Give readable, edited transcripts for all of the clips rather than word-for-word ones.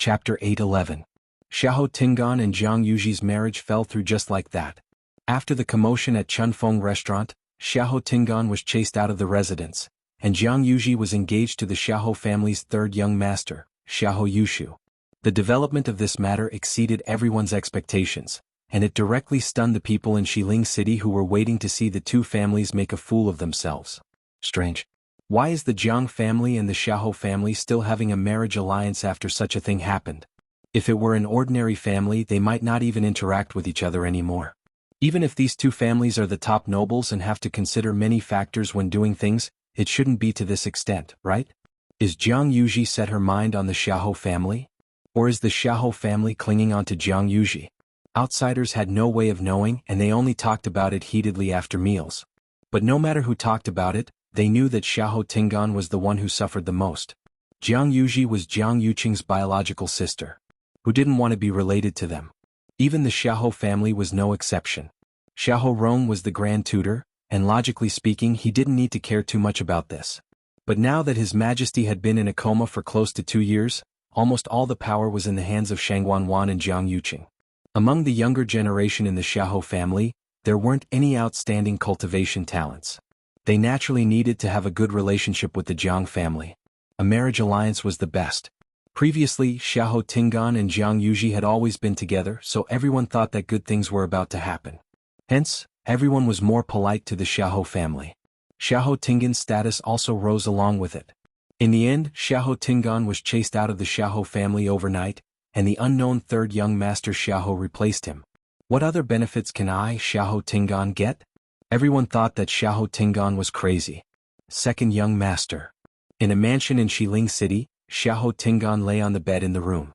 Chapter 8:11. Xiahou Tingan and Jiang Yuji's marriage fell through just like that. After the commotion at Chunfeng restaurant, Xiahou Tingan was chased out of the residence, and Jiang Yuji was engaged to the Xiahou family's third young master, Xiahou Yushu. The development of this matter exceeded everyone's expectations, and it directly stunned the people in Xiling City who were waiting to see the two families make a fool of themselves. Strange. Why is the Jiang family and the Xiahou family still having a marriage alliance after such a thing happened? If it were an ordinary family, they might not even interact with each other anymore. Even if these two families are the top nobles and have to consider many factors when doing things, it shouldn't be to this extent, right? Is Jiang Yuji set her mind on the Xiahou family? Or is the Xiahou family clinging on to Jiang Yuji? Outsiders had no way of knowing, and they only talked about it heatedly after meals. But no matter who talked about it, they knew that Xiahou Tingan was the one who suffered the most. Jiang Yuji was Jiang Yuqing's biological sister, who didn't want to be related to them. Even the Xiahou family was no exception. Xiahou Rong was the grand tutor, and logically speaking he didn't need to care too much about this. But now that His Majesty had been in a coma for close to 2 years, almost all the power was in the hands of Shangguanwan and Jiang Yuqing. Among the younger generation in the Xiahou family, there weren't any outstanding cultivation talents. They naturally needed to have a good relationship with the Jiang family. A marriage alliance was the best. Previously, Xiahou Tingan and Jiang Yuji had always been together, so everyone thought that good things were about to happen. Hence, everyone was more polite to the Xiahou family. Xiahou Tingan's status also rose along with it. In the end, Xiahou Tingan was chased out of the Xiahou family overnight, and the unknown third young master Xiahou replaced him. What other benefits can Xiahou Tingan, get? Everyone thought that Xiahou Tingan was crazy. Second young master. In a mansion in Xiling City, Xiahou Tingan lay on the bed in the room.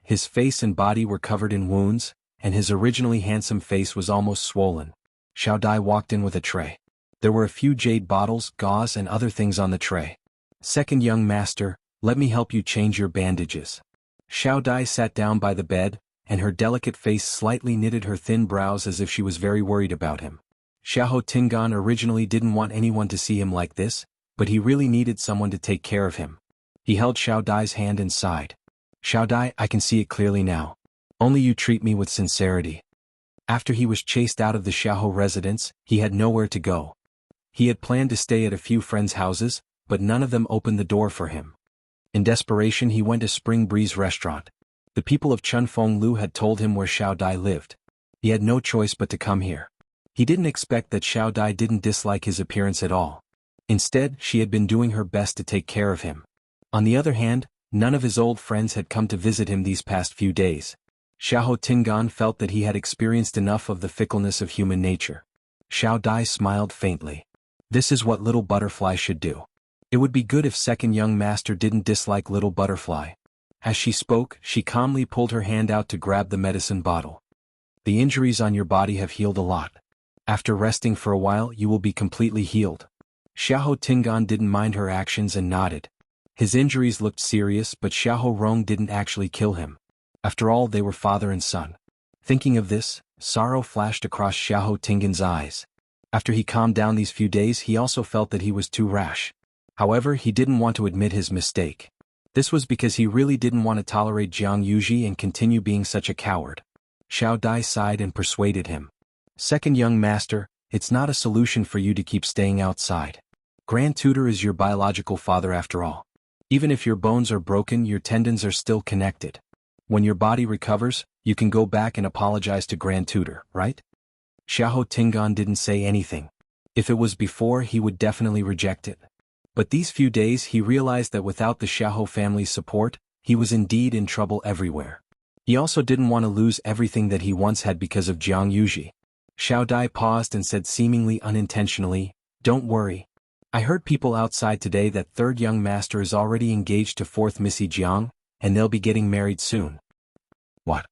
His face and body were covered in wounds, and his originally handsome face was almost swollen. Xiao Dai walked in with a tray. There were a few jade bottles, gauze and other things on the tray. Second young master, let me help you change your bandages. Xiao Dai sat down by the bed, and her delicate face slightly knitted her thin brows as if she was very worried about him. Xiahou Tingan originally didn't want anyone to see him like this, but he really needed someone to take care of him. He held Xiao Dai's hand and sighed. Xiao Dai, I can see it clearly now. Only you treat me with sincerity. After he was chased out of the Xiahou residence, he had nowhere to go. He had planned to stay at a few friends' houses, but none of them opened the door for him. In desperation he went to Spring Breeze restaurant. The people of Chunfeng Lu had told him where Xiao Dai lived. He had no choice but to come here. He didn't expect that Xiao Dai didn't dislike his appearance at all. Instead, she had been doing her best to take care of him. On the other hand, none of his old friends had come to visit him these past few days. Xiahou Tingan felt that he had experienced enough of the fickleness of human nature. Xiao Dai smiled faintly. This is what Little Butterfly should do. It would be good if second young master didn't dislike Little Butterfly. As she spoke, she calmly pulled her hand out to grab the medicine bottle. The injuries on your body have healed a lot. After resting for a while you will be completely healed. Xiahou Tingan didn't mind her actions and nodded. His injuries looked serious, but Xiahou Rong didn't actually kill him. After all, they were father and son. Thinking of this, sorrow flashed across Xiahou Tingan's eyes. After he calmed down these few days, he also felt that he was too rash. However, he didn't want to admit his mistake. This was because he really didn't want to tolerate Jiang Yuji and continue being such a coward. Xiao Dai sighed and persuaded him. Second young master, it's not a solution for you to keep staying outside. Grand Tutor is your biological father after all. Even if your bones are broken, your tendons are still connected. When your body recovers, you can go back and apologize to Grand Tutor, right? Xiahou Tingan didn't say anything. If it was before, he would definitely reject it. But these few days he realized that without the Xiahou family's support, he was indeed in trouble everywhere. He also didn't want to lose everything that he once had because of Jiang Yuji. Xiao Dai paused and said seemingly unintentionally, "Don't worry. I heard people outside today that third young master is already engaged to fourth Missy Jiang, and they'll be getting married soon." What?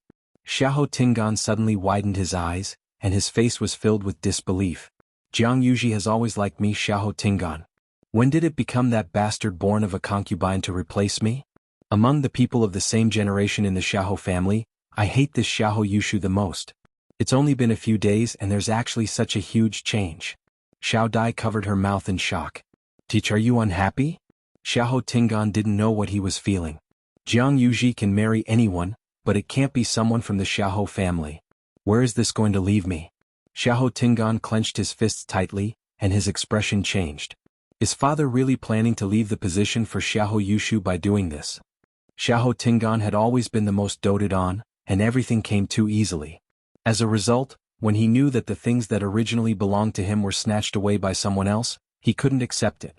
Xiahou Tingan suddenly widened his eyes, and his face was filled with disbelief. Jiang Yuji has always liked me, Xiahou Tingan. When did it become that bastard born of a concubine to replace me? Among the people of the same generation in the Xiahou family, I hate this Xiahou Yushu the most. It's only been a few days and there's actually such a huge change. Xiao Dai covered her mouth in shock. Teach, are you unhappy? Xiahou Tingan didn't know what he was feeling. Jiang Yuji can marry anyone, but it can't be someone from the Xiahou family. Where is this going to leave me? Xiahou Tingan clenched his fists tightly, and his expression changed. Is father really planning to leave the position for Xiahou Yushu by doing this? Xiahou Tingan had always been the most doted on, and everything came too easily. As a result, when he knew that the things that originally belonged to him were snatched away by someone else, he couldn't accept it.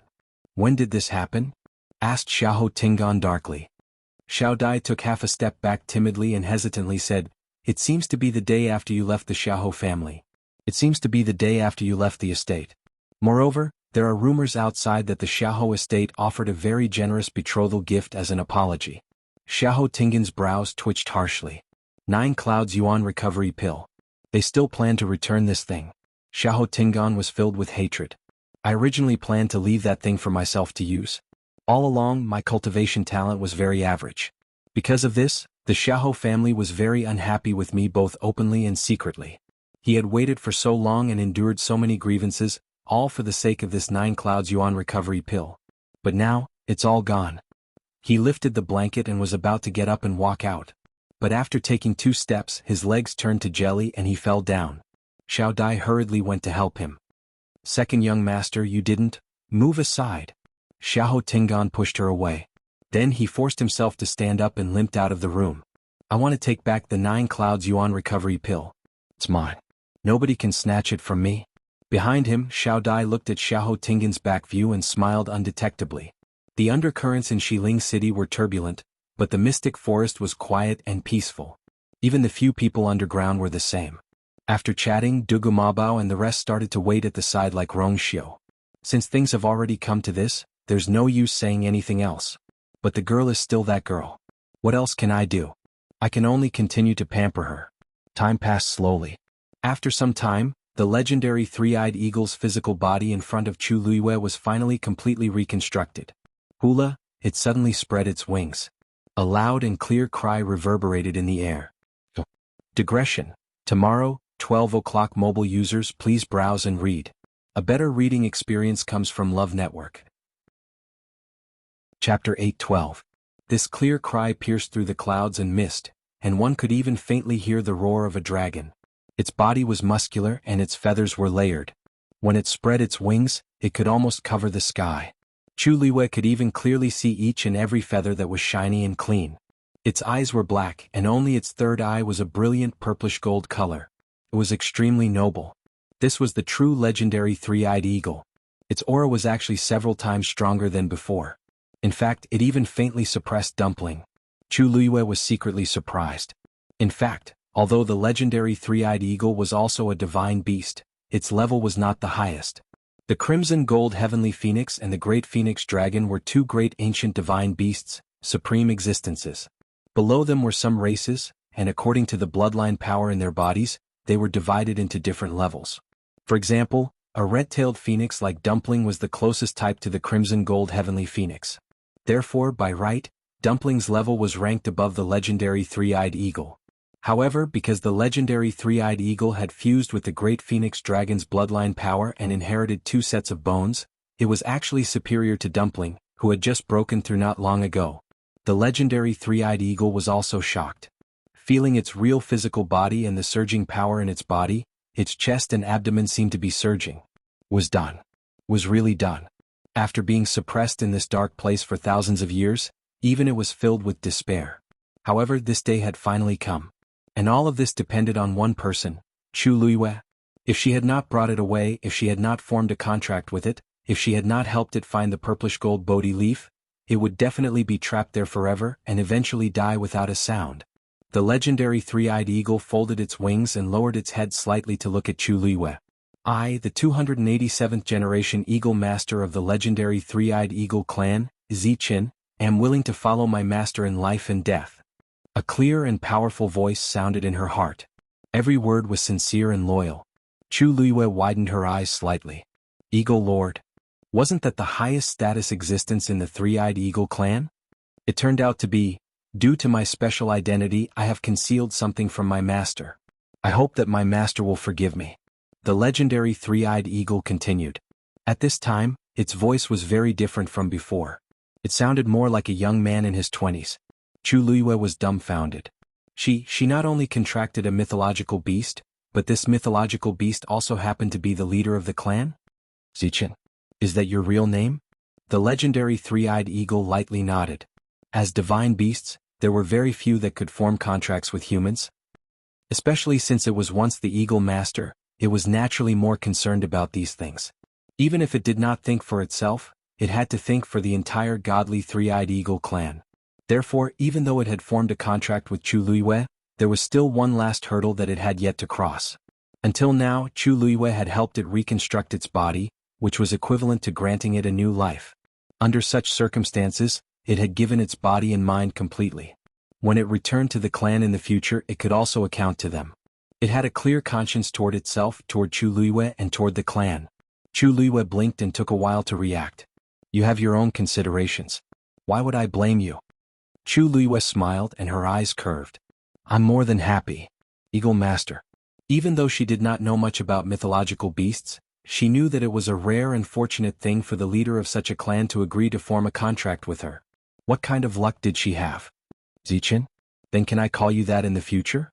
When did this happen? Asked Xiahou Tingan darkly. Xiao Dai took half a step back timidly and hesitantly said, "It seems to be the day after you left the Xiahou family. It seems to be the day after you left the estate. Moreover, there are rumors outside that the Xiahou estate offered a very generous betrothal gift as an apology." Xiahou Tingan's brows twitched harshly. 9 clouds yuan recovery pill. They still plan to return this thing. Xiahou Tingan was filled with hatred. I originally planned to leave that thing for myself to use. All along, my cultivation talent was very average. Because of this, the Xiahou family was very unhappy with me both openly and secretly. He had waited for so long and endured so many grievances, all for the sake of this 9 clouds yuan recovery pill. But now, it's all gone. He lifted the blanket and was about to get up and walk out. But after taking 2 steps, his legs turned to jelly and he fell down. Xiao Dai hurriedly went to help him. "Second young master, you didn't move aside." Xiahou Tingan pushed her away. Then he forced himself to stand up and limped out of the room. "I want to take back the 9 clouds yuan recovery pill. It's mine. Nobody can snatch it from me." Behind him, Xiao Dai looked at Xiahou Tingan's back view and smiled undetectably. The undercurrents in Xiling City were turbulent, but the mystic forest was quiet and peaceful. Even the few people underground were the same. After chatting, Dugu Mabao and the rest started to wait at the side like Rong Xiu. Since things have already come to this, there's no use saying anything else. But the girl is still that girl. What else can I do? I can only continue to pamper her. Time passed slowly. After some time, the legendary three-eyed eagle's physical body in front of Chu Luiyue was finally completely reconstructed. Hula, it suddenly spread its wings. A loud and clear cry reverberated in the air. Digression. Tomorrow, 12 o'clock. Mobile users, please browse and read. A better reading experience comes from Love Network. Chapter 8:12. This clear cry pierced through the clouds and mist, and one could even faintly hear the roar of a dragon. Its body was muscular and its feathers were layered. When it spread its wings, it could almost cover the sky. Chu Liwei could even clearly see each and every feather that was shiny and clean. Its eyes were black and only its third eye was a brilliant purplish gold color. It was extremely noble. This was the true legendary three-eyed eagle. Its aura was actually several times stronger than before. In fact, it even faintly suppressed Dumpling. Chu Luiyue was secretly surprised. In fact, although the legendary three-eyed eagle was also a divine beast, its level was not the highest. The crimson gold heavenly phoenix and the great phoenix dragon were 2 great ancient divine beasts, supreme existences. Below them were some races, and according to the bloodline power in their bodies, they were divided into different levels. For example, a red-tailed phoenix like Dumpling was the closest type to the crimson gold heavenly phoenix. Therefore, by right, Dumpling's level was ranked above the legendary three-eyed eagle. However, because the legendary three-eyed eagle had fused with the great phoenix dragon's bloodline power and inherited 2 sets of bones, it was actually superior to Dumpling, who had just broken through not long ago. The legendary three-eyed eagle was also shocked. Feeling its real physical body and the surging power in its body, its chest and abdomen seemed to be surging. Was done. Was really done. After being suppressed in this dark place for thousands of years, even it was filled with despair. However, this day had finally come. And all of this depended on one person, Chu Luiyue. If she had not brought it away, if she had not formed a contract with it, if she had not helped it find the purplish gold Bodhi leaf, it would definitely be trapped there forever and eventually die without a sound. The legendary three-eyed eagle folded its wings and lowered its head slightly to look at Chu Luiyue. I, the 287th generation eagle master of the legendary three-eyed eagle clan, Ziqin, am willing to follow my master in life and death. A clear and powerful voice sounded in her heart. Every word was sincere and loyal. Chu Luiyue widened her eyes slightly. Eagle Lord. Wasn't that the highest status existence in the three-eyed eagle clan? It turned out to be, due to my special identity, I have concealed something from my master. I hope that my master will forgive me. The legendary three-eyed eagle continued. At this time, its voice was very different from before. It sounded more like a young man in his 20s. Chu Luiyue was dumbfounded. She not only contracted a mythological beast, but this mythological beast also happened to be the leader of the clan? Zichen, is that your real name? The legendary three-eyed eagle lightly nodded. As divine beasts, there were very few that could form contracts with humans. Especially since it was once the eagle master, it was naturally more concerned about these things. Even if it did not think for itself, it had to think for the entire godly three-eyed eagle clan. Therefore, even though it had formed a contract with Chu Luiyue, there was still one last hurdle that it had yet to cross. Until now, Chu Luiyue had helped it reconstruct its body, which was equivalent to granting it a new life. Under such circumstances, it had given its body and mind completely. When it returned to the clan in the future, it could also account to them. It had a clear conscience toward itself, toward Chu Luiyue, and toward the clan. Chu Luiyue blinked and took a while to react. You have your own considerations. Why would I blame you? Chu Luiyue smiled and her eyes curved. I'm more than happy, Eagle Master. Even though she did not know much about mythological beasts, she knew that it was a rare and fortunate thing for the leader of such a clan to agree to form a contract with her. What kind of luck did she have? Zichen? Then can I call you that in the future?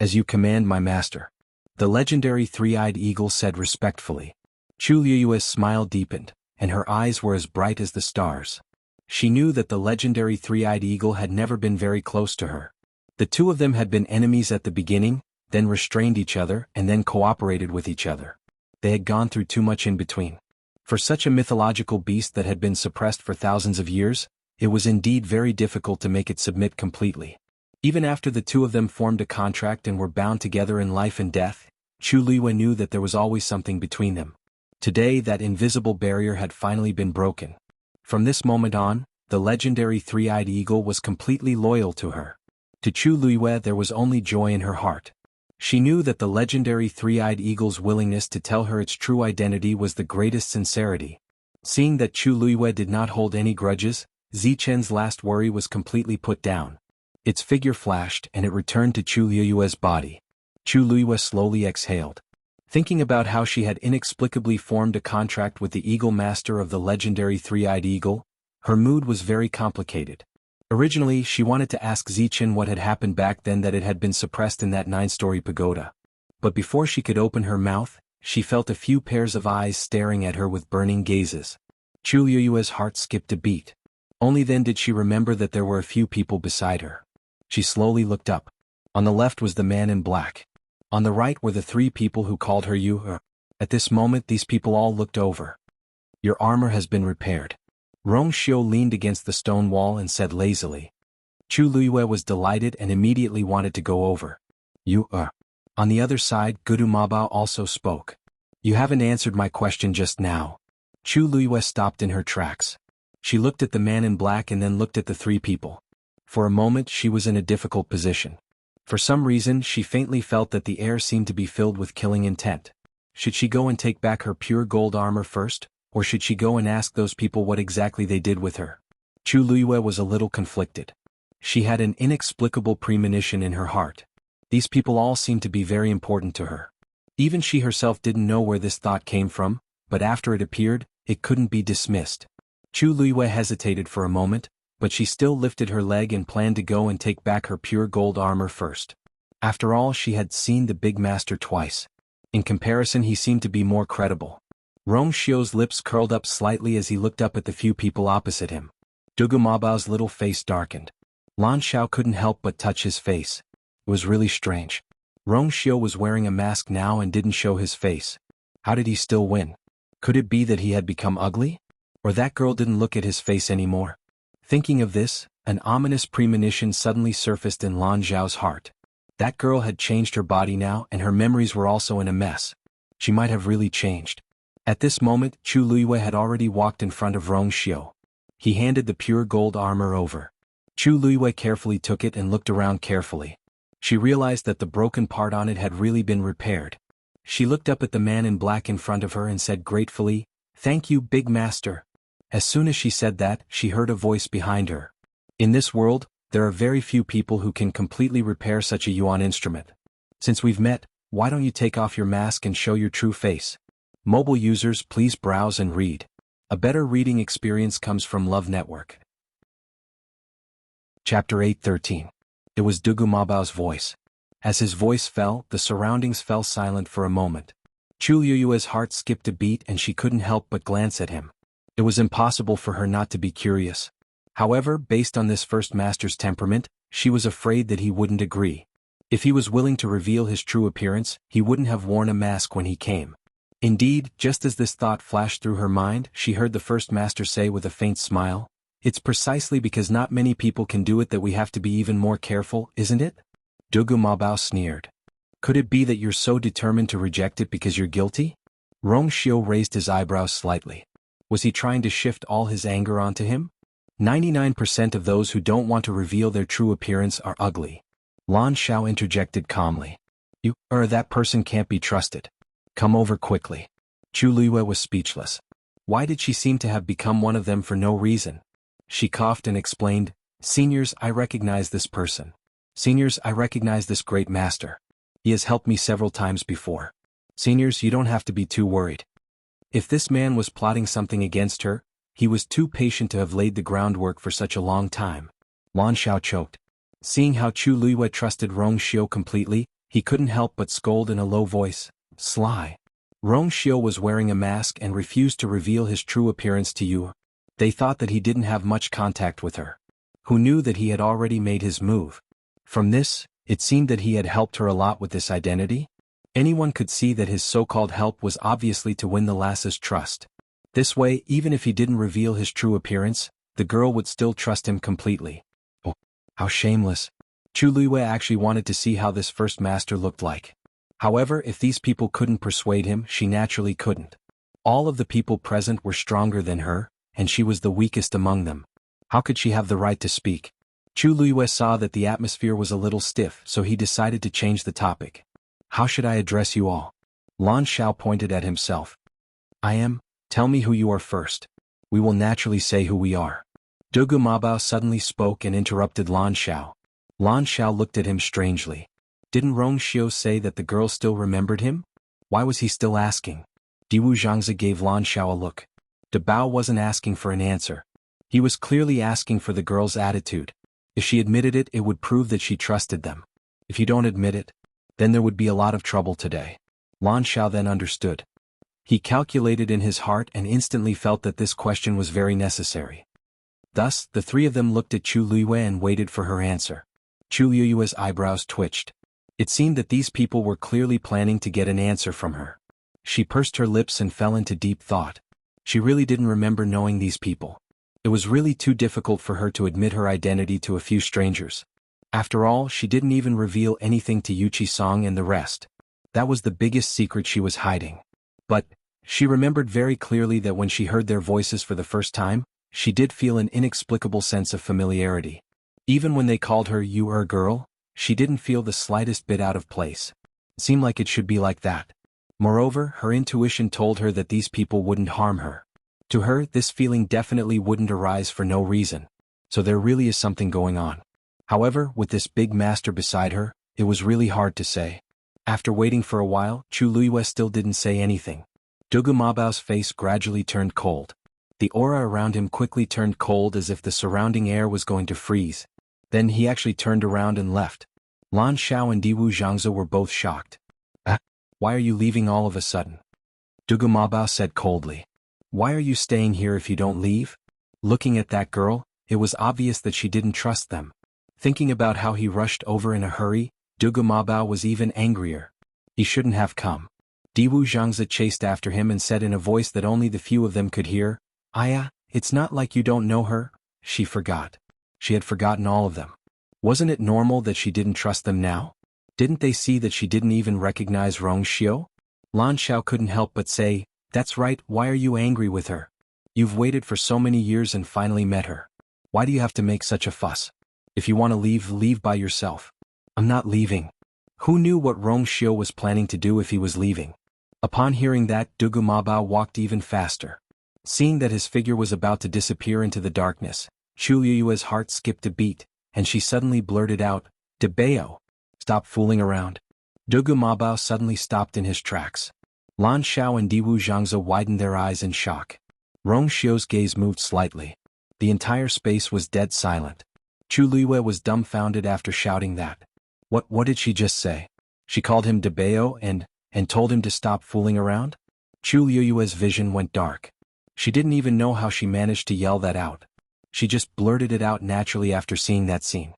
As you command, my master. The legendary three-eyed eagle said respectfully. Chu Luiyue's smile deepened, and her eyes were as bright as the stars. She knew that the legendary three-eyed eagle had never been very close to her. The two of them had been enemies at the beginning, then restrained each other, and then cooperated with each other. They had gone through too much in between. For such a mythological beast that had been suppressed for thousands of years, it was indeed very difficult to make it submit completely. Even after the two of them formed a contract and were bound together in life and death, Chu Luiyue knew that there was always something between them. Today that invisible barrier had finally been broken. From this moment on, the legendary three-eyed eagle was completely loyal to her. To Chu Luiyue there was only joy in her heart. She knew that the legendary three-eyed eagle's willingness to tell her its true identity was the greatest sincerity. Seeing that Chu Luiyue did not hold any grudges, Zichen's last worry was completely put down. Its figure flashed and it returned to Chu Luiyue's body. Chu Luiyue slowly exhaled. Thinking about how she had inexplicably formed a contract with the Eagle Master of the legendary three-eyed eagle, her mood was very complicated. Originally, she wanted to ask Zichen what had happened back then that it had been suppressed in that 9-story pagoda. But before she could open her mouth, she felt a few pairs of eyes staring at her with burning gazes. Chu Luiyue's heart skipped a beat. Only then did she remember that there were a few people beside her. She slowly looked up. On the left was the man in black. On the right were the three people who called her you. At this moment these people all looked over. Your armor has been repaired. Rong Xiu leaned against the stone wall and said lazily. Chu Luiyue was delighted and immediately wanted to go over. You. On the other side, Gudu Mabao also spoke. You haven't answered my question just now. Chu Luiyue stopped in her tracks. She looked at the man in black and then looked at the three people. For a moment she was in a difficult position. For some reason she faintly felt that the air seemed to be filled with killing intent. Should she go and take back her pure gold armor first? Or should she go and ask those people what exactly they did with her? Chu Luiyue was a little conflicted. She had an inexplicable premonition in her heart. These people all seemed to be very important to her. Even she herself didn't know where this thought came from, but after it appeared, it couldn't be dismissed. Chu Luiyue hesitated for a moment, but she still lifted her leg and planned to go and take back her pure gold armor first. After all, she had seen the big master twice. In comparison, he seemed to be more credible. Rong Xiu's lips curled up slightly as he looked up at the few people opposite him. Dugu Mabao's little face darkened. Lan Xiao couldn't help but touch his face. It was really strange. Rong Xiu was wearing a mask now and didn't show his face. How did he still win? Could it be that he had become ugly? Or that girl didn't look at his face anymore? Thinking of this, an ominous premonition suddenly surfaced in Lan Xiao's heart. That girl had changed her body now and her memories were also in a mess. She might have really changed. At this moment, Chu Luiyue had already walked in front of Rong Xiu. He handed the pure gold armor over. Chu Luiyue carefully took it and looked around carefully. She realized that the broken part on it had really been repaired. She looked up at the man in black in front of her and said gratefully, "Thank you, Big Master." As soon as she said that, she heard a voice behind her. In this world, there are very few people who can completely repair such a yuan instrument. Since we've met, why don't you take off your mask and show your true face? Mobile users, please browse and read. A better reading experience comes from Love Network. Chapter 8:13. It was Dugu Mabao's voice. As his voice fell, the surroundings fell silent for a moment. Chu Liyue's heart skipped a beat and she couldn't help but glance at him. It was impossible for her not to be curious. However, based on this first master's temperament, she was afraid that he wouldn't agree. If he was willing to reveal his true appearance, he wouldn't have worn a mask when he came. Indeed, just as this thought flashed through her mind, she heard the first master say with a faint smile, "It's precisely because not many people can do it that we have to be even more careful, isn't it?" Dugu Mabao sneered. "Could it be that you're so determined to reject it because you're guilty?" Rong Xiu raised his eyebrows slightly. Was he trying to shift all his anger onto him? 99% of those who don't want to reveal their true appearance are ugly. Lan Xiao interjected calmly. That person can't be trusted. Come over quickly." Chu Liyue was speechless. Why did she seem to have become one of them for no reason? She coughed and explained, "Seniors, I recognize this person. Seniors, I recognize this great master. He has helped me several times before. Seniors, you don't have to be too worried." If this man was plotting something against her, he was too patient to have laid the groundwork for such a long time. Lan Xiao choked. Seeing how Chu Liyue trusted Rong Xiu completely, he couldn't help but scold in a low voice, "Sly." Rong Xiu was wearing a mask and refused to reveal his true appearance to you. They thought that he didn't have much contact with her. Who knew that he had already made his move? From this, it seemed that he had helped her a lot with this identity. Anyone could see that his so-called help was obviously to win the lass's trust. This way, even if he didn't reveal his true appearance, the girl would still trust him completely. Oh, how shameless. Chu Liyue actually wanted to see how this first master looked like. However, if these people couldn't persuade him, she naturally couldn't. All of the people present were stronger than her, and she was the weakest among them. How could she have the right to speak? Chu Liyue saw that the atmosphere was a little stiff, so he decided to change the topic. "How should I address you all?" Lan Xiao pointed at himself. Tell me who you are first. We will naturally say who we are." Dugu Mabao suddenly spoke and interrupted Lan Xiao. Lan Xiao looked at him strangely. Didn't Rong Xiu say that the girl still remembered him? Why was he still asking? Diwu Zhangzi gave Lan Xiao a look. De Bao wasn't asking for an answer. He was clearly asking for the girl's attitude. If she admitted it, it would prove that she trusted them. If you don't admit it, then there would be a lot of trouble today. Lan Xiao then understood. He calculated in his heart and instantly felt that this question was very necessary. Thus, the three of them looked at Chu Liyue and waited for her answer. Chu Liyue's eyebrows twitched. It seemed that these people were clearly planning to get an answer from her. She pursed her lips and fell into deep thought. She really didn't remember knowing these people. It was really too difficult for her to admit her identity to a few strangers. After all, she didn't even reveal anything to Yuchi Song and the rest. That was the biggest secret she was hiding. But she remembered very clearly that when she heard their voices for the first time, she did feel an inexplicable sense of familiarity. Even when they called her "you girl," she didn't feel the slightest bit out of place. It seemed like it should be like that. Moreover, her intuition told her that these people wouldn't harm her. To her, this feeling definitely wouldn't arise for no reason. So there really is something going on. However, with this big master beside her, it was really hard to say. After waiting for a while, Chu Liyue still didn't say anything. Dugu Mabao's face gradually turned cold. The aura around him quickly turned cold as if the surrounding air was going to freeze. Then he actually turned around and left. Lan Xiao and Diwu Zhangzi were both shocked. Why are you leaving all of a sudden?" Dugu Mabao said coldly. "Why are you staying here if you don't leave?" Looking at that girl, it was obvious that she didn't trust them. Thinking about how he rushed over in a hurry, Dugu Mabao was even angrier. He shouldn't have come. Diwu Zhangzi chased after him and said in a voice that only the few of them could hear, "Aya, it's not like you don't know her." She forgot. She had forgotten all of them. Wasn't it normal that she didn't trust them now? Didn't they see that she didn't even recognize Rong Xiu? Lan Xiao couldn't help but say, "That's right, why are you angry with her? You've waited for so many years and finally met her. Why do you have to make such a fuss? If you want to leave, leave by yourself." "I'm not leaving." Who knew what Rong Xiu was planning to do if he was leaving? Upon hearing that, Dugu Mabao walked even faster. Seeing that his figure was about to disappear into the darkness, Chu Liyue's heart skipped a beat, and she suddenly blurted out, "De Bao, stop fooling around." Dugu Mabao suddenly stopped in his tracks. Lan Xiao and Diwu Zhangzi widened their eyes in shock. Rong Xiu's gaze moved slightly. The entire space was dead silent. Chu Luiyue was dumbfounded after shouting that. What did she just say? She called him Debao and told him to stop fooling around? Chu Luiyue's vision went dark. She didn't even know how she managed to yell that out. She just blurted it out naturally after seeing that scene.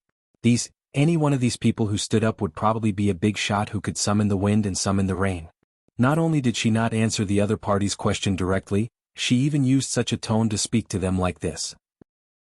Any one of these people who stood up would probably be a big shot who could summon the wind and summon the rain. Not only did she not answer the other party's question directly, she even used such a tone to speak to them like this.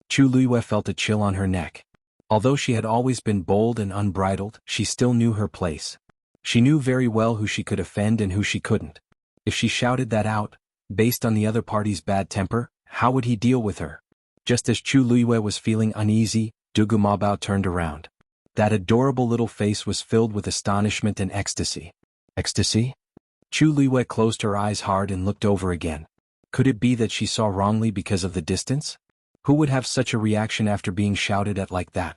Chu Luiyue felt a chill on her neck. Although she had always been bold and unbridled, she still knew her place. She knew very well who she could offend and who she couldn't. If she shouted that out, based on the other party's bad temper, how would he deal with her? Just as Chu Luiyue was feeling uneasy, Dugu Mabao turned around. That adorable little face was filled with astonishment and ecstasy. Ecstasy? Chu Luiyue closed her eyes hard and looked over again. Could it be that she saw wrongly because of the distance? Who would have such a reaction after being shouted at like that?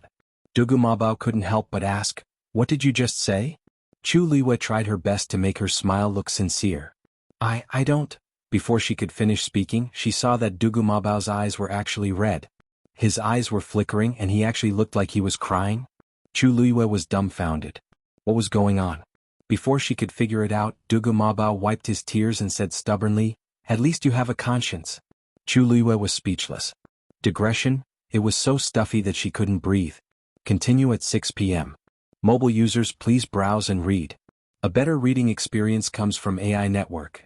Dugu Mabao couldn't help but ask, "What did you just say?" Chu Luiyue tried her best to make her smile look sincere. I don't. Before she could finish speaking, she saw that Dugu Mabao's eyes were actually red. His eyes were flickering and he actually looked like he was crying. Chu Luiyue was dumbfounded. What was going on? Before she could figure it out, Dugu Mabao wiped his tears and said stubbornly, "At least you have a conscience." Chu Luiyue was speechless. Digression, it was so stuffy that she couldn't breathe. Continue at 6 p.m. Mobile users, please browse and read. A better reading experience comes from AI Network.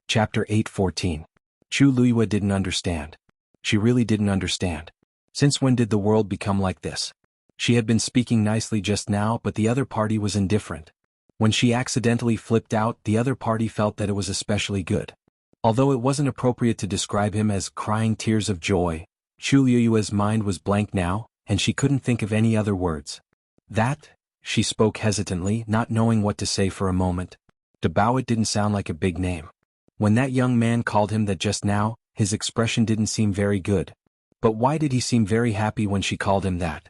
Chapter 8:14. Chu Luiyue didn't understand. She really didn't understand. Since when did the world become like this? She had been speaking nicely just now, but the other party was indifferent. When she accidentally flipped out, the other party felt that it was especially good. Although it wasn't appropriate to describe him as crying tears of joy, Chu Luiyue's mind was blank now, and she couldn't think of any other words. She spoke hesitantly, not knowing what to say for a moment. Debao, it didn't sound like a big name. When that young man called him that just now, his expression didn't seem very good. But why did he seem very happy when she called him that?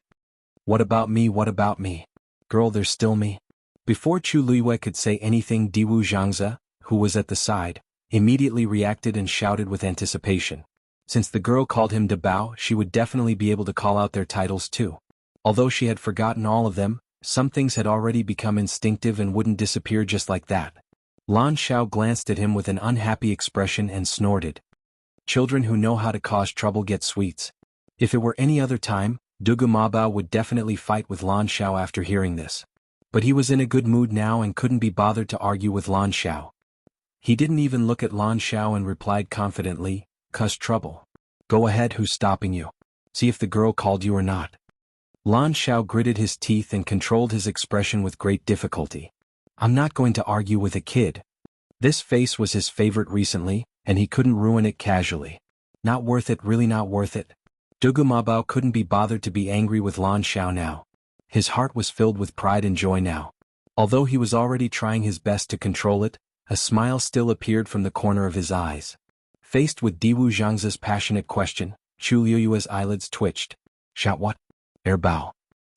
What about me? What about me? Girl, there's still me. Before Chu Luiyue could say anything, Diwu Zhangze, who was at the side, immediately reacted and shouted with anticipation. Since the girl called him Debao, she would definitely be able to call out their titles too. Although she had forgotten all of them, some things had already become instinctive and wouldn't disappear just like that. Lan Xiao glanced at him with an unhappy expression and snorted. Children who know how to cause trouble get sweets. If it were any other time, Dugu Mabao would definitely fight with Lan Xiao after hearing this. But he was in a good mood now and couldn't be bothered to argue with Lan Xiao. He didn't even look at Lan Xiao and replied confidently, "Cause trouble. Go ahead, who's stopping you? See if the girl called you or not." Lan Xiao gritted his teeth and controlled his expression with great difficulty. "I'm not going to argue with a kid." This face was his favorite recently, and he couldn't ruin it casually. Not worth it, really not worth it. Dugu Mabao couldn't be bothered to be angry with Lan Xiao now. His heart was filled with pride and joy now. Although he was already trying his best to control it, a smile still appeared from the corner of his eyes. Faced with Diwu Zhangze's passionate question, Chu Luiyue's eyelids twitched. "Shout what? Bao."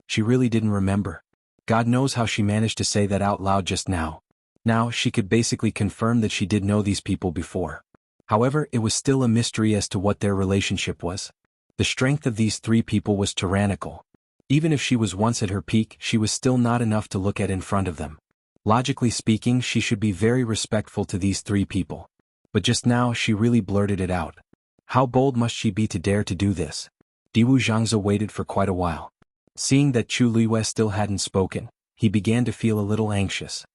She really didn't remember. God knows how she managed to say that out loud just now. Now, she could basically confirm that she did know these people before. However, it was still a mystery as to what their relationship was. The strength of these three people was tyrannical. Even if she was once at her peak, she was still not enough to look at in front of them. Logically speaking, she should be very respectful to these three people. But just now, she really blurted it out. How bold must she be to dare to do this? Diwu Zhangze waited for quite a while. Seeing that Chu Luiyue still hadn't spoken, he began to feel a little anxious.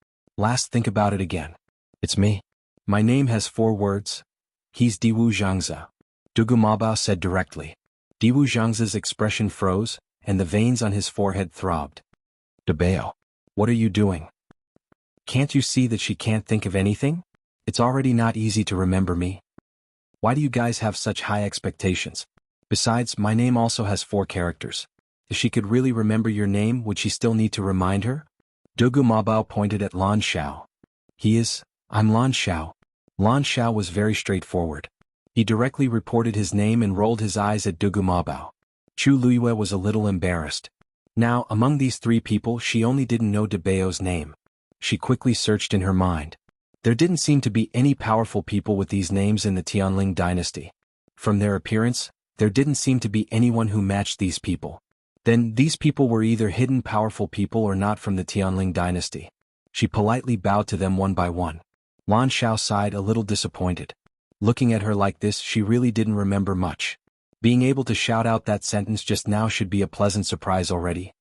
Think about it again. "It's me. My name has 4 words. He's Diwu Zhangze," Dugu Mabao said directly. Diwu Zhangze's expression froze, and the veins on his forehead throbbed. "Debao, what are you doing? Can't you see that she can't think of anything? It's already not easy to remember me. Why do you guys have such high expectations? Besides, my name also has 4 characters. If she could really remember your name, would she still need to remind her?" Dugu Mabao pointed at Lan Xiao. I'm Lan Xiao." Lan Xiao was very straightforward. He directly reported his name and rolled his eyes at Dugu Mabao. Chu Luiyue was a little embarrassed. Now, among these 3 people, she only didn't know Debao's name. She quickly searched in her mind. There didn't seem to be any powerful people with these names in the Tianling dynasty. From their appearance, There didn't seem to be anyone who matched these people. Then, these people were either hidden powerful people or not from the Tianling dynasty. She politely bowed to them one by one. Lan Xiao sighed, a little disappointed. Looking at her like this, she really didn't remember much. Being able to shout out that sentence just now should be a pleasant surprise already.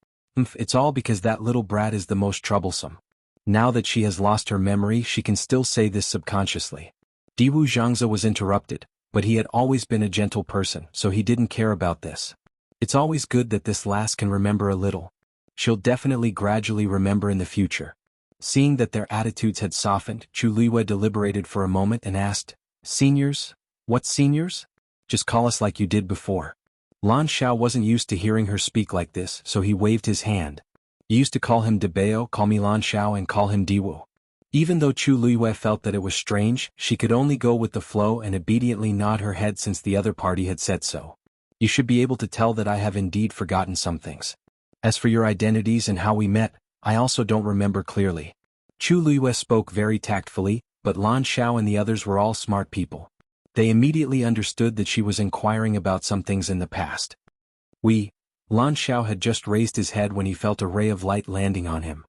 It's all because that little brat is the most troublesome. Now that she has lost her memory, she can still say this subconsciously. Diwu Zhangze was interrupted, but he had always been a gentle person, so he didn't care about this. It's always good that this lass can remember a little. She'll definitely gradually remember in the future. Seeing that their attitudes had softened, Chu Liwei deliberated for a moment and asked, "Seniors? What seniors? Just call us like you did before." Lan Xiao wasn't used to hearing her speak like this, so he waved his hand. You used to call him Debao, call me Lan Xiao, and call him Diwu. Even though Chu Liwei felt that it was strange, she could only go with the flow and obediently nod her head since the other party had said so. You should be able to tell that I have indeed forgotten some things. As for your identities and how we met, I also don't remember clearly. Chu Liwei spoke very tactfully, but Lan Xiao and the others were all smart people. They immediately understood that she was inquiring about some things in the past. Lan Xiao had just raised his head when he felt a ray of light landing on him.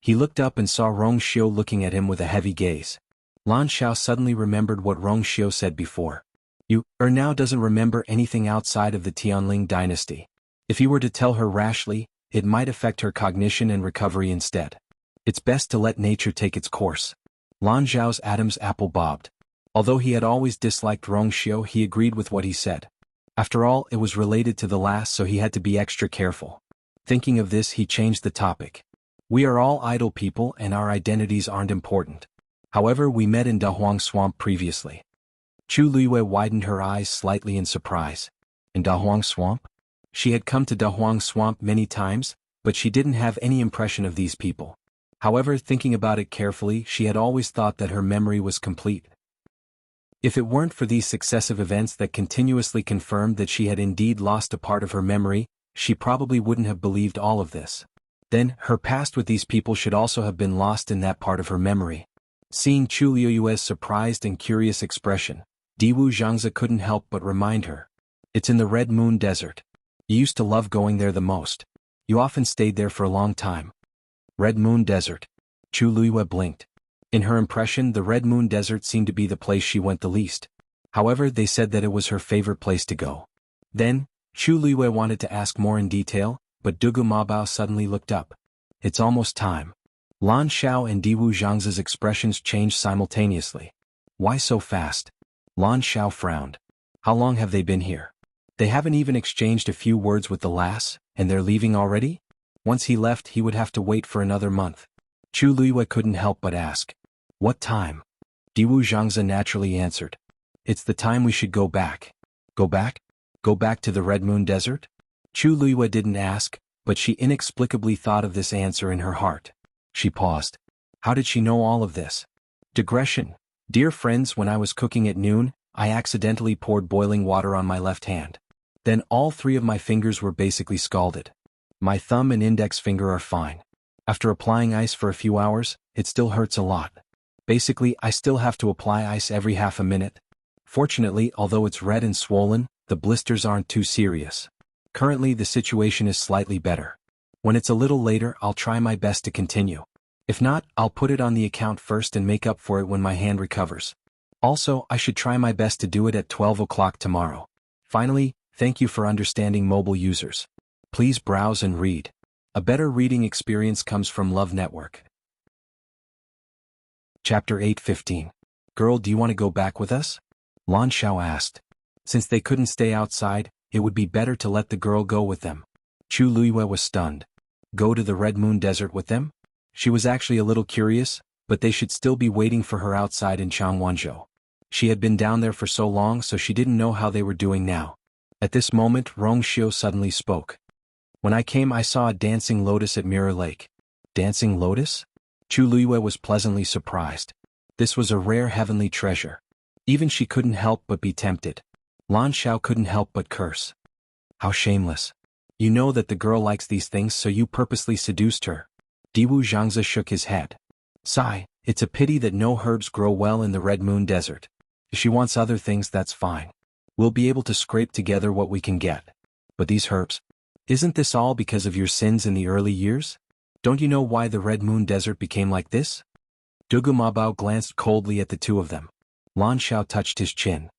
He looked up and saw Rong Xiu looking at him with a heavy gaze. Lan Xiao suddenly remembered what Rong Xiu said before. You now doesn't remember anything outside of the Tianling dynasty. If he were to tell her rashly, it might affect her cognition and recovery instead. It's best to let nature take its course. Lan Zhao's Adam's apple bobbed. Although he had always disliked Rong Xiu, he agreed with what he said. After all, it was related to the last, so he had to be extra careful. Thinking of this, he changed the topic. We are all idle people and our identities aren't important. However, we met in Dahuang Swamp previously. Chu Liwei widened her eyes slightly in surprise. In Dahuang Swamp? She had come to Dahuang Swamp many times, but she didn't have any impression of these people. However, thinking about it carefully, she had always thought that her memory was complete. If it weren't for these successive events that continuously confirmed that she had indeed lost a part of her memory, she probably wouldn't have believed all of this. Then, her past with these people should also have been lost in that part of her memory. Seeing Chu Liu's surprised and curious expression, Diwu Zhangze couldn't help but remind her. It's in the Red Moon Desert. You used to love going there the most. You often stayed there for a long time. Red Moon Desert. Chu Liu blinked. In her impression, the Red Moon Desert seemed to be the place she went the least. However, they said that it was her favorite place to go. Then, Chu Liu wanted to ask more in detail, but Dugu Mabao suddenly looked up. It's almost time. Lan Xiao and Diwu Zhangze's expressions changed simultaneously. Why so fast? Lan Xiao frowned. How long have they been here? They haven't even exchanged a few words with the lass, and they're leaving already? Once he left, he would have to wait for another month. Chu Liu couldn't help but ask. What time? Diwu Zhangze naturally answered. It's the time we should go back. Go back? Go back to the Red Moon Desert? Chu Liu didn't ask, but she inexplicably thought of this answer in her heart. She paused. How did she know all of this? Digression. Dear friends, when I was cooking at noon, I accidentally poured boiling water on my left hand. Then all three of my fingers were basically scalded. My thumb and index finger are fine. After applying ice for a few hours, it still hurts a lot. Basically, I still have to apply ice every half a minute. Fortunately, although it's red and swollen, the blisters aren't too serious. Currently, the situation is slightly better. When it's a little later, I'll try my best to continue. If not, I'll put it on the account first and make up for it when my hand recovers. Also, I should try my best to do it at 12 o'clock tomorrow. Finally, thank you for understanding mobile users. Please browse and read. A better reading experience comes from Love Network. Chapter 8:15. Girl, do you want to go back with us? Lan Xiao asked. Since they couldn't stay outside, it would be better to let the girl go with them. Chu Liu was stunned. Go to the Red Moon Desert with them? She was actually a little curious, but they should still be waiting for her outside in Changwanzhou. She had been down there for so long, so she didn't know how they were doing now. At this moment, Rong Xiu suddenly spoke. When I came, I saw a dancing lotus at Mirror Lake. Dancing lotus? Chu Liu was pleasantly surprised. This was a rare heavenly treasure. Even she couldn't help but be tempted. Lan Xiao couldn't help but curse. How shameless. You know that the girl likes these things, so you purposely seduced her. Diwu Zhangze shook his head. Sigh, it's a pity that no herbs grow well in the Red Moon Desert. If she wants other things, that's fine. We'll be able to scrape together what we can get. But these herbs? Isn't this all because of your sins in the early years? Don't you know why the Red Moon Desert became like this? Dugu Mabao glanced coldly at the two of them. Lan Xiao touched his chin.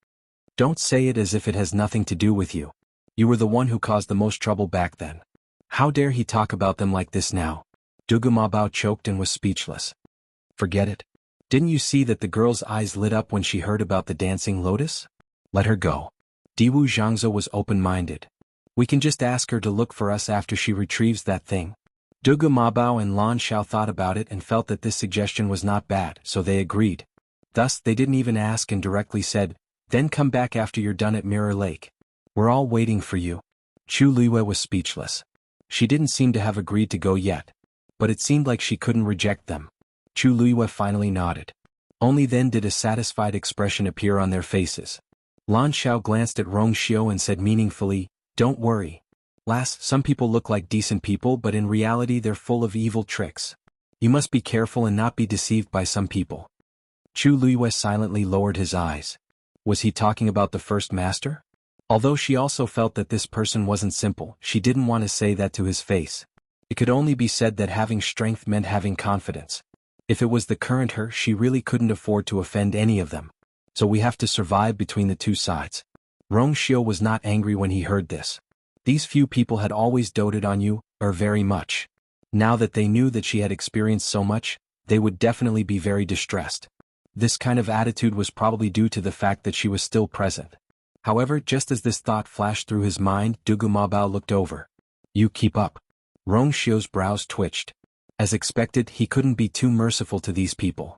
Don't say it as if it has nothing to do with you. You were the one who caused the most trouble back then. How dare he talk about them like this now? Dugu Mabao choked and was speechless. Forget it. Didn't you see that the girl's eyes lit up when she heard about the dancing lotus? Let her go. Diwu Zhangzhou was open-minded. We can just ask her to look for us after she retrieves that thing. Dugu Mabao and Lan Xiao thought about it and felt that this suggestion was not bad, so they agreed. Thus, they didn't even ask and directly said, then come back after you're done at Mirror Lake. We're all waiting for you. Chu Liwei was speechless. She didn't seem to have agreed to go yet. But it seemed like she couldn't reject them. Chu Liwei finally nodded. Only then did a satisfied expression appear on their faces. Lan Xiao glanced at Rong Xiu and said meaningfully, don't worry. Lass, some people look like decent people but in reality they're full of evil tricks. You must be careful and not be deceived by some people. Chu Liwei silently lowered his eyes. Was he talking about the first master? Although she also felt that this person wasn't simple, she didn't want to say that to his face. It could only be said that having strength meant having confidence. If it was the current her, she really couldn't afford to offend any of them. So we have to survive between the two sides. Rong Xiu was not angry when he heard this. These few people had always doted on you, very much. Now that they knew that she had experienced so much, they would definitely be very distressed. This kind of attitude was probably due to the fact that she was still present. However, just as this thought flashed through his mind, Dugu Mabao looked over. You keep up. Rong Xiu's brows twitched. As expected, he couldn't be too merciful to these people.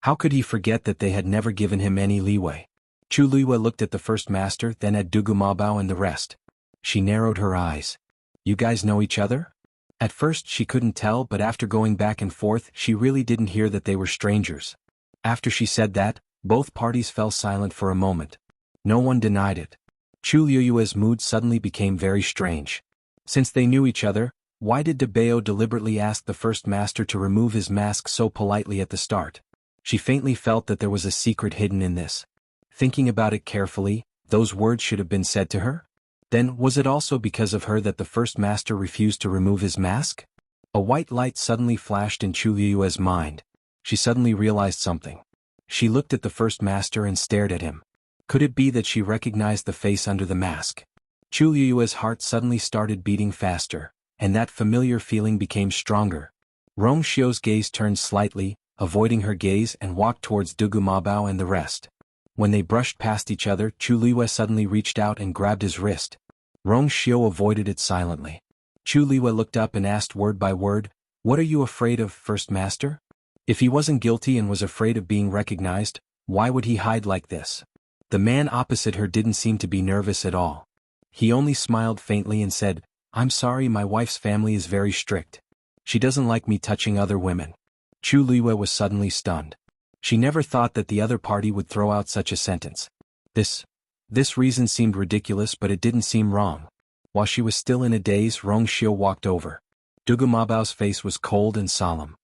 How could he forget that they had never given him any leeway? Chu Liwei looked at the first master, then at Dugu Mabao and the rest. She narrowed her eyes. You guys know each other? At first she couldn't tell, but after going back and forth she really didn't hear that they were strangers. After she said that, both parties fell silent for a moment. No one denied it. Chu Liu's mood suddenly became very strange. Since they knew each other, why did De Bao deliberately ask the first master to remove his mask so politely at the start? She faintly felt that there was a secret hidden in this. Thinking about it carefully, those words should have been said to her? Then, was it also because of her that the first master refused to remove his mask? A white light suddenly flashed in Chu Liu's mind. She suddenly realized something. She looked at the first master and stared at him. Could it be that she recognized the face under the mask? Chu Liu's heart suddenly started beating faster, and that familiar feeling became stronger. Rong Xiu's gaze turned slightly, avoiding her gaze and walked towards Dugu Mabao and the rest. When they brushed past each other, Chu Liu suddenly reached out and grabbed his wrist. Rong Xiu avoided it silently. Chu Liu looked up and asked word by word, What are you afraid of, First Master? If he wasn't guilty and was afraid of being recognized, why would he hide like this? The man opposite her didn't seem to be nervous at all. He only smiled faintly and said, I'm sorry, my wife's family is very strict. She doesn't like me touching other women. Chu Liu was suddenly stunned. She never thought that the other party would throw out such a sentence. This reason seemed ridiculous, but it didn't seem wrong. While she was still in a daze, Rong Xiu walked over. Dugu Mabao's face was cold and solemn.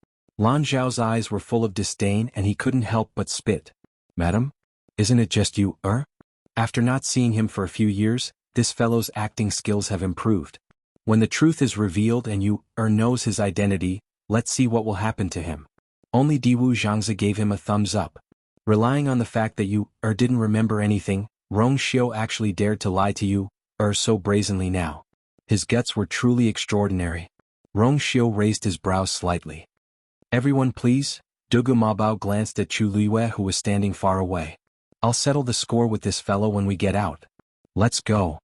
Lan Zhao's eyes were full of disdain and he couldn't help but spit. Madam? Isn't it just you, After not seeing him for a few years, this fellow's acting skills have improved. When the truth is revealed and you, knows his identity, let's see what will happen to him. Only Diwu Zhangzi gave him a thumbs up. Relying on the fact that you, didn't remember anything, Rong Xiu actually dared to lie to you, so brazenly now. His guts were truly extraordinary. Rong Xiu raised his brows slightly. Everyone please? Dugu Mabao glanced at Chu Liu who was standing far away. I'll settle the score with this fellow when we get out. Let's go.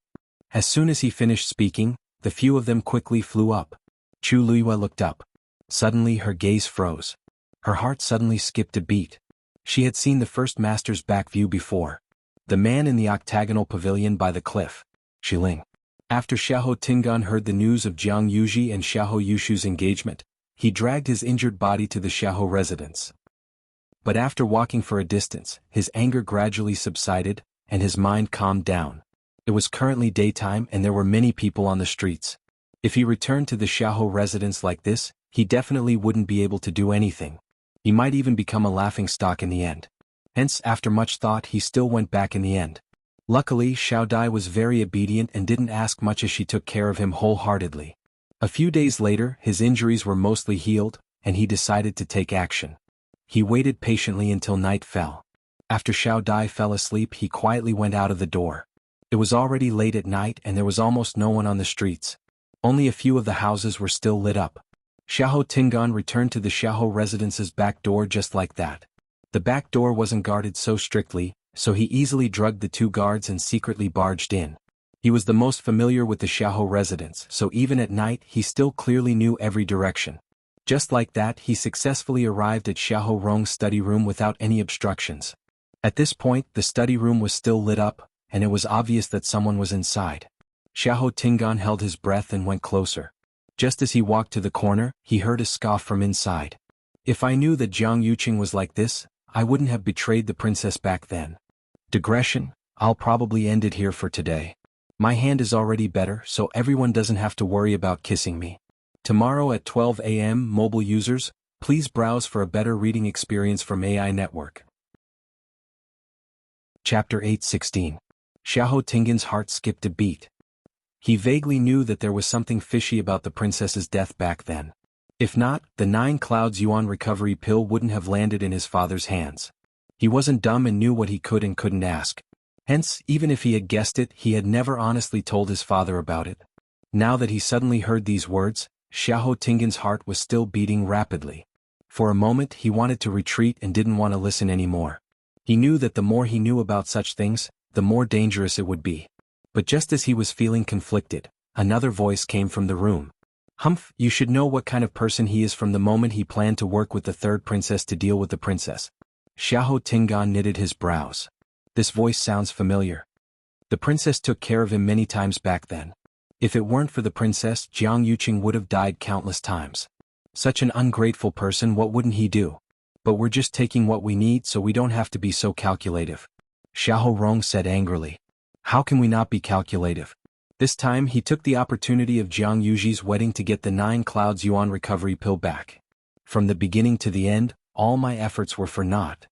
As soon as he finished speaking, the few of them quickly flew up. Chu Liu looked up. Suddenly her gaze froze. Her heart suddenly skipped a beat. She had seen the first master's back view before. The man in the octagonal pavilion by the cliff. Shiling. After Xiahou Tingan heard the news of Jiang Yuji and Xiahou Yushu's engagement, he dragged his injured body to the Xiahou residence. But after walking for a distance, his anger gradually subsided, and his mind calmed down. It was currently daytime and there were many people on the streets. If he returned to the Xiahou residence like this, he definitely wouldn't be able to do anything. He might even become a laughingstock in the end. Hence, after much thought, he still went back in the end. Luckily, Xiao Dai was very obedient and didn't ask much as she took care of him wholeheartedly. A few days later, his injuries were mostly healed, and he decided to take action. He waited patiently until night fell. After Xiao Dai fell asleep, he quietly went out of the door. It was already late at night and there was almost no one on the streets. Only a few of the houses were still lit up. Xiahou Tingan returned to the Xiahou residence's back door just like that. The back door wasn't guarded so strictly, so he easily drugged the two guards and secretly barged in. He was the most familiar with the Xiahou residence, so even at night he still clearly knew every direction. Just like that, he successfully arrived at Xiahou Rong's study room without any obstructions. At this point, the study room was still lit up, and it was obvious that someone was inside. Xiahou Tingan held his breath and went closer. Just as he walked to the corner, he heard a scoff from inside. If I knew that Jiang Yuqing was like this, I wouldn't have betrayed the princess back then. Digression, I'll probably end it here for today. My hand is already better, so everyone doesn't have to worry about kissing me. Tomorrow at 12 a.m. mobile users, please browse for a better reading experience from AI Network. Chapter 8:16. Xiahou Tingan's heart skipped a beat. He vaguely knew that there was something fishy about the princess's death back then. If not, the 9 clouds yuan recovery pill wouldn't have landed in his father's hands. He wasn't dumb and knew what he could and couldn't ask. Hence, even if he had guessed it, he had never honestly told his father about it. Now that he suddenly heard these words, Xiahou Tingan's heart was still beating rapidly. For a moment he wanted to retreat and didn't want to listen anymore. He knew that the more he knew about such things, the more dangerous it would be. But just as he was feeling conflicted, another voice came from the room. Humph, you should know what kind of person he is from the moment he planned to work with the third princess to deal with the princess. Xiahou Tingan knitted his brows. This voice sounds familiar. The princess took care of him many times back then. If it weren't for the princess, Jiang Yuqing would have died countless times. Such an ungrateful person, what wouldn't he do? But we're just taking what we need so we don't have to be so calculative. Xiahou Rong said angrily. How can we not be calculative? This time he took the opportunity of Jiang Yuji's wedding to get the 9 clouds yuan recovery pill back. From the beginning to the end, all my efforts were for naught.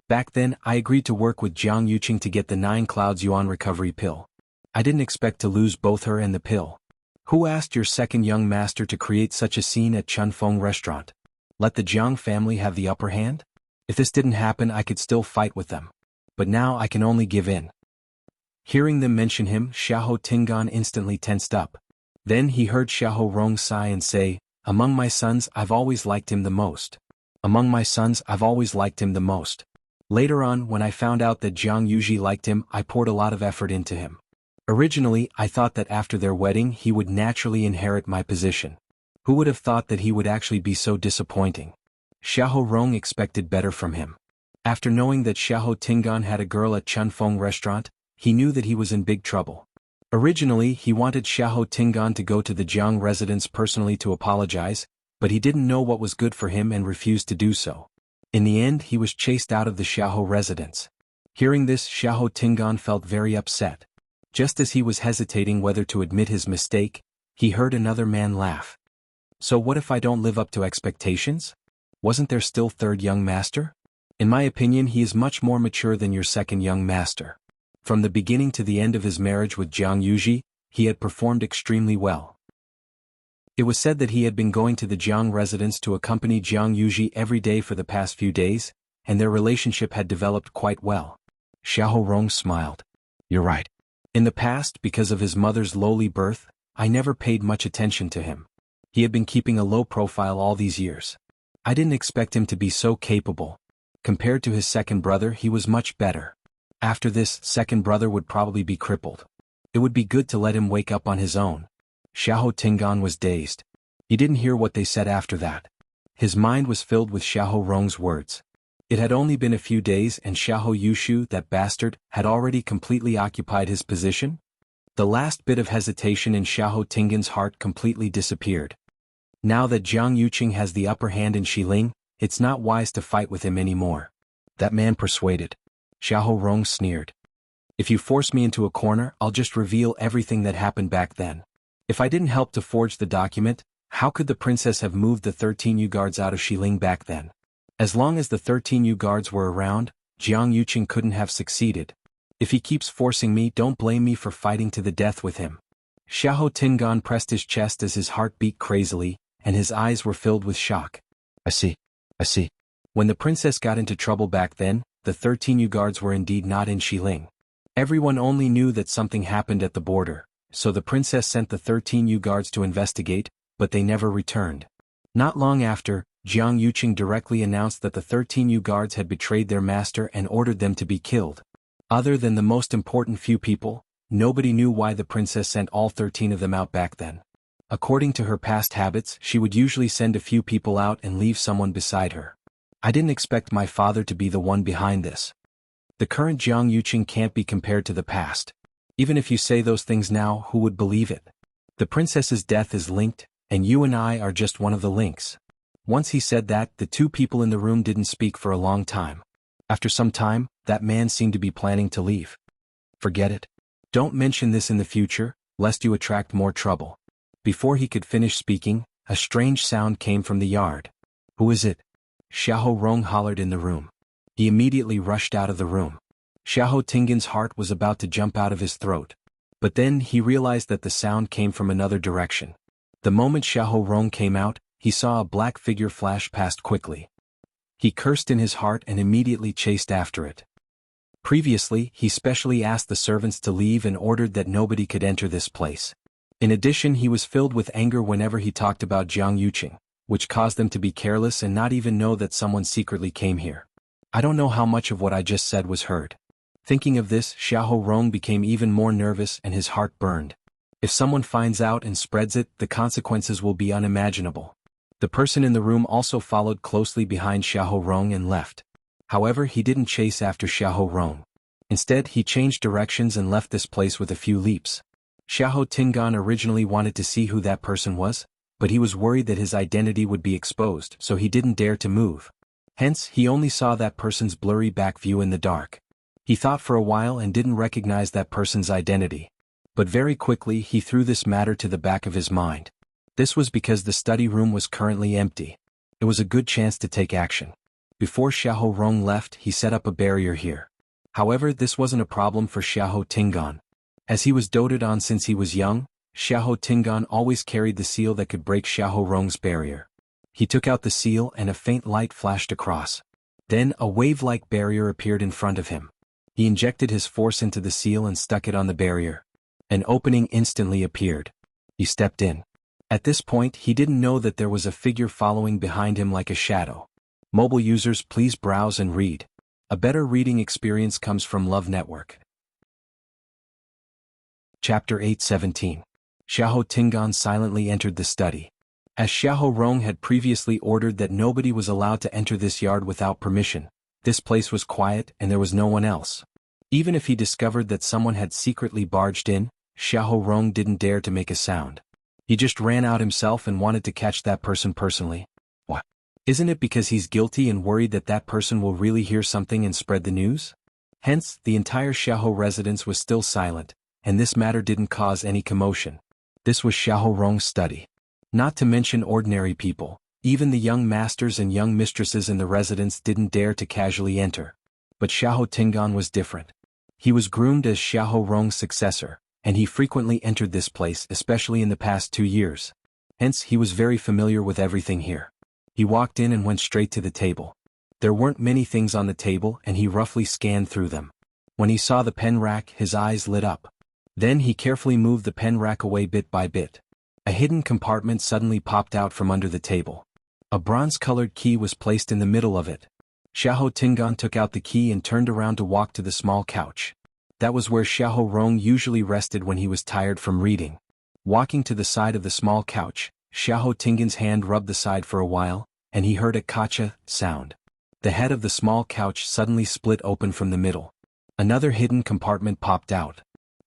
Back then, I agreed to work with Jiang Yuqing to get the 9 clouds yuan recovery pill. I didn't expect to lose both her and the pill. Who asked your second young master to create such a scene at Chunfeng restaurant? Let the Jiang family have the upper hand? If this didn't happen, I could still fight with them. But now I can only give in. Hearing them mention him, Xiahou Tingan instantly tensed up. Then he heard Xiahou Rong sigh and say, among my sons, I've always liked him the most. Among my sons, I've always liked him the most. Later on, when I found out that Jiang Yuji liked him, I poured a lot of effort into him. Originally, I thought that after their wedding he would naturally inherit my position. Who would have thought that he would actually be so disappointing? Xiahou Rong expected better from him. After knowing that Xiahou Tingan had a girl at Chunfeng restaurant, he knew that he was in big trouble. Originally, he wanted Xiahou Tingan to go to the Jiang residence personally to apologize, but he didn't know what was good for him and refused to do so. In the end, he was chased out of the Xiahou residence. Hearing this, Xiahou Tingan felt very upset. Just as he was hesitating whether to admit his mistake, he heard another man laugh. So what if I don't live up to expectations? Wasn't there still third young master? In my opinion, he is much more mature than your second young master. From the beginning to the end of his marriage with Jiang Yuji, he had performed extremely well. It was said that he had been going to the Jiang residence to accompany Jiang Yuji every day for the past few days, and their relationship had developed quite well. Xiahou Rong smiled. You're right. In the past, because of his mother's lowly birth, I never paid much attention to him. He had been keeping a low profile all these years. I didn't expect him to be so capable. Compared to his second brother, he was much better. After this, second brother would probably be crippled. It would be good to let him wake up on his own. Xiahou Tingan was dazed. He didn't hear what they said after that. His mind was filled with Xiahou Rong's words. It had only been a few days and Xiahou Yushu, that bastard, had already completely occupied his position? The last bit of hesitation in Xiahou Tingan's heart completely disappeared. Now that Jiang Yuqing has the upper hand in Xiling, it's not wise to fight with him anymore. That man persuaded. Xiahou Rong sneered. If you force me into a corner, I'll just reveal everything that happened back then. If I didn't help to forge the document, how could the princess have moved the 13 Yu guards out of Xiling back then? As long as the 13 Yu guards were around, Jiang Yuqing couldn't have succeeded. If he keeps forcing me, don't blame me for fighting to the death with him. Xiahou Tingan pressed his chest as his heart beat crazily, and his eyes were filled with shock. I see. When the princess got into trouble back then, the 13 Yu guards were indeed not in Xiling. Everyone only knew that something happened at the border, so the princess sent the 13 Yu guards to investigate, but they never returned. Not long after, Jiang Yuqing directly announced that the 13 Yu guards had betrayed their master and ordered them to be killed. Other than the most important few people, nobody knew why the princess sent all 13 of them out back then. According to her past habits, she would usually send a few people out and leave someone beside her. I didn't expect my father to be the one behind this. The current Jiang Yuqing can't be compared to the past. Even if you say those things now, who would believe it? The princess's death is linked, and you and I are just one of the links. Once he said that, the two people in the room didn't speak for a long time. After some time, that man seemed to be planning to leave. Forget it. Don't mention this in the future, lest you attract more trouble. Before he could finish speaking, a strange sound came from the yard. Who is it? Xiahou Rong hollered in the room. He immediately rushed out of the room. Xiahou Tingan's heart was about to jump out of his throat. But then he realized that the sound came from another direction. The moment Xiahou Rong came out, he saw a black figure flash past quickly. He cursed in his heart and immediately chased after it. Previously, he specially asked the servants to leave and ordered that nobody could enter this place. In addition, he was filled with anger whenever he talked about Jiang Yuqing, which caused them to be careless and not even know that someone secretly came here. I don't know how much of what I just said was heard. Thinking of this, Xiahou Rong became even more nervous and his heart burned. If someone finds out and spreads it, the consequences will be unimaginable. The person in the room also followed closely behind Xiahou Rong and left. However, he didn't chase after Xiahou Rong. Instead, he changed directions and left this place with a few leaps. Xiahou Tingan originally wanted to see who that person was, but he was worried that his identity would be exposed, so he didn't dare to move. Hence, he only saw that person's blurry back view in the dark. He thought for a while and didn't recognize that person's identity. But very quickly he threw this matter to the back of his mind. This was because the study room was currently empty. It was a good chance to take action. Before Xiahou Rong left, he set up a barrier here. However, this wasn't a problem for Xiahou Tingan. As he was doted on since he was young, Xiahou Tingan always carried the seal that could break Xiahou Rong's barrier. He took out the seal and a faint light flashed across. Then a wave-like barrier appeared in front of him. He injected his force into the seal and stuck it on the barrier. An opening instantly appeared. He stepped in. At this point, he didn't know that there was a figure following behind him like a shadow. Mobile users, please browse and read. A better reading experience comes from Love Network. Chapter 8:17. Xiahou Tingan silently entered the study. As Xiahou Rong had previously ordered that nobody was allowed to enter this yard without permission, this place was quiet and there was no one else. Even if he discovered that someone had secretly barged in, Xiahou Rong didn't dare to make a sound. He just ran out himself and wanted to catch that person personally. What? Isn't it because he's guilty and worried that that person will really hear something and spread the news? Hence, the entire Xiahou residence was still silent, and this matter didn't cause any commotion. This was Xiahou Rong's study. Not to mention ordinary people, even the young masters and young mistresses in the residence didn't dare to casually enter. But Xiahou Tingan was different. He was groomed as Xiahou Rong's successor, and he frequently entered this place, especially in the past 2 years. Hence, he was very familiar with everything here. He walked in and went straight to the table. There weren't many things on the table and he roughly scanned through them. When he saw the pen rack, his eyes lit up. Then he carefully moved the pen rack away bit by bit. A hidden compartment suddenly popped out from under the table. A bronze-colored key was placed in the middle of it. Xiahou Tingan took out the key and turned around to walk to the small couch. That was where Xiahou Rong usually rested when he was tired from reading. Walking to the side of the small couch, Xiahou Tingan's hand rubbed the side for a while, and he heard a kacha sound. The head of the small couch suddenly split open from the middle. Another hidden compartment popped out.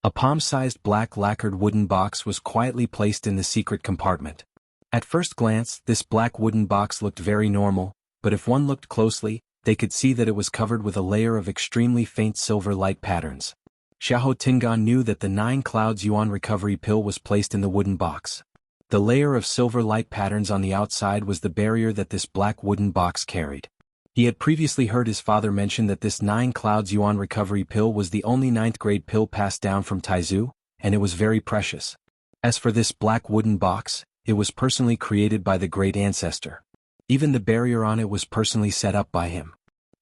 A palm-sized black lacquered wooden box was quietly placed in the secret compartment. At first glance, this black wooden box looked very normal, but if one looked closely, they could see that it was covered with a layer of extremely faint silver light patterns. Xiahou Tingan knew that the 9 Clouds Yuan recovery pill was placed in the wooden box. The layer of silver light patterns on the outside was the barrier that this black wooden box carried. He had previously heard his father mention that this 9 Clouds Yuan recovery pill was the only 9th grade pill passed down from Taizu, and it was very precious. As for this black wooden box, it was personally created by the great ancestor. Even the barrier on it was personally set up by him.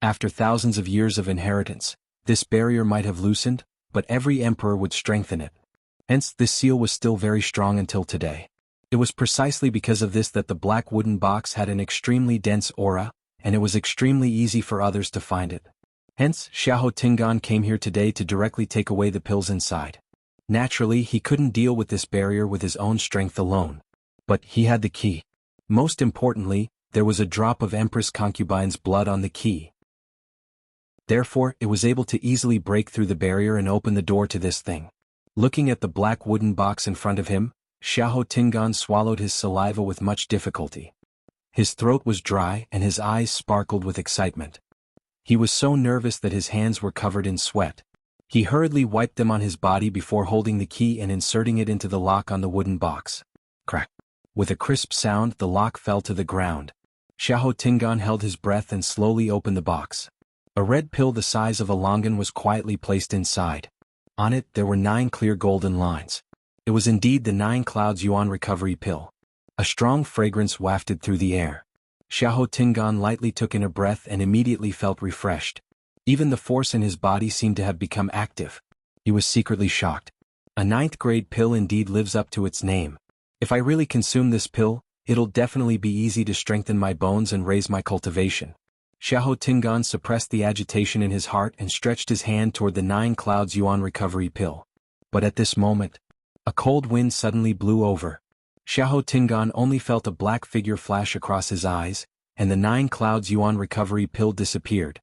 After thousands of years of inheritance, this barrier might have loosened, but every emperor would strengthen it. Hence, this seal was still very strong until today. It was precisely because of this that the black wooden box had an extremely dense aura, and it was extremely easy for others to find it. Hence, Xiahou Tingan came here today to directly take away the pills inside. Naturally, he couldn't deal with this barrier with his own strength alone. But he had the key. Most importantly, there was a drop of Empress Concubine's blood on the key. Therefore, it was able to easily break through the barrier and open the door to this thing. Looking at the black wooden box in front of him, Xiahou Tingan swallowed his saliva with much difficulty. His throat was dry and his eyes sparkled with excitement. He was so nervous that his hands were covered in sweat. He hurriedly wiped them on his body before holding the key and inserting it into the lock on the wooden box. Crack! With a crisp sound, the lock fell to the ground. Xiahou Tingan held his breath and slowly opened the box. A red pill the size of a longan was quietly placed inside. On it there were 9 clear golden lines. It was indeed the 9 Clouds Yuan recovery pill. A strong fragrance wafted through the air. Xiahou Tingan lightly took in a breath and immediately felt refreshed. Even the force in his body seemed to have become active. He was secretly shocked. A 9th grade pill indeed lives up to its name. If I really consume this pill, it'll definitely be easy to strengthen my bones and raise my cultivation. Xiahou Tingan suppressed the agitation in his heart and stretched his hand toward the 9 Clouds Yuan recovery pill. But at this moment, a cold wind suddenly blew over. Xiahou Tingan only felt a black figure flash across his eyes, and the 9 Clouds Yuan recovery pill disappeared.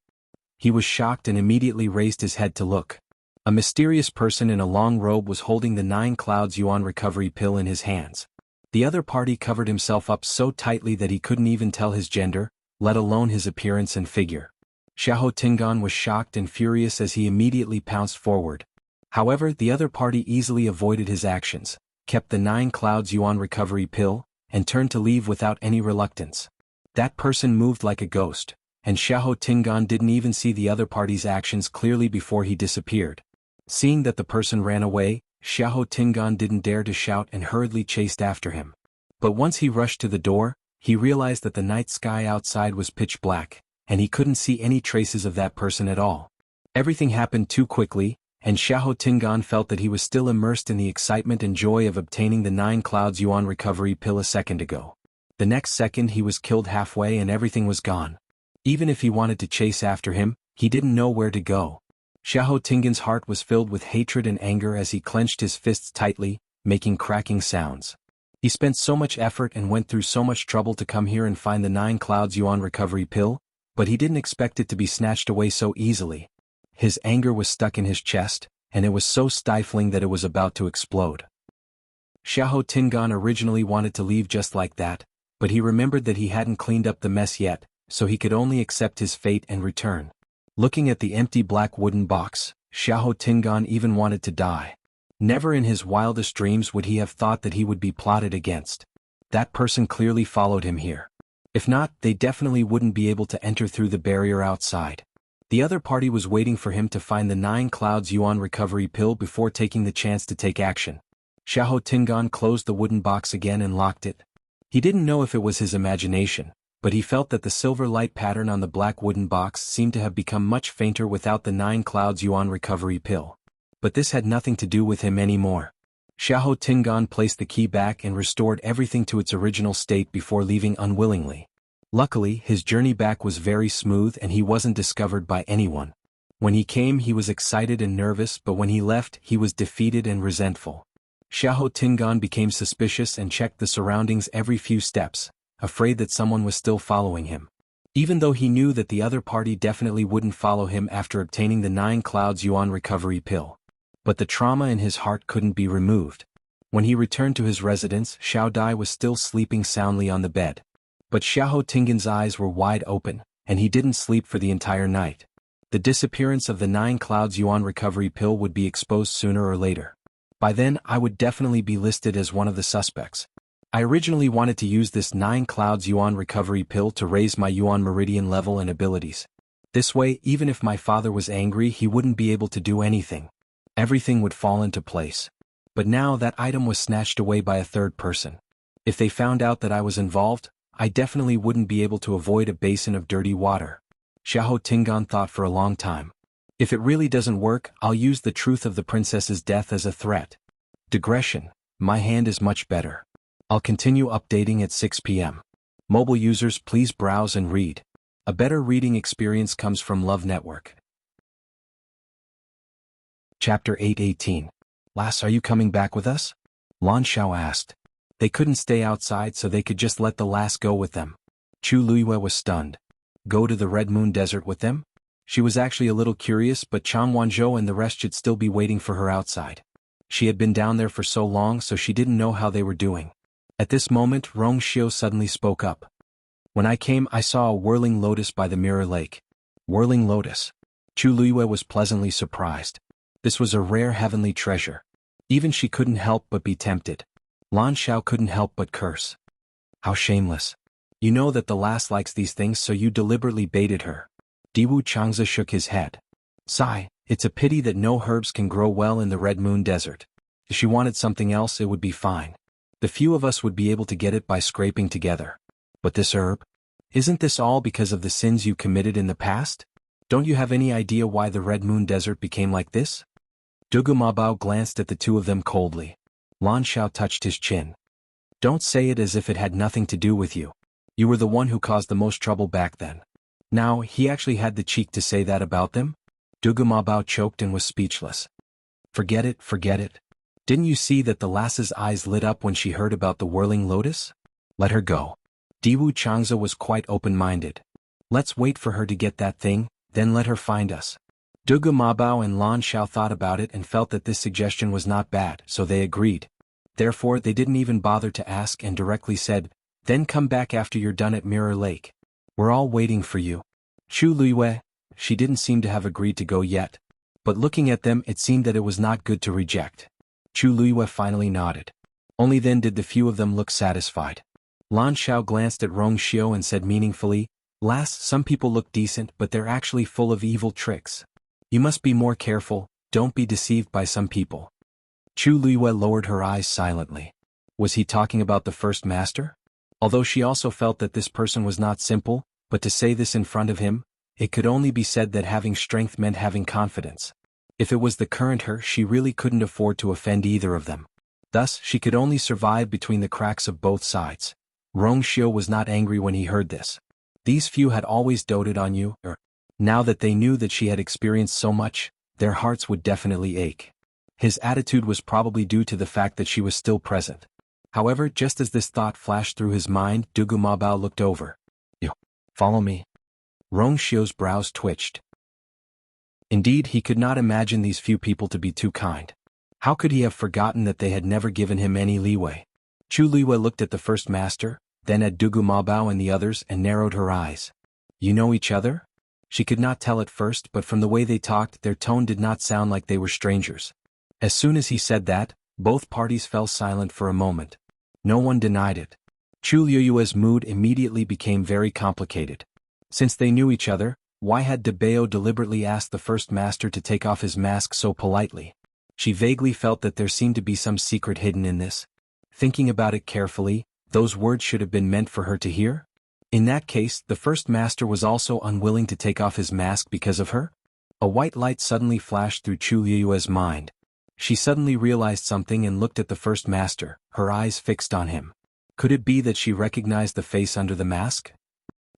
He was shocked and immediately raised his head to look. A mysterious person in a long robe was holding the 9 Clouds Yuan recovery pill in his hands. The other party covered himself up so tightly that he couldn't even tell his gender, let alone his appearance and figure. Xiahou Tingan was shocked and furious as he immediately pounced forward. However, the other party easily avoided his actions, kept the 9 Clouds Yuan recovery pill, and turned to leave without any reluctance. That person moved like a ghost, and Xiahou Tingan didn't even see the other party's actions clearly before he disappeared. Seeing that the person ran away, Xiahou Tingan didn't dare to shout and hurriedly chased after him. But once he rushed to the door, he realized that the night sky outside was pitch black, and he couldn't see any traces of that person at all. Everything happened too quickly, and Xiahou Tingan felt that he was still immersed in the excitement and joy of obtaining the 9 Clouds Yuan recovery pill a second ago. The next second he was killed halfway and everything was gone. Even if he wanted to chase after him, he didn't know where to go. Xiahou Tingan's heart was filled with hatred and anger as he clenched his fists tightly, making cracking sounds. He spent so much effort and went through so much trouble to come here and find the 9 Clouds Yuan recovery pill, but he didn't expect it to be snatched away so easily. His anger was stuck in his chest, and it was so stifling that it was about to explode. Xiahou Tingan originally wanted to leave just like that, but he remembered that he hadn't cleaned up the mess yet, so he could only accept his fate and return. Looking at the empty black wooden box, Xiahou Tingan even wanted to die. Never in his wildest dreams would he have thought that he would be plotted against. That person clearly followed him here. If not, they definitely wouldn't be able to enter through the barrier outside. The other party was waiting for him to find the 9 Clouds Yuan recovery pill before taking the chance to take action. Xiahou Tingan closed the wooden box again and locked it. He didn't know if it was his imagination, but he felt that the silver light pattern on the black wooden box seemed to have become much fainter without the 9 Clouds Yuan recovery pill. But this had nothing to do with him anymore. Xiahou Tingan placed the key back and restored everything to its original state before leaving unwillingly. Luckily, his journey back was very smooth and he wasn't discovered by anyone. When he came he was excited and nervous, but when he left he was defeated and resentful. Xiahou Tingan became suspicious and checked the surroundings every few steps, afraid that someone was still following him. Even though he knew that the other party definitely wouldn't follow him after obtaining the 9 Clouds Yuan recovery pill. But the trauma in his heart couldn't be removed. When he returned to his residence, Xiao Dai was still sleeping soundly on the bed. But Xiahou Tingan's eyes were wide open, and he didn't sleep for the entire night. The disappearance of the 9 Clouds Yuan recovery pill would be exposed sooner or later. By then I would definitely be listed as one of the suspects. I originally wanted to use this 9 clouds yuan recovery pill to raise my yuan meridian level and abilities. This way, even if my father was angry, he wouldn't be able to do anything. Everything would fall into place. But now that item was snatched away by a third person. If they found out that I was involved, I definitely wouldn't be able to avoid a basin of dirty water. Xiahou Tingan thought for a long time. If it really doesn't work, I'll use the truth of the princess's death as a threat. Digression. My hand is much better. I'll continue updating at 6 p.m. Mobile users, please browse and read. A better reading experience comes from Love Network. Chapter 8:18. Lass, are you coming back with us? Lan Xiao asked. They couldn't stay outside, so they could just let the lass go with them. Chu Luiyue was stunned. Go to the Red Moon Desert with them? She was actually a little curious, but Chang Wanzhou and the rest should still be waiting for her outside. She had been down there for so long, so she didn't know how they were doing. At this moment, Rong Xiu suddenly spoke up. When I came, I saw a whirling lotus by the Mirror Lake. Whirling lotus. Chu Luiyue was pleasantly surprised. This was a rare heavenly treasure. Even she couldn't help but be tempted. Lan Xiao couldn't help but curse. How shameless. You know that the lass likes these things, so you deliberately baited her. Diwu Changzi shook his head. Sigh, it's a pity that no herbs can grow well in the Red Moon Desert. If she wanted something else, it would be fine. The few of us would be able to get it by scraping together. But this herb? Isn't this all because of the sins you committed in the past? Don't you have any idea why the Red Moon Desert became like this? Dugu Mabao glanced at the two of them coldly. Lan Xiao touched his chin. Don't say it as if it had nothing to do with you. You were the one who caused the most trouble back then. Now, he actually had the cheek to say that about them? Dugu Mabao choked and was speechless. Forget it, forget it. Didn't you see that the lass's eyes lit up when she heard about the whirling lotus? Let her go. Diwu Changzi was quite open-minded. Let's wait for her to get that thing, then let her find us. Dugu Mabao and Lan Xiao thought about it and felt that this suggestion was not bad, so they agreed. Therefore, they didn't even bother to ask and directly said, then come back after you're done at Mirror Lake. We're all waiting for you. Chu Luiyue, she didn't seem to have agreed to go yet. But looking at them, it seemed that it was not good to reject. Chu Luiyue finally nodded. Only then did the few of them look satisfied. Lan Xiao glanced at Rong Xiu and said meaningfully, Lass, some people look decent, but they're actually full of evil tricks. You must be more careful, don't be deceived by some people. Chu Luiyue lowered her eyes silently. Was he talking about the first master? Although she also felt that this person was not simple, but to say this in front of him, it could only be said that having strength meant having confidence. If it was the current her, she really couldn't afford to offend either of them. Thus, she could only survive between the cracks of both sides. Rong Xiu was not angry when he heard this. These few had always doted on you, now that they knew that she had experienced so much, their hearts would definitely ache. His attitude was probably due to the fact that she was still present. However, just as this thought flashed through his mind, Dugu Mabao looked over. You follow me? Rong Xiu's brows twitched. Indeed, he could not imagine these few people to be too kind. How could he have forgotten that they had never given him any leeway? Chu Luiyue looked at the first master, then at Dugu Mabao and the others and narrowed her eyes. You know each other? She could not tell at first, but from the way they talked, their tone did not sound like they were strangers. As soon as he said that, both parties fell silent for a moment. No one denied it. Chu Luiyue's mood immediately became very complicated. Since they knew each other, why had De Bao deliberately asked the first master to take off his mask so politely? She vaguely felt that there seemed to be some secret hidden in this. Thinking about it carefully, those words should have been meant for her to hear? In that case, the first master was also unwilling to take off his mask because of her? A white light suddenly flashed through Chu Luiyue's mind. She suddenly realized something and looked at the first master, her eyes fixed on him. Could it be that she recognized the face under the mask?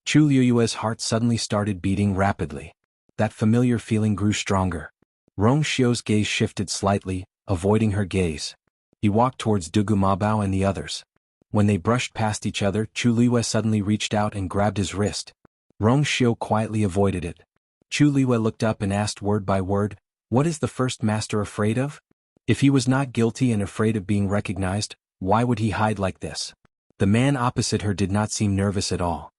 Chu Luiyue's heart suddenly started beating rapidly. That familiar feeling grew stronger. Rong Xiu's gaze shifted slightly, avoiding her gaze. He walked towards Dugu Mabao and the others. When they brushed past each other, Chu Luiyue suddenly reached out and grabbed his wrist. Rong Xiu quietly avoided it. Chu Luiyue looked up and asked word by word, what is the first master afraid of? If he was not guilty and afraid of being recognized, why would he hide like this? The man opposite her did not seem nervous at all.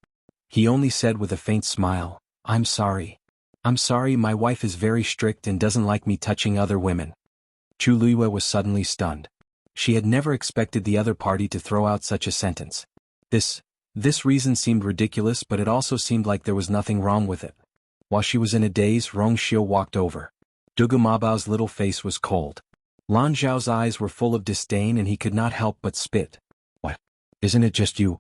He only said with a faint smile, I'm sorry. I'm sorry, my wife is very strict and doesn't like me touching other women. Chu Luiyue was suddenly stunned. She had never expected the other party to throw out such a sentence. This reason seemed ridiculous, but it also seemed like there was nothing wrong with it. While she was in a daze, Rong Xiu walked over. Dugu Mabao's little face was cold. Lan Zhao's eyes were full of disdain and he could not help but spit. What? Isn't it just you,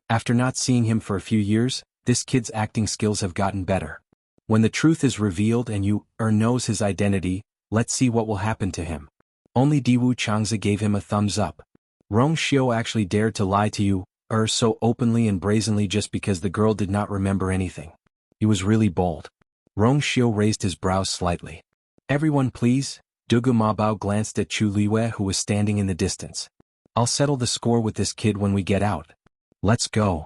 After not seeing him for a few years, this kid's acting skills have gotten better. When the truth is revealed and you, knows his identity, let's see what will happen to him. Only Diwu Changzi gave him a thumbs up. Rong Xiu actually dared to lie to you, so openly and brazenly just because the girl did not remember anything. He was really bold. Rong Xiu raised his brows slightly. Everyone please. Dugu Mabao glanced at Chu Liwei who was standing in the distance. I'll settle the score with this kid when we get out. Let's go.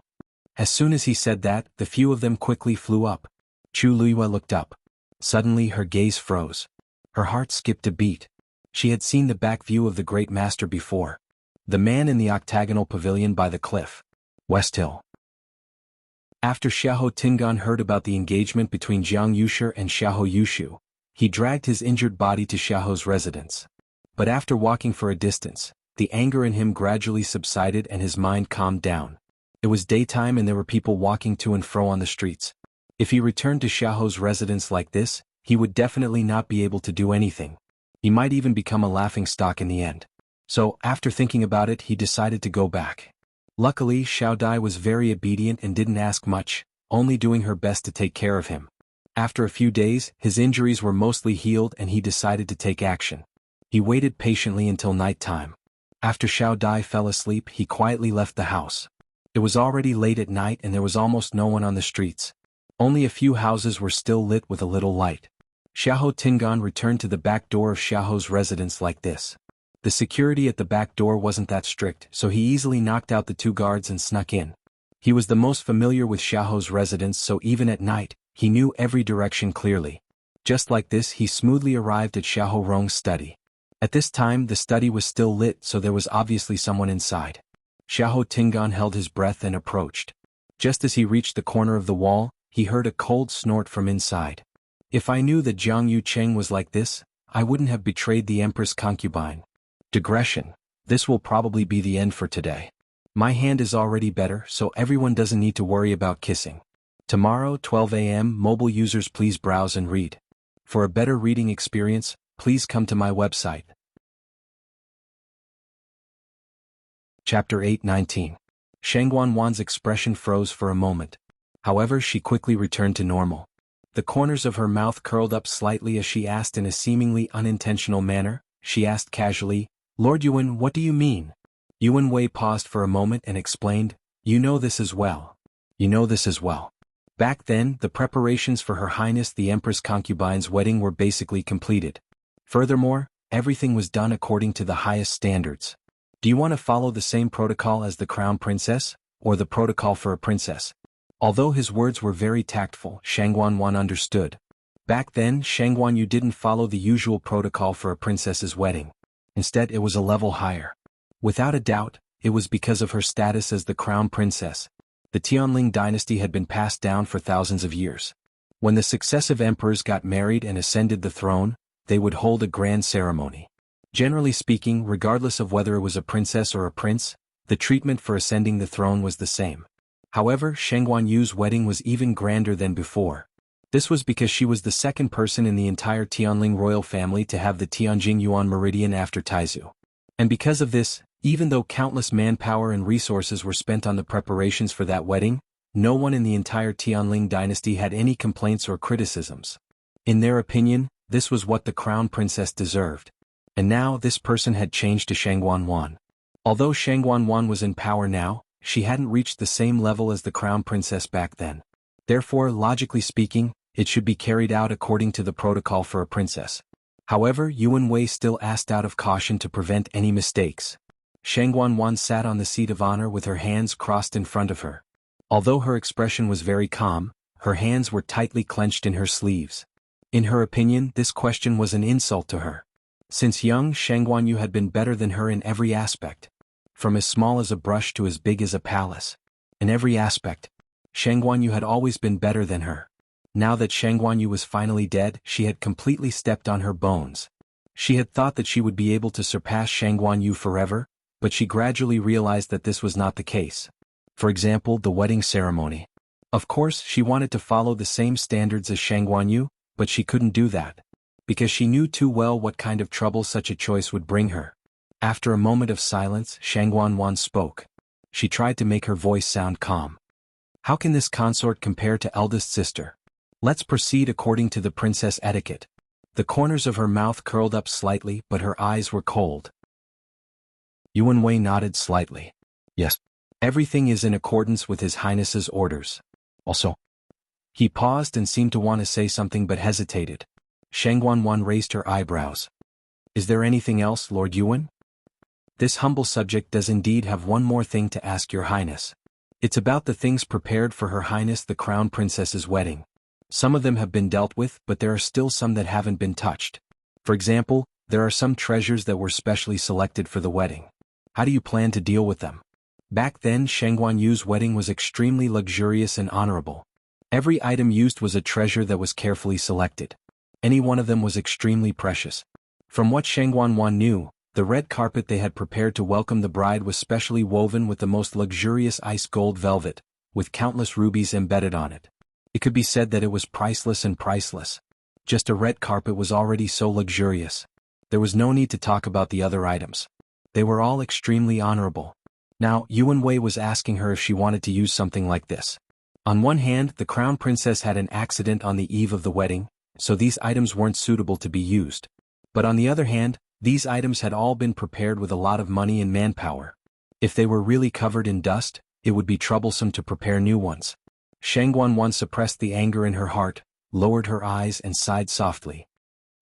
As soon as he said that, the few of them quickly flew up. Chu Liwei looked up. Suddenly her gaze froze. Her heart skipped a beat. She had seen the back view of the great master before. The man in the octagonal pavilion by the cliff. West Hill. After Xiahou Tingan heard about the engagement between Jiang Yushi and Xiahou Yushu, he dragged his injured body to Xiahou's residence. But after walking for a distance, the anger in him gradually subsided and his mind calmed down. It was daytime and there were people walking to and fro on the streets. If he returned to Xiahou's residence like this, he would definitely not be able to do anything. He might even become a laughingstock in the end. So, after thinking about it, he decided to go back. Luckily, Xiao Dai was very obedient and didn't ask much, only doing her best to take care of him. After a few days, his injuries were mostly healed and he decided to take action. He waited patiently until night time. After Xiao Dai fell asleep, he quietly left the house. It was already late at night and there was almost no one on the streets. Only a few houses were still lit with a little light. Xiahou Tingan returned to the back door of Xiahou's residence like this. The security at the back door wasn't that strict, so he easily knocked out the two guards and snuck in. He was the most familiar with Xiahou's residence, so even at night, he knew every direction clearly. Just like this, he smoothly arrived at Xiahou Rong's study. At this time, the study was still lit, so there was obviously someone inside. Xiahou Tingan held his breath and approached. Just as he reached the corner of the wall, he heard a cold snort from inside. If I knew that Jiang Yu Cheng was like this, I wouldn't have betrayed the Emperor's concubine. Digression. This will probably be the end for today. My hand is already better, so everyone doesn't need to worry about kissing. Tomorrow, 12 a.m. Mobile users please browse and read. For a better reading experience, please come to my website. Chapter 8:19. Shengguan Wan's expression froze for a moment. However, she quickly returned to normal. The corners of her mouth curled up slightly as she asked in a seemingly unintentional manner. She asked casually, Lord Yuan, what do you mean? Yuan Wei paused for a moment and explained, You know this as well. You know this as well. Back then, the preparations for Her Highness the Empress Concubine's wedding were basically completed. Furthermore, everything was done according to the highest standards. Do you want to follow the same protocol as the Crown Princess, or the protocol for a princess? Although his words were very tactful, Shengguan Wan understood. Back then, Shengguan Yu didn't follow the usual protocol for a princess's wedding. Instead, it was a level higher. Without a doubt, it was because of her status as the crown princess. The Tianling dynasty had been passed down for thousands of years. When the successive emperors got married and ascended the throne, they would hold a grand ceremony. Generally speaking, regardless of whether it was a princess or a prince, the treatment for ascending the throne was the same. However, Shengguan Yu's wedding was even grander than before. This was because she was the second person in the entire Tianling royal family to have the Tianjing Yuan meridian after Taizu. And because of this, even though countless manpower and resources were spent on the preparations for that wedding, no one in the entire Tianling dynasty had any complaints or criticisms. In their opinion, this was what the crown princess deserved. And now this person had changed to Shengguan Wan. Although Shengguan Wan was in power now, she hadn't reached the same level as the crown princess back then. Therefore, logically speaking, it should be carried out according to the protocol for a princess. However, Yuan Wei still asked out of caution to prevent any mistakes. Shengguan Wan sat on the seat of honor with her hands crossed in front of her. Although her expression was very calm, her hands were tightly clenched in her sleeves. In her opinion, this question was an insult to her. Since young, Shengguan Yu had been better than her in every aspect. From as small as a brush to as big as a palace. In every aspect, Shengguan Yu had always been better than her. Now that Shengguan Yu was finally dead, she had completely stepped on her bones. She had thought that she would be able to surpass Shangguan Yu forever, but she gradually realized that this was not the case. For example, the wedding ceremony. Of course, she wanted to follow the same standards as Shangguan Yu, but she couldn't do that, because she knew too well what kind of trouble such a choice would bring her. After a moment of silence, Shangguan Wan spoke. She tried to make her voice sound calm. How can this consort compare to eldest sister? Let's proceed according to the princess etiquette. The corners of her mouth curled up slightly, but her eyes were cold. Yuan Wei nodded slightly. Yes. Everything is in accordance with His Highness's orders. Also. He paused and seemed to want to say something but hesitated. Shangguan Wan raised her eyebrows. Is there anything else, Lord Yuan? This humble subject does indeed have one more thing to ask Your Highness. It's about the things prepared for Her Highness the Crown Princess's wedding. Some of them have been dealt with, but there are still some that haven't been touched. For example, there are some treasures that were specially selected for the wedding. How do you plan to deal with them? Back then, Shangguan Yu's wedding was extremely luxurious and honorable. Every item used was a treasure that was carefully selected. Any one of them was extremely precious. From what Shangguan Wan knew, the red carpet they had prepared to welcome the bride was specially woven with the most luxurious ice gold velvet, with countless rubies embedded on it. It could be said that it was priceless and priceless. Just a red carpet was already so luxurious. There was no need to talk about the other items. They were all extremely honorable. Now, Yuan Wei was asking her if she wanted to use something like this. On one hand, the crown princess had an accident on the eve of the wedding, so these items weren't suitable to be used. But on the other hand, these items had all been prepared with a lot of money and manpower. If they were really covered in dust, it would be troublesome to prepare new ones. Shangguan Wan suppressed the anger in her heart, lowered her eyes and sighed softly.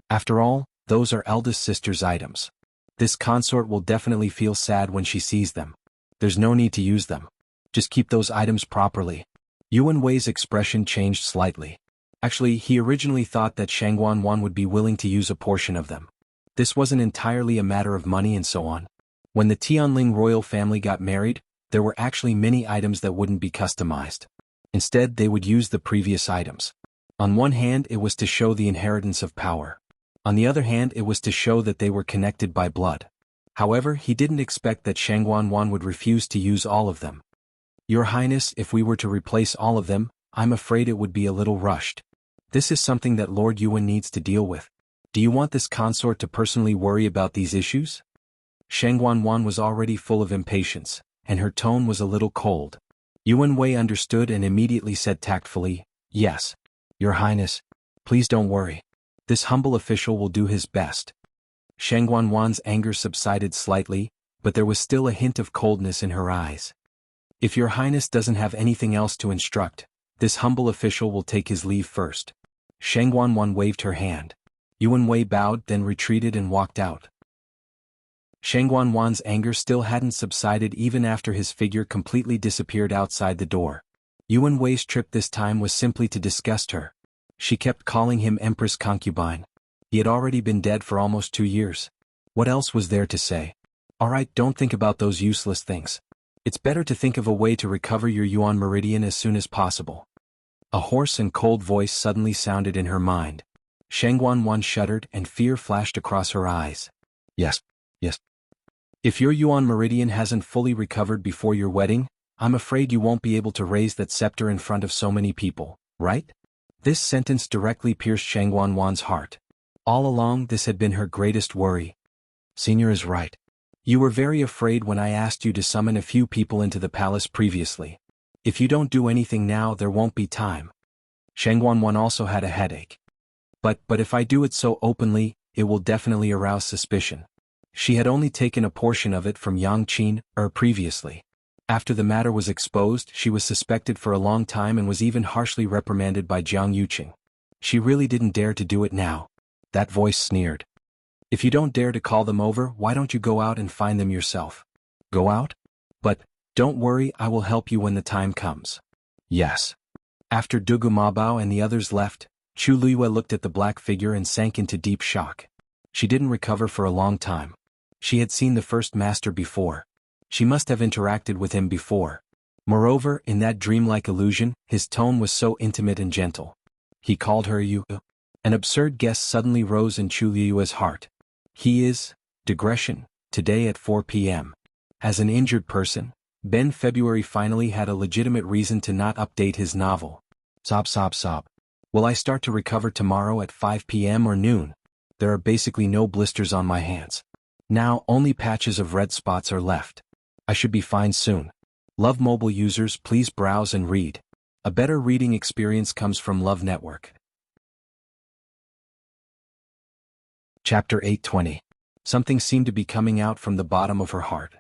After all, those are eldest sister's items. This consort will definitely feel sad when she sees them. There's no need to use them. Just keep those items properly. Yuan Wei's expression changed slightly. Actually, he originally thought that Shangguan Wan would be willing to use a portion of them. This wasn't entirely a matter of money and so on. When the Tianling royal family got married, there were actually many items that wouldn't be customized. Instead, they would use the previous items. On one hand, it was to show the inheritance of power. On the other hand, it was to show that they were connected by blood. However, he didn't expect that Shangguan Wan would refuse to use all of them. Your Highness, if we were to replace all of them, I'm afraid it would be a little rushed. This is something that Lord Yuan needs to deal with. Do you want this consort to personally worry about these issues? Shangguan Wan was already full of impatience, and her tone was a little cold. Yuan Wei understood and immediately said tactfully, Yes, Your Highness, please don't worry. This humble official will do his best. Shangguan Wan's anger subsided slightly, but there was still a hint of coldness in her eyes. If Your Highness doesn't have anything else to instruct, this humble official will take his leave first. Shangguan Wan waved her hand. Yuan Wei bowed, then retreated and walked out. Shangguan Wan's anger still hadn't subsided even after his figure completely disappeared outside the door. Yuan Wei's trip this time was simply to disgust her. She kept calling him Empress Concubine. He had already been dead for almost 2 years. What else was there to say? Alright, don't think about those useless things. It's better to think of a way to recover your Yuan meridian as soon as possible. A hoarse and cold voice suddenly sounded in her mind. Shangguan Wan shuddered and fear flashed across her eyes. Yes. If your Yuan meridian hasn't fully recovered before your wedding, I'm afraid you won't be able to raise that scepter in front of so many people, right? This sentence directly pierced Shangguan Wan's heart. All along, this had been her greatest worry. Senior is right. You were very afraid when I asked you to summon a few people into the palace previously. If you don't do anything now, there won't be time. Shangguan Wan also had a headache. But if I do it so openly, it will definitely arouse suspicion. She had only taken a portion of it from Yang Qin, previously. After the matter was exposed, she was suspected for a long time and was even harshly reprimanded by Jiang Yuqing. She really didn't dare to do it now. That voice sneered. If you don't dare to call them over, why don't you go out and find them yourself? Go out? But, don't worry, I will help you when the time comes. Yes. After Dugu Mabao and the others left, Chu Liyue looked at the black figure and sank into deep shock. She didn't recover for a long time. She had seen the first master before. She must have interacted with him before. Moreover, in that dreamlike illusion, his tone was so intimate and gentle. He called her Yu. An absurd guess suddenly rose in Chu Liyue's heart. He is, digression, today at 4 p.m. As an injured person, Ben February finally had a legitimate reason to not update his novel. Sob sob sob. Will I start to recover tomorrow at 5 p.m. or noon? There are basically no blisters on my hands. Now only patches of red spots are left. I should be fine soon. Love mobile users, please browse and read. A better reading experience comes from Love Network. Chapter 820. Something seemed to be coming out from the bottom of her heart.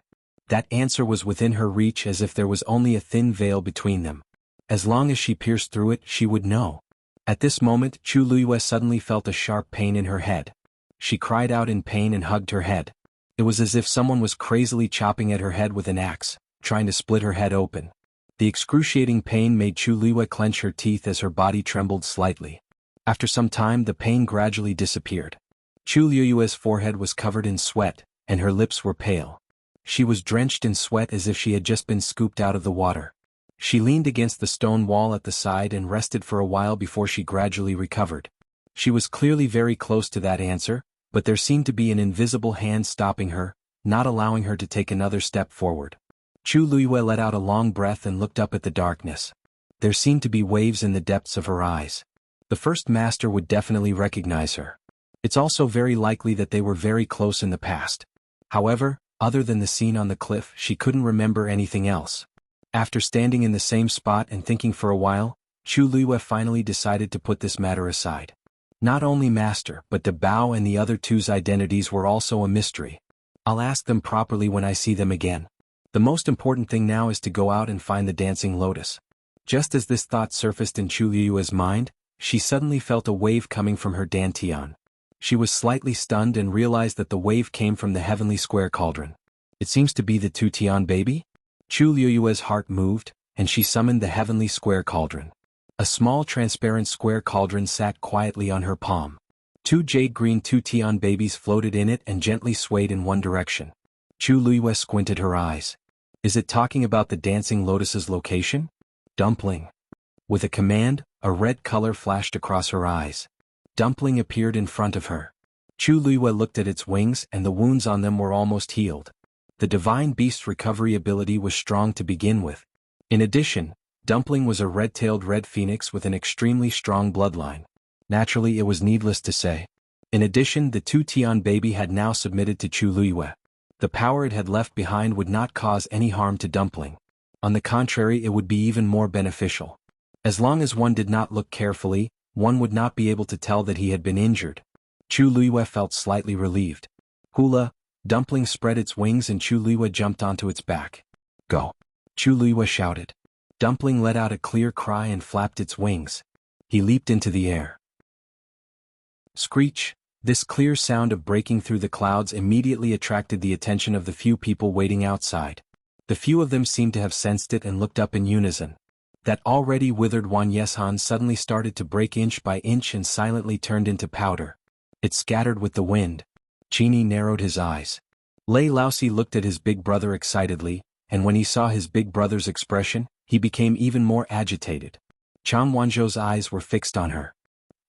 That answer was within her reach, as if there was only a thin veil between them. As long as she pierced through it, she would know. At this moment, Chu Liyue suddenly felt a sharp pain in her head. She cried out in pain and hugged her head. It was as if someone was crazily chopping at her head with an axe, trying to split her head open. The excruciating pain made Chu Liyue clench her teeth as her body trembled slightly. After some time, the pain gradually disappeared. Chu Liyue's forehead was covered in sweat, and her lips were pale. She was drenched in sweat as if she had just been scooped out of the water. She leaned against the stone wall at the side and rested for a while before she gradually recovered. She was clearly very close to that answer, but there seemed to be an invisible hand stopping her, not allowing her to take another step forward. Chu Liyue let out a long breath and looked up at the darkness. There seemed to be waves in the depths of her eyes. The first master would definitely recognize her. It's also very likely that they were very close in the past. However, other than the scene on the cliff, she couldn't remember anything else. After standing in the same spot and thinking for a while, Chu Liyue finally decided to put this matter aside. Not only Master but De Bao and the other two's identities were also a mystery. I'll ask them properly when I see them again. The most important thing now is to go out and find the dancing lotus. Just as this thought surfaced in Chu Liyue's mind, she suddenly felt a wave coming from her dantian. She was slightly stunned and realized that the wave came from the heavenly square cauldron. It seems to be the two Tian baby? Chu Liyue's heart moved, and she summoned the heavenly square cauldron. A small transparent square cauldron sat quietly on her palm. Two jade-green two Tian babies floated in it and gently swayed in one direction. Chu Liyue squinted her eyes. Is it talking about the dancing lotus's location? Dumpling. With a command, a red color flashed across her eyes. Dumpling appeared in front of her. Chu Liyue looked at its wings, and the wounds on them were almost healed. The divine beast's recovery ability was strong to begin with. In addition, Dumpling was a red-tailed red phoenix with an extremely strong bloodline. Naturally, it was needless to say. In addition, the two Tian baby had now submitted to Chu Liyue. The power it had left behind would not cause any harm to Dumpling. On the contrary, it would be even more beneficial. As long as one did not look carefully, one would not be able to tell that he had been injured. Chu Liyue felt slightly relieved. Hula, Dumpling spread its wings and Chu Liyue jumped onto its back. Go! Chu Liyue shouted. Dumpling let out a clear cry and flapped its wings. He leaped into the air. Screech! This clear sound of breaking through the clouds immediately attracted the attention of the few people waiting outside. The few of them seemed to have sensed it and looked up in unison. That already withered Wan Yeshan suddenly started to break inch by inch and silently turned into powder. It scattered with the wind. Qini narrowed his eyes. Lei Laosi looked at his big brother excitedly, and when he saw his big brother's expression, he became even more agitated. Chang Wanzhou's eyes were fixed on her.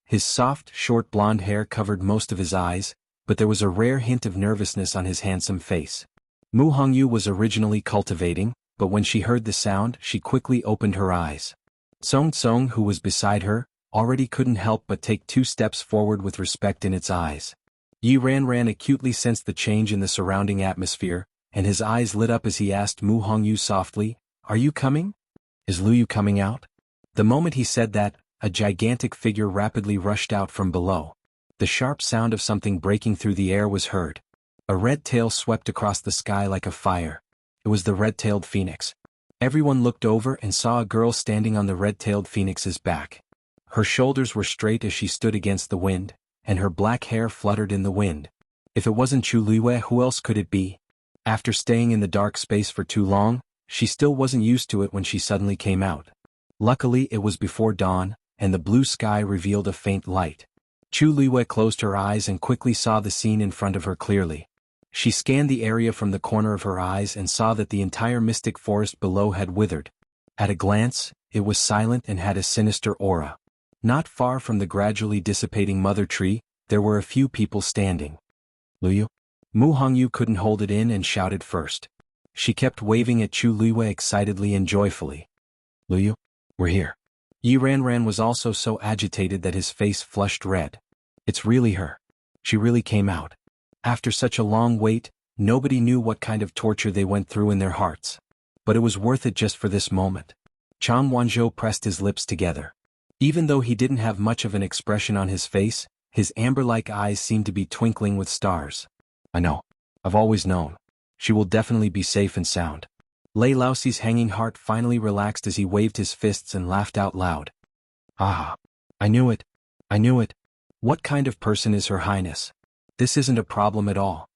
His soft, short blonde hair covered most of his eyes, but there was a rare hint of nervousness on his handsome face. Mu Hongyu was originally cultivating, but when she heard the sound, she quickly opened her eyes. Song Tsong, who was beside her, already couldn't help but take 2 steps forward with respect in its eyes. Yi Ran acutely sensed the change in the surrounding atmosphere, and his eyes lit up as he asked Mu Hongyu softly, "Are you coming? Is Luyu coming out?" The moment he said that, a gigantic figure rapidly rushed out from below. The sharp sound of something breaking through the air was heard. A red tail swept across the sky like a fire. It was the red-tailed phoenix. Everyone looked over and saw a girl standing on the red-tailed phoenix's back. Her shoulders were straight as she stood against the wind, and her black hair fluttered in the wind. If it wasn't Chu Liyue, who else could it be? After staying in the dark space for too long, she still wasn't used to it when she suddenly came out. Luckily, it was before dawn, and the blue sky revealed a faint light. Chu Liyue closed her eyes and quickly saw the scene in front of her clearly. She scanned the area from the corner of her eyes and saw that the entire mystic forest below had withered. At a glance, it was silent and had a sinister aura. Not far from the gradually dissipating mother tree, there were a few people standing. Luyu? Mu Hongyu couldn't hold it in and shouted first. She kept waving at Chu Luiyue excitedly and joyfully. Luyu? We're here. Yi Ranran was also so agitated that his face flushed red. It's really her. She really came out. After such a long wait, nobody knew what kind of torture they went through in their hearts. But it was worth it just for this moment. Chang Wanzhou pressed his lips together. Even though he didn't have much of an expression on his face, his amber-like eyes seemed to be twinkling with stars. I know. I've always known. She will definitely be safe and sound. Lei Laoxi's hanging heart finally relaxed as he waved his fists and laughed out loud. Ah! I knew it. I knew it. What kind of person is Her Highness? This isn't a problem at all.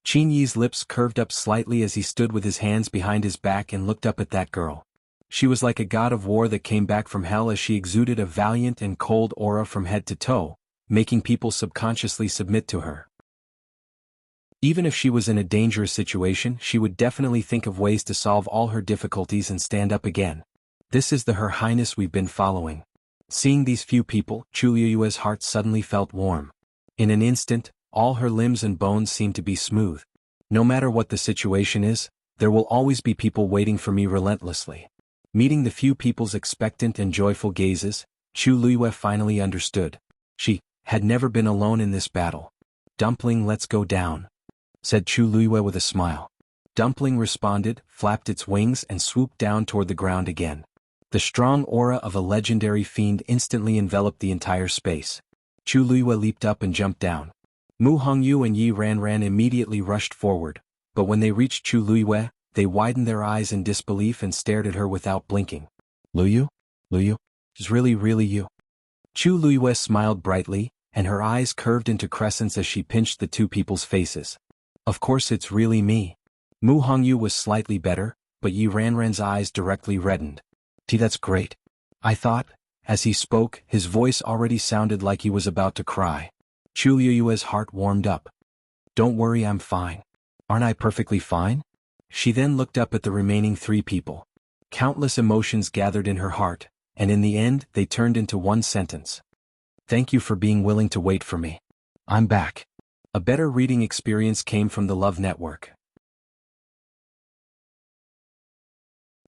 Qin Yi's lips curved up slightly as he stood with his hands behind his back and looked up at that girl. She was like a god of war that came back from hell as she exuded a valiant and cold aura from head to toe, making people subconsciously submit to her. Even if she was in a dangerous situation, she would definitely think of ways to solve all her difficulties and stand up again. This is the Her Highness we've been following. Seeing these few people, Chu Liyue's heart suddenly felt warm. In an instant, all her limbs and bones seemed to be smooth. No matter what the situation is, there will always be people waiting for me relentlessly. Meeting the few people's expectant and joyful gazes, Chu Liyue finally understood. She had never been alone in this battle. Dumpling, let's go down, said Chu Liyue with a smile. Dumpling responded, flapped its wings and swooped down toward the ground again. The strong aura of a legendary fiend instantly enveloped the entire space. Chu Liyue leaped up and jumped down. Mu Hongyu and Yi Ranran immediately rushed forward, but when they reached Chu Liyue, they widened their eyes in disbelief and stared at her without blinking. Luyu? Luyu? Is really you? Chu Liyue smiled brightly, and her eyes curved into crescents as she pinched the two people's faces. Of course it's really me. Mu Hongyu was slightly better, but Yi Ranran's eyes directly reddened. That's great. I thought. As he spoke, his voice already sounded like he was about to cry. Chu Liyue's heart warmed up. Don't worry, I'm fine. Aren't I perfectly fine? She then looked up at the remaining three people. Countless emotions gathered in her heart, and in the end they turned into one sentence. Thank you for being willing to wait for me. I'm back. A better reading experience came from the Love Network.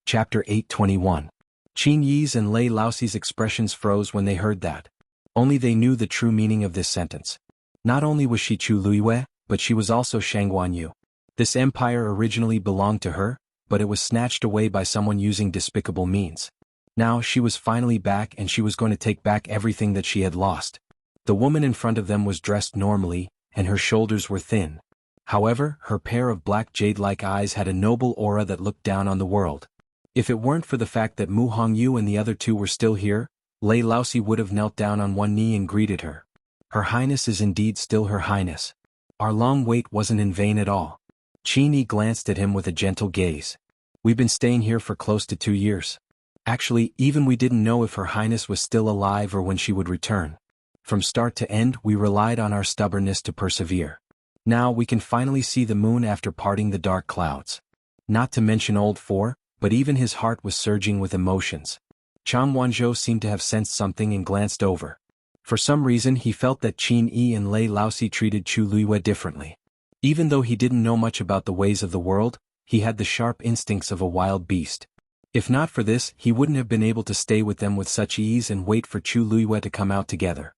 Chapter 821. Qin Yi's and Lei Laoxi's expressions froze when they heard that. Only they knew the true meaning of this sentence. Not only was she Chu Liyue, but she was also Shangguan Yu. This empire originally belonged to her, but it was snatched away by someone using despicable means. Now she was finally back and she was going to take back everything that she had lost. The woman in front of them was dressed normally, and her shoulders were thin. However, her pair of black jade-like eyes had a noble aura that looked down on the world. If it weren't for the fact that Mu Hongyu and the other two were still here, Lei Laoxi would have knelt down on one knee and greeted her. Her Highness is indeed still Her Highness. Our long wait wasn't in vain at all. Qin Yi glanced at him with a gentle gaze. We've been staying here for close to 2 years. Actually, even we didn't know if Her Highness was still alive or when she would return. From start to end, we relied on our stubbornness to persevere. Now we can finally see the moon after parting the dark clouds. Not to mention Old Four, but even his heart was surging with emotions. Chang Wanzhou seemed to have sensed something and glanced over. For some reason he felt that Qin Yi and Lei Laoxi treated Chu Liyue differently. Even though he didn't know much about the ways of the world, he had the sharp instincts of a wild beast. If not for this, he wouldn't have been able to stay with them with such ease and wait for Chu Liyue to come out together.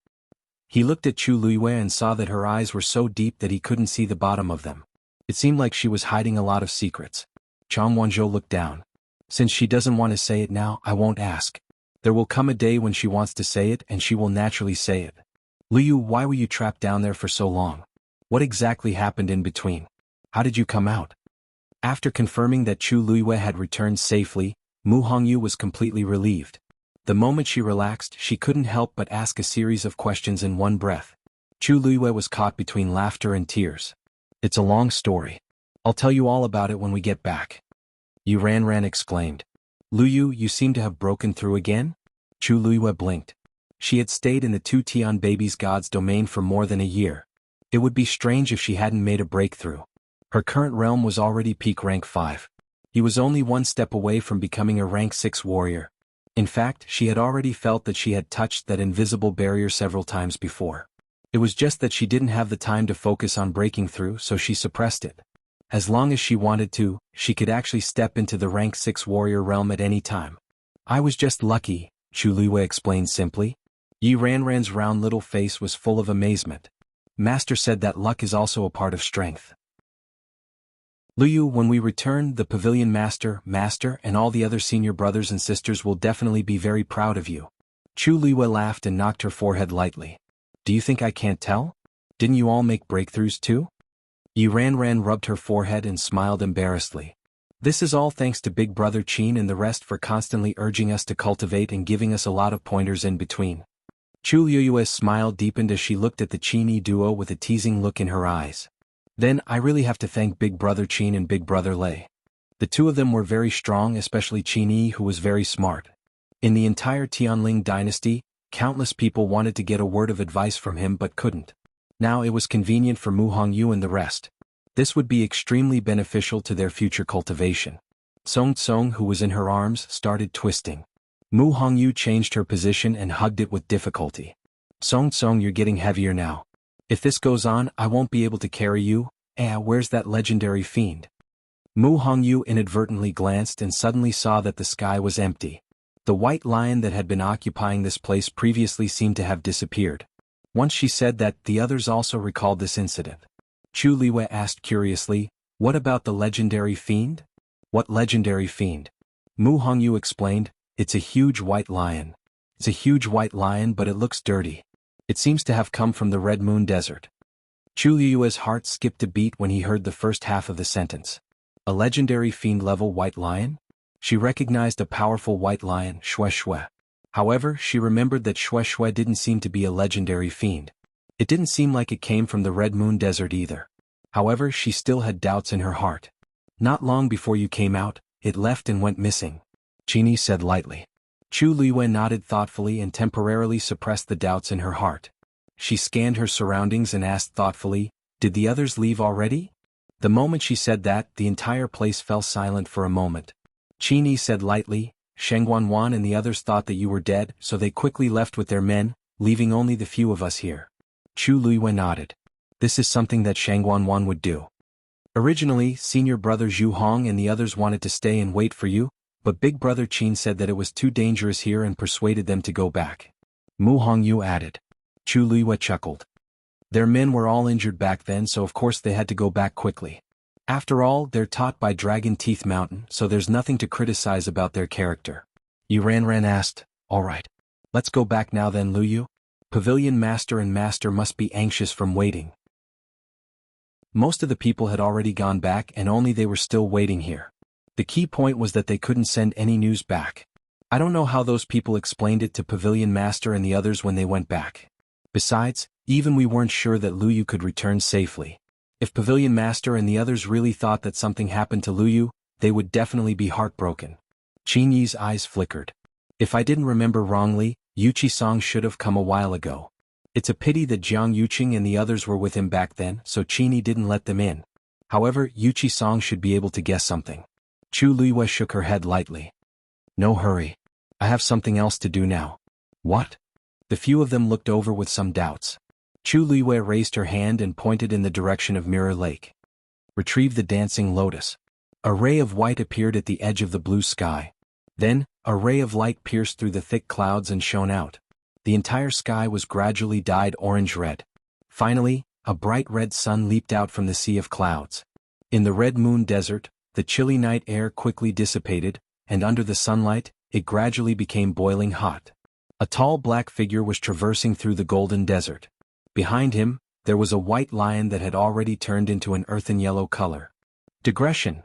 He looked at Chu Liyue and saw that her eyes were so deep that he couldn't see the bottom of them. It seemed like she was hiding a lot of secrets. Chang Wanzhou looked down. Since she doesn't want to say it now, I won't ask. There will come a day when she wants to say it and she will naturally say it. Liu, why were you trapped down there for so long? What exactly happened in between? How did you come out? After confirming that Chu Liyue had returned safely, Mu Hongyu was completely relieved. The moment she relaxed, she couldn't help but ask a series of questions in one breath. Chu Liyue was caught between laughter and tears. It's a long story. I'll tell you all about it when we get back. Yi Ranran exclaimed. Luyu, you seem to have broken through again? Chu Liyue blinked. She had stayed in the two Tian babies' god's domain for more than a year. It would be strange if she hadn't made a breakthrough. Her current realm was already peak rank 5. He was only one step away from becoming a rank 6 warrior. In fact, she had already felt that she had touched that invisible barrier several times before. It was just that she didn't have the time to focus on breaking through, so she suppressed it. As long as she wanted to, she could actually step into the rank 6 warrior realm at any time. I was just lucky, Chu Liwei explained simply. Yi Ranran's round little face was full of amazement. Master said that luck is also a part of strength. Luyu, when we return, the pavilion master, and all the other senior brothers and sisters will definitely be very proud of you. Chu Liwei laughed and knocked her forehead lightly. Do you think I can't tell? Didn't you all make breakthroughs too? Yi Ranran rubbed her forehead and smiled embarrassedly. This is all thanks to Big Brother Qin and the rest for constantly urging us to cultivate and giving us a lot of pointers in between. Chu Liu's smile deepened as she looked at the Qin duo with a teasing look in her eyes. Then, I really have to thank Big Brother Qin and Big Brother Lei. The two of them were very strong, especially Qin, who was very smart. In the entire Tianling dynasty, countless people wanted to get a word of advice from him but couldn't. Now it was convenient for Mu Hongyu and the rest. This would be extremely beneficial to their future cultivation. Song Tsong, who was in her arms, started twisting. Mu Hongyu changed her position and hugged it with difficulty. Song Tsong, you're getting heavier now. If this goes on, I won't be able to carry you. Where's that legendary fiend? Mu Hongyu inadvertently glanced and suddenly saw that the sky was empty. The white lion that had been occupying this place previously seemed to have disappeared. Once she said that, the others also recalled this incident. Chu Liwei asked curiously, what about the legendary fiend? What legendary fiend? Mu Hongyu explained, it's a huge white lion. It's a huge white lion, but it looks dirty. It seems to have come from the Red Moon Desert. Chu Liu's heart skipped a beat when he heard the first half of the sentence. A legendary fiend-level white lion? She recognized a powerful white lion, Xue Xue. However, she remembered that Xue Xue didn't seem to be a legendary fiend. It didn't seem like it came from the Red Moon Desert either. However, she still had doubts in her heart. Not long before you came out, it left and went missing, Qin said lightly. Chu Liwei nodded thoughtfully and temporarily suppressed the doubts in her heart. She scanned her surroundings and asked thoughtfully, did the others leave already? The moment she said that, the entire place fell silent for a moment. Qin said lightly, Sheng Wanwan and the others thought that you were dead, so they quickly left with their men, leaving only the few of us here. Chu Liwei nodded. This is something that Sheng Wanwan would do. Originally, senior brother Zhu Hong and the others wanted to stay and wait for you, but Big Brother Qin said that it was too dangerous here and persuaded them to go back. Mu Hongyu added. Chu Liwei chuckled. Their men were all injured back then, so of course they had to go back quickly. After all, they're taught by Dragon Teeth Mountain, so there's nothing to criticize about their character. Yi Ranran asked, all right. Let's go back now then, Luyu. Pavilion Master and Master must be anxious from waiting. Most of the people had already gone back and only they were still waiting here. The key point was that they couldn't send any news back. I don't know how those people explained it to Pavilion Master and the others when they went back. Besides, even we weren't sure that Luyu could return safely. If Pavilion Master and the others really thought that something happened to Luyu, they would definitely be heartbroken. Qin Yi's eyes flickered. If I didn't remember wrongly, Yuchi Song should have come a while ago. It's a pity that Jiang Yuqing and the others were with him back then, so Qin Yi didn't let them in. However, Yuchi Song should be able to guess something. Chu Liwei shook her head lightly. No hurry. I have something else to do now. What? The few of them looked over with some doubts. Chu Liwei raised her hand and pointed in the direction of Mirror Lake. Retrieve the dancing lotus. A ray of white appeared at the edge of the blue sky. Then, a ray of light pierced through the thick clouds and shone out. The entire sky was gradually dyed orange-red. Finally, a bright red sun leaped out from the sea of clouds. In the Red Moon Desert, the chilly night air quickly dissipated, and under the sunlight, it gradually became boiling hot. A tall black figure was traversing through the golden desert. Behind him, there was a white lion that had already turned into an earthen yellow color. Digression.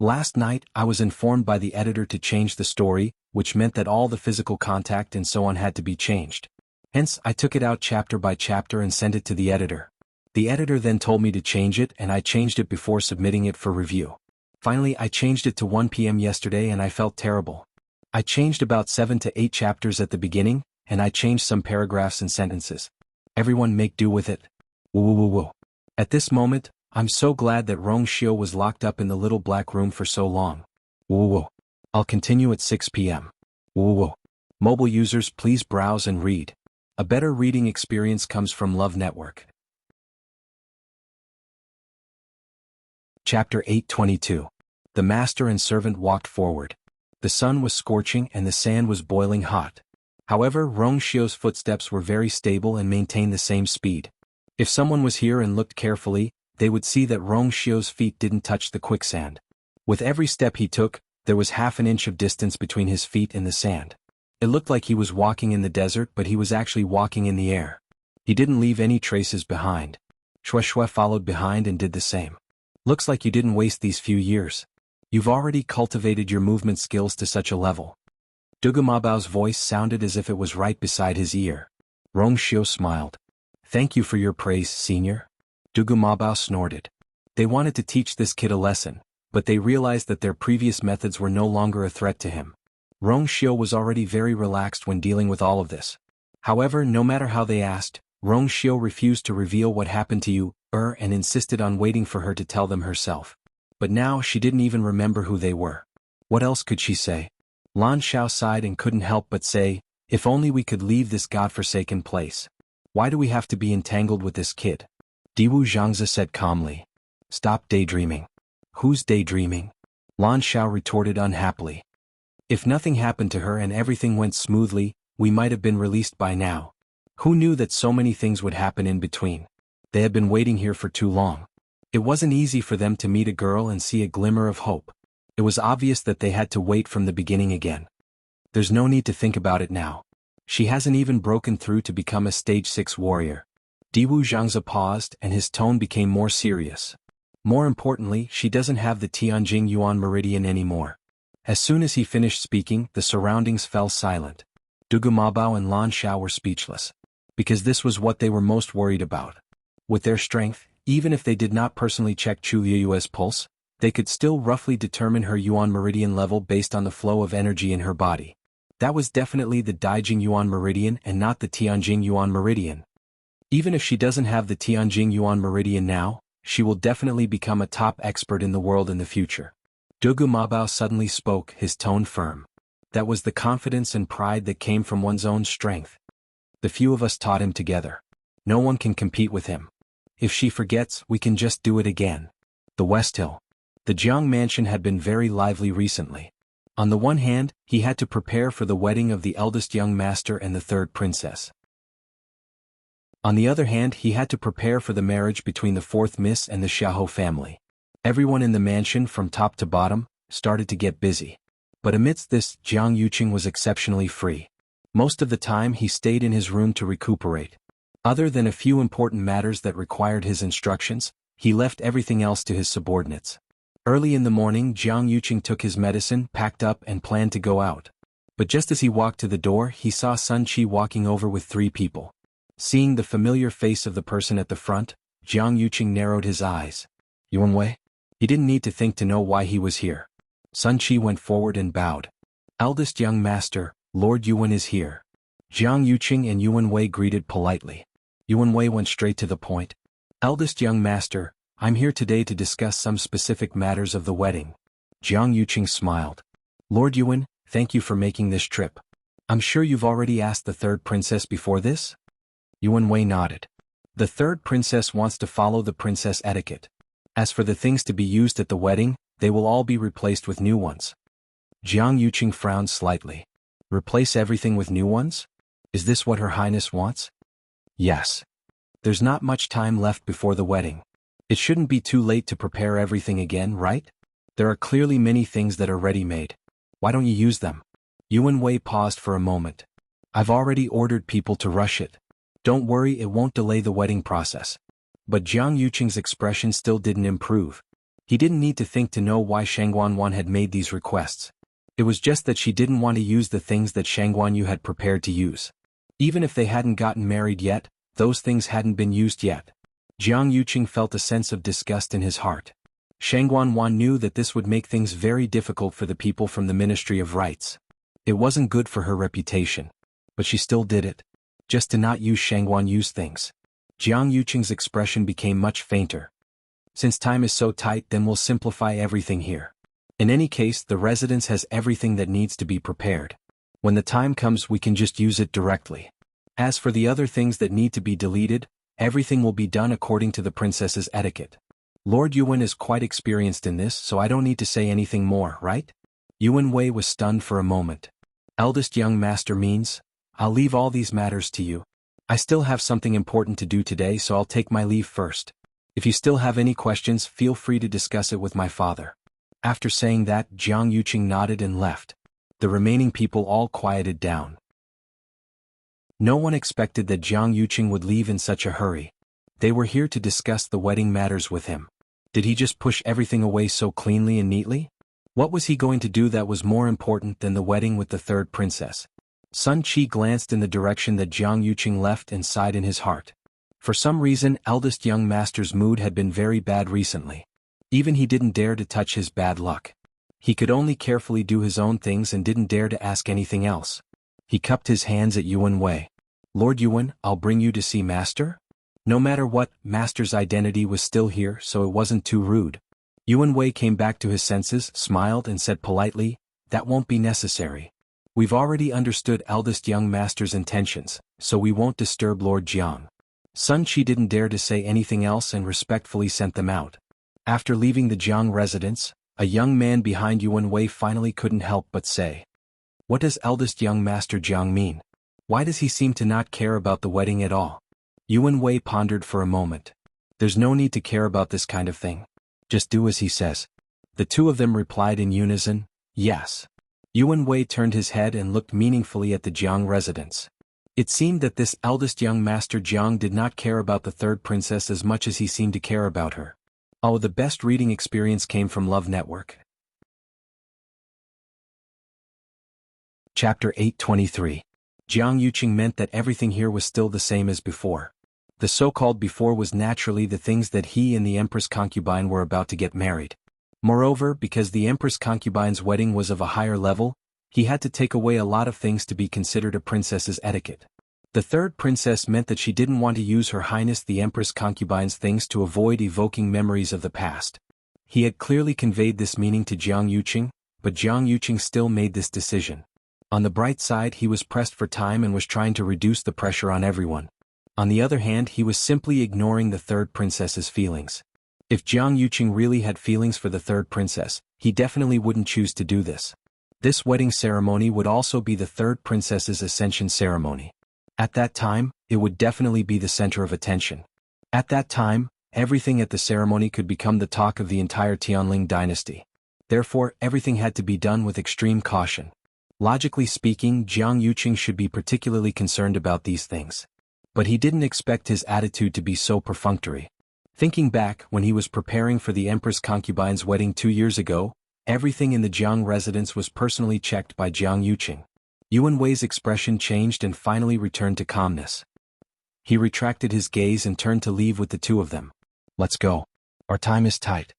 Last night, I was informed by the editor to change the story, which meant that all the physical contact and so on had to be changed. Hence, I took it out chapter by chapter and sent it to the editor. The editor then told me to change it and I changed it before submitting it for review. Finally, I changed it to 1 p.m. yesterday and I felt terrible. I changed about 7 to 8 chapters at the beginning, and I changed some paragraphs and sentences. Everyone make do with it. Woo woo woo woo. At this moment, I'm so glad that Rong Xiu was locked up in the little black room for so long. Woo woo. I'll continue at 6 p.m. Woo woo. Mobile users please browse and read. A better reading experience comes from Love Network. Chapter 8:22. The master and servant walked forward. The sun was scorching and the sand was boiling hot. However, Rong Xiu's footsteps were very stable and maintained the same speed. If someone was here and looked carefully, they would see that Rong Xiu's feet didn't touch the quicksand. With every step he took, there was half an inch of distance between his feet and the sand. It looked like he was walking in the desert, but he was actually walking in the air. He didn't leave any traces behind. Shui Shui followed behind and did the same. Looks like you didn't waste these few years. You've already cultivated your movement skills to such a level. Dugu Mabao's voice sounded as if it was right beside his ear. Rong Xiu smiled. Thank you for your praise, senior. Dugu Mabao snorted. They wanted to teach this kid a lesson, but they realized that their previous methods were no longer a threat to him. Rong Xiu was already very relaxed when dealing with all of this. However, no matter how they asked, Rong Xiu refused to reveal what happened to you, and insisted on waiting for her to tell them herself. But now she didn't even remember who they were. What else could she say? Lan Xiao sighed and couldn't help but say, if only we could leave this godforsaken place. Why do we have to be entangled with this kid? Diwu Zhangzi said calmly. Stop daydreaming. Who's daydreaming? Lan Xiao retorted unhappily. If nothing happened to her and everything went smoothly, we might have been released by now. Who knew that so many things would happen in between? They had been waiting here for too long. It wasn't easy for them to meet a girl and see a glimmer of hope. It was obvious that they had to wait from the beginning again. There's no need to think about it now. She hasn't even broken through to become a stage 6 warrior. Diwu Zhangzi paused and his tone became more serious. More importantly, she doesn't have the Tianjing Yuan Meridian anymore. As soon as he finished speaking, the surroundings fell silent. Dugu Mabao and Lan Xiao were speechless. Because this was what they were most worried about. With their strength, even if they did not personally check Chu Liyue's pulse, they could still roughly determine her Yuan Meridian level based on the flow of energy in her body. That was definitely the Daijing Yuan Meridian and not the Tianjing Yuan Meridian. Even if she doesn't have the Tianjing Yuan Meridian now, she will definitely become a top expert in the world in the future. Dugu Mabao suddenly spoke, his tone firm. That was the confidence and pride that came from one's own strength. The few of us taught him together. No one can compete with him. If she forgets, we can just do it again. The West Hill. The Jiang mansion had been very lively recently. On the one hand, he had to prepare for the wedding of the eldest young master and the third princess. On the other hand, he had to prepare for the marriage between the fourth miss and the Xiahou family. Everyone in the mansion, from top to bottom, started to get busy. But amidst this, Jiang Yuqing was exceptionally free. Most of the time he stayed in his room to recuperate. Other than a few important matters that required his instructions, he left everything else to his subordinates. Early in the morning, Jiang Yuqing took his medicine, packed up and planned to go out. But just as he walked to the door, he saw Sun Qi walking over with 3 people. Seeing the familiar face of the person at the front, Jiang Yuqing narrowed his eyes. Yuan Wei? He didn't need to think to know why he was here. Sun Qi went forward and bowed. Eldest young master, Lord Yuan is here. Jiang Yuqing and Yuan Wei greeted politely. Yuan Wei went straight to the point. Eldest young master, I'm here today to discuss some specific matters of the wedding. Jiang Yuqing smiled. Lord Yuan, thank you for making this trip. I'm sure you've already asked the third princess before this? Yuan Wei nodded. The third princess wants to follow the princess etiquette. As for the things to be used at the wedding, they will all be replaced with new ones. Jiang Yuqing frowned slightly. Replace everything with new ones? Is this what Her Highness wants? Yes. There's not much time left before the wedding. It shouldn't be too late to prepare everything again, right? There are clearly many things that are ready-made. Why don't you use them? Yuan Wei paused for a moment. I've already ordered people to rush it. Don't worry, it won't delay the wedding process. But Jiang Yuqing's expression still didn't improve. He didn't need to think to know why Shangguan had made these requests. It was just that she didn't want to use the things that Shangguan Yu had prepared to use. Even if they hadn't gotten married yet, those things hadn't been used yet. Jiang Yuqing felt a sense of disgust in his heart. Shangguan knew that this would make things very difficult for the people from the Ministry of Rites. It wasn't good for her reputation. But she still did it. Just to not use Shangguan Yu's things. Jiang Yuqing's expression became much fainter. Since time is so tight, then we'll simplify everything here. In any case, the residence has everything that needs to be prepared. When the time comes, we can just use it directly. As for the other things that need to be deleted, everything will be done according to the princess's etiquette. Lord Yuan is quite experienced in this, so I don't need to say anything more, right? Yuan Wei was stunned for a moment. Eldest young master means, I'll leave all these matters to you. I still have something important to do today, so I'll take my leave first. If you still have any questions, feel free to discuss it with my father. After saying that, Jiang Yuqing nodded and left. The remaining people all quieted down. No one expected that Jiang Yuqing would leave in such a hurry. They were here to discuss the wedding matters with him. Did he just push everything away so cleanly and neatly? What was he going to do that was more important than the wedding with the third princess? Sun Qi glanced in the direction that Jiang Yuqing left and sighed in his heart. For some reason, eldest young master's mood had been very bad recently. Even he didn't dare to touch his bad luck. He could only carefully do his own things and didn't dare to ask anything else. He cupped his hands at Yuan Wei. Lord Yuan, I'll bring you to see master? No matter what, master's identity was still here, so it wasn't too rude. Yuan Wei came back to his senses, smiled and said politely, that won't be necessary. We've already understood eldest young master's intentions, so we won't disturb Lord Jiang. Sun Qi didn't dare to say anything else and respectfully sent them out. After leaving the Jiang residence, a young man behind Yuan Wei finally couldn't help but say, what does eldest young master Jiang mean? Why does he seem to not care about the wedding at all? Yuan Wei pondered for a moment. There's no need to care about this kind of thing. Just do as he says. The two of them replied in unison, yes. Yuan Wei turned his head and looked meaningfully at the Jiang residence. It seemed that this eldest young master Jiang did not care about the third princess as much as he seemed to care about her. Oh, the best reading experience came from Love Network. Chapter 823. Jiang Yuqing meant that everything here was still the same as before. The so-called before was naturally the things that he and the Empress concubine were about to get married. Moreover, because the Empress concubine's wedding was of a higher level, he had to take away a lot of things to be considered a princess's etiquette. The third princess meant that she didn't want to use Her Highness the Empress concubine's things to avoid evoking memories of the past. He had clearly conveyed this meaning to Jiang Yuqing, but Jiang Yuqing still made this decision. On the bright side, he was pressed for time and was trying to reduce the pressure on everyone. On the other hand, he was simply ignoring the third princess's feelings. If Jiang Yuqing really had feelings for the third princess, he definitely wouldn't choose to do this. This wedding ceremony would also be the third princess's ascension ceremony. At that time, it would definitely be the center of attention. At that time, everything at the ceremony could become the talk of the entire Tianling dynasty. Therefore, everything had to be done with extreme caution. Logically speaking, Jiang Yuqing should be particularly concerned about these things. But he didn't expect his attitude to be so perfunctory. Thinking back, when he was preparing for the Empress concubine's wedding 2 years ago, everything in the Jiang residence was personally checked by Jiang Yuqing. Yuan Wei's expression changed and finally returned to calmness. He retracted his gaze and turned to leave with the two of them. Let's go. Our time is tight.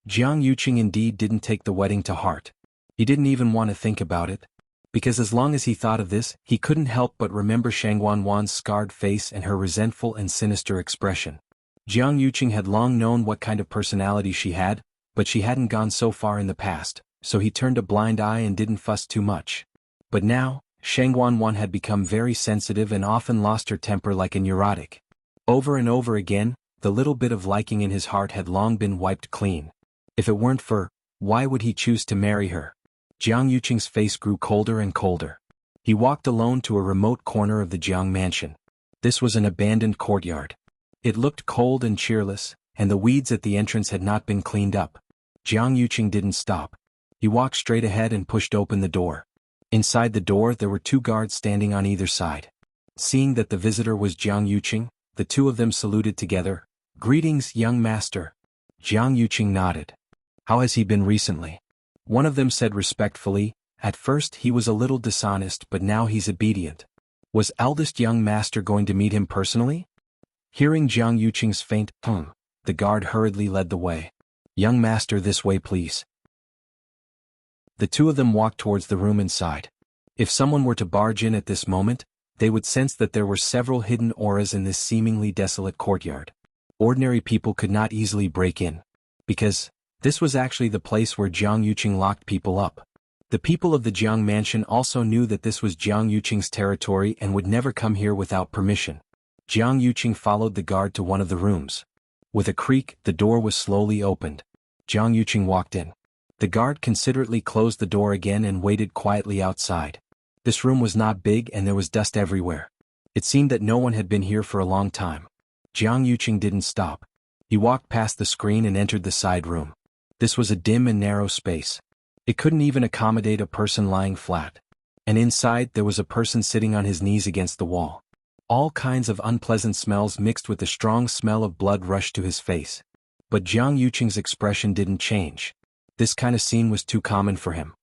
Jiang Yuqing indeed didn't take the wedding to heart. He didn't even want to think about it. Because as long as he thought of this, he couldn't help but remember Shangwanwan's scarred face and her resentful and sinister expression. Jiang Yuqing had long known what kind of personality she had, but she hadn't gone so far in the past, so he turned a blind eye and didn't fuss too much. But now, Shangwanwan had become very sensitive and often lost her temper like a neurotic. Over and over again, the little bit of liking in his heart had long been wiped clean. If it weren't for, why would he choose to marry her? Jiang Yuqing's face grew colder and colder. He walked alone to a remote corner of the Jiang mansion. This was an abandoned courtyard. It looked cold and cheerless, and the weeds at the entrance had not been cleaned up. Jiang Yuqing didn't stop. He walked straight ahead and pushed open the door. Inside the door there were 2 guards standing on either side. Seeing that the visitor was Jiang Yuqing, the two of them saluted together. Greetings, young master. Jiang Yuqing nodded. How has he been recently? One of them said respectfully, at first he was a little dishonest but now he's obedient. Was eldest young master going to meet him personally? Hearing Jiang Yuqing's faint the guard hurriedly led the way. Young master, this way please. The two of them walked towards the room inside. If someone were to barge in at this moment, they would sense that there were several hidden auras in this seemingly desolate courtyard. Ordinary people could not easily break in. Because this was actually the place where Jiang Yuqing locked people up. The people of the Jiang mansion also knew that this was Jiang Yuqing's territory and would never come here without permission. Jiang Yuqing followed the guard to one of the rooms. With a creak, the door was slowly opened. Jiang Yuqing walked in. The guard considerately closed the door again and waited quietly outside. This room was not big and there was dust everywhere. It seemed that no one had been here for a long time. Jiang Yuqing didn't stop. He walked past the screen and entered the side room. This was a dim and narrow space. It couldn't even accommodate a person lying flat. And inside there was a person sitting on his knees against the wall. All kinds of unpleasant smells mixed with the strong smell of blood rushed to his face. But Jiang Yuqing's expression didn't change. This kind of scene was too common for him.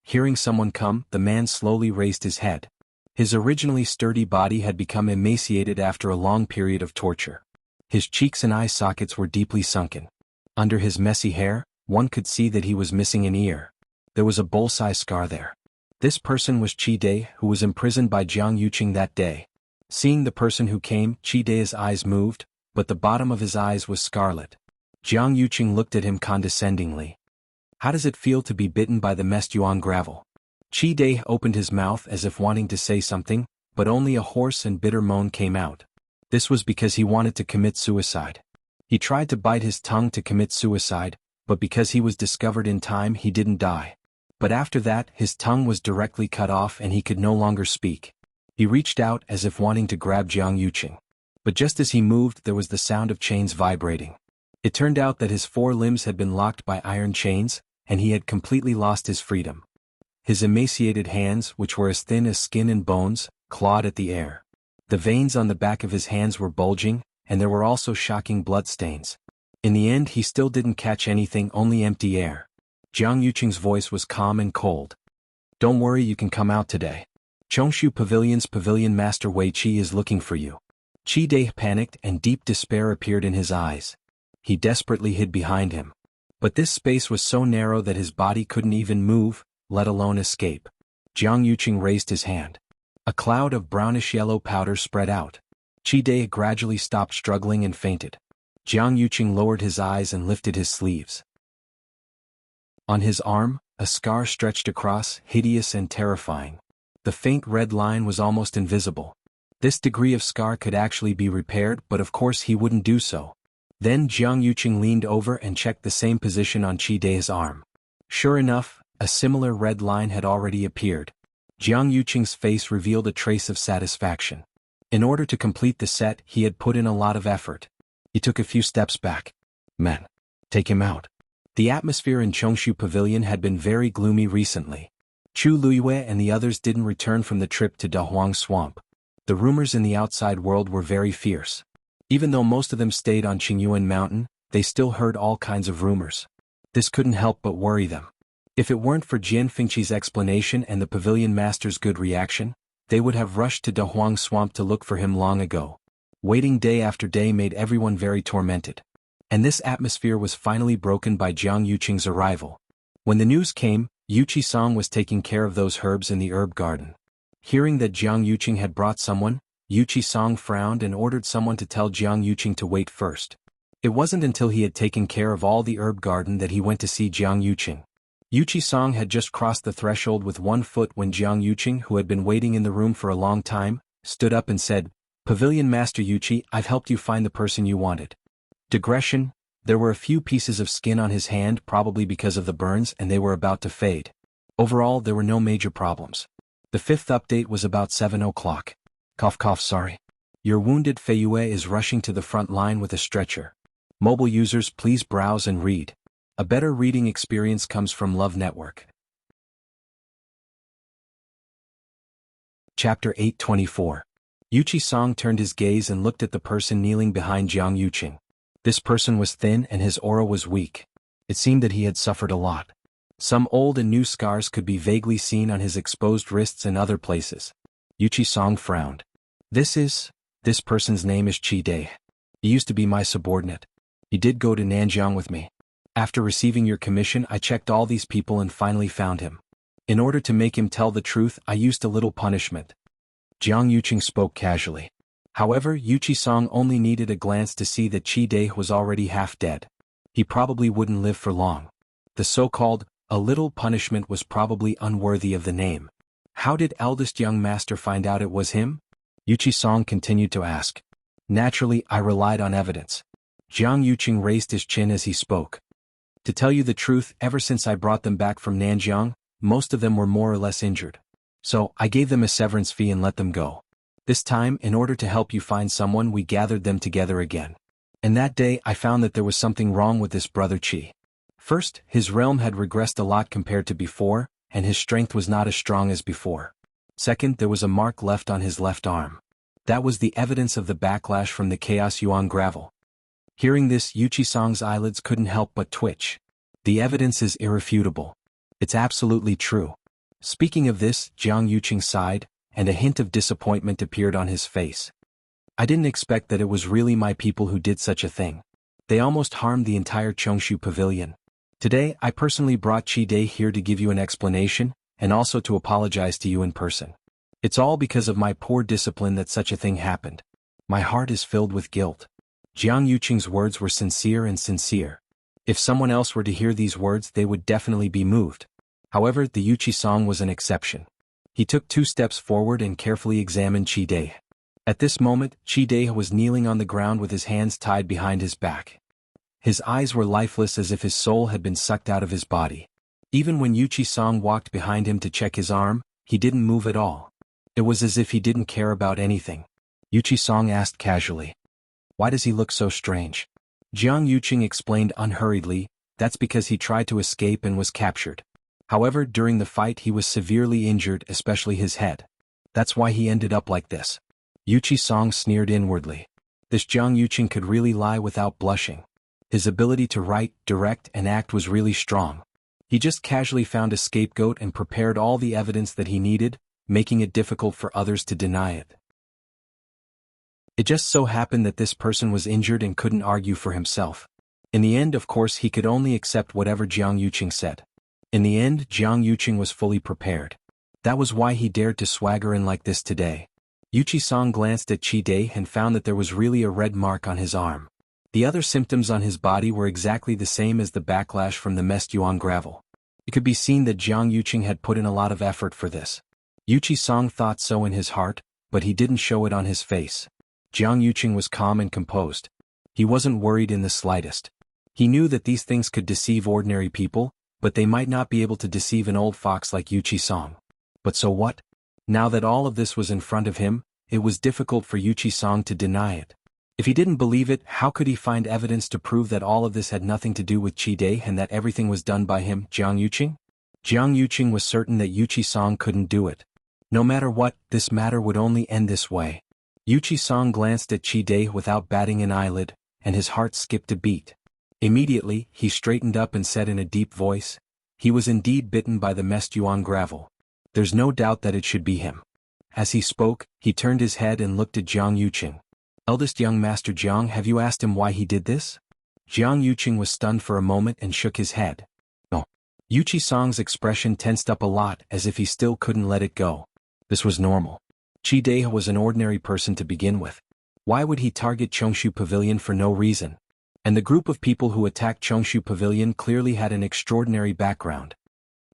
Hearing someone come, the man slowly raised his head. His originally sturdy body had become emaciated after a long period of torture. His cheeks and eye sockets were deeply sunken. Under his messy hair, one could see that he was missing an ear. There was a bullseye scar there. This person was Qi Dai, who was imprisoned by Jiang Yuqing that day. Seeing the person who came, Qi Dai's eyes moved, but the bottom of his eyes was scarlet. Jiang Yuqing looked at him condescendingly. How does it feel to be bitten by the messed yuan gravel? Qi Dai opened his mouth as if wanting to say something, but only a hoarse and bitter moan came out. This was because he wanted to commit suicide. He tried to bite his tongue to commit suicide, but because he was discovered in time he didn't die. But after that his tongue was directly cut off and he could no longer speak. He reached out as if wanting to grab Jiang Yuqing. But just as he moved there was the sound of chains vibrating. It turned out that his 4 limbs had been locked by iron chains, and he had completely lost his freedom. His emaciated hands, which were as thin as skin and bones, clawed at the air. The veins on the back of his hands were bulging, and there were also shocking bloodstains. In the end he still didn't catch anything, only empty air. Jiang Yuqing's voice was calm and cold. Don't worry, you can come out today. Chongshu Pavilion's pavilion master Wei Qi is looking for you. Qi Dai panicked and deep despair appeared in his eyes. He desperately hid behind him. But this space was so narrow that his body couldn't even move, let alone escape. Jiang Yuqing raised his hand. A cloud of brownish-yellow powder spread out. Qi Dai gradually stopped struggling and fainted. Jiang Yuqing lowered his eyes and lifted his sleeves. On his arm, a scar stretched across, hideous and terrifying. The faint red line was almost invisible. This degree of scar could actually be repaired, but of course he wouldn't do so. Then Jiang Yuqing leaned over and checked the same position on Qi Dai's arm. Sure enough, a similar red line had already appeared. Jiang Yuqing's face revealed a trace of satisfaction. In order to complete the set, he had put in a lot of effort. He took a few steps back. Men, take him out. The atmosphere in Chongshu Pavilion had been very gloomy recently. Chu Luiyue and the others didn't return from the trip to Dahuang Swamp. The rumors in the outside world were very fierce. Even though most of them stayed on Qingyuan Mountain, they still heard all kinds of rumors. This couldn't help but worry them. If it weren't for Jian Fengqi's explanation and the pavilion master's good reaction, they would have rushed to Dahuang Swamp to look for him long ago. Waiting day after day made everyone very tormented. And this atmosphere was finally broken by Jiang Yuqing's arrival. When the news came, Yuqi Song was taking care of those herbs in the herb garden. Hearing that Jiang Yuqing had brought someone, Yuqi Song frowned and ordered someone to tell Jiang Yuqing to wait first. It wasn't until he had taken care of all the herb garden that he went to see Jiang Yuqing. Yuqi Song had just crossed the threshold with 1 foot when Jiang Yuqing, who had been waiting in the room for a long time, stood up and said, "Pavilion Master Yuqi, I've helped you find the person you wanted." Digression, there were a few pieces of skin on his hand, probably because of the burns, and they were about to fade. Overall, there were no major problems. The 5th update was about 7 o'clock. Sorry. Your wounded Feiyue is rushing to the front line with a stretcher. Mobile users, please browse and read. A better reading experience comes from Love Network. Chapter 824. Yuqi Song turned his gaze and looked at the person kneeling behind Jiang Yuqing. This person was thin and his aura was weak. It seemed that he had suffered a lot. Some old and new scars could be vaguely seen on his exposed wrists and other places. Yuqi Song frowned. This person's name is Qi Dai. He used to be my subordinate. He did go to Nanjiang with me. After receiving your commission, I checked all these people and finally found him. In order to make him tell the truth, I used a little punishment. Jiang Yuqing spoke casually. However, Yuqi Song only needed a glance to see that Qi Dai was already half dead. He probably wouldn't live for long. The so-called A little punishment was probably unworthy of the name. How did eldest young master find out it was him? Yuchi-song continued to ask. Naturally, I relied on evidence. Jiang Yuqing raised his chin as he spoke. To tell you the truth, ever since I brought them back from Nanjiang, most of them were more or less injured. So, I gave them a severance fee and let them go. This time, in order to help you find someone, we gathered them together again. And that day, I found that there was something wrong with this brother Qi. First, his realm had regressed a lot compared to before, and his strength was not as strong as before. Second, there was a mark left on his left arm. That was the evidence of the backlash from the Chaos Yuan gravel. Hearing this, Yuchi-song's eyelids couldn't help but twitch. The evidence is irrefutable. It's absolutely true. Speaking of this, Jiang Yuqing sighed, and a hint of disappointment appeared on his face. I didn't expect that it was really my people who did such a thing. They almost harmed the entire Chongshu Pavilion. Today, I personally brought Qi Dai here to give you an explanation, and also to apologize to you in person. It's all because of my poor discipline that such a thing happened. My heart is filled with guilt. Jiang Yuqing's words were sincere and sincere. If someone else were to hear these words, they would definitely be moved. However, the Yuchi-song was an exception. He took 2 steps forward and carefully examined Qi Dai. At this moment, Qi Dai was kneeling on the ground with his hands tied behind his back. His eyes were lifeless, as if his soul had been sucked out of his body. Even when Yuchi-song walked behind him to check his arm, he didn't move at all. It was as if he didn't care about anything. Yuchi-song asked casually. Why does he look so strange? Jiang Yuqing explained unhurriedly, that's because he tried to escape and was captured. However, during the fight he was severely injured, especially his head. That's why he ended up like this. Yuchi-song sneered inwardly. This Jiang Yuqing could really lie without blushing. His ability to write, direct, and act was really strong. He just casually found a scapegoat and prepared all the evidence that he needed, making it difficult for others to deny it. It just so happened that this person was injured and couldn't argue for himself. In the end, of course, he could only accept whatever Jiang Yuqing said. In the end, Jiang Yuqing was fully prepared. That was why he dared to swagger in like this today. Yuchi-song glanced at Qi Dai and found that there was really a red mark on his arm. The other symptoms on his body were exactly the same as the backlash from the messed Yuan gravel. It could be seen that Jiang Yuqing had put in a lot of effort for this. Yuchi-song thought so in his heart, but he didn't show it on his face. Jiang Yuqing was calm and composed. He wasn't worried in the slightest. He knew that these things could deceive ordinary people, but they might not be able to deceive an old fox like Yuchi-song. But so what? Now that all of this was in front of him, it was difficult for Yuchi-song to deny it. If he didn't believe it, how could he find evidence to prove that all of this had nothing to do with Qi Dai and that everything was done by him, Jiang Yuqing? Jiang Yuqing was certain that Yuchi-song couldn't do it. No matter what, this matter would only end this way. Yuchi-song glanced at Qi Dai without batting an eyelid, and his heart skipped a beat. Immediately, he straightened up and said in a deep voice, he was indeed bitten by the messed Yuan gravel. There's no doubt that it should be him. As he spoke, he turned his head and looked at Jiang Yuqing. Eldest young Master Jiang, have you asked him why he did this? Jiang Yuqing was stunned for a moment and shook his head. No. Yuchi-song's expression tensed up a lot, as if he still couldn't let it go. This was normal. Qi Dai was an ordinary person to begin with. Why would he target Chongshu Pavilion for no reason? And the group of people who attacked Chongshu Pavilion clearly had an extraordinary background.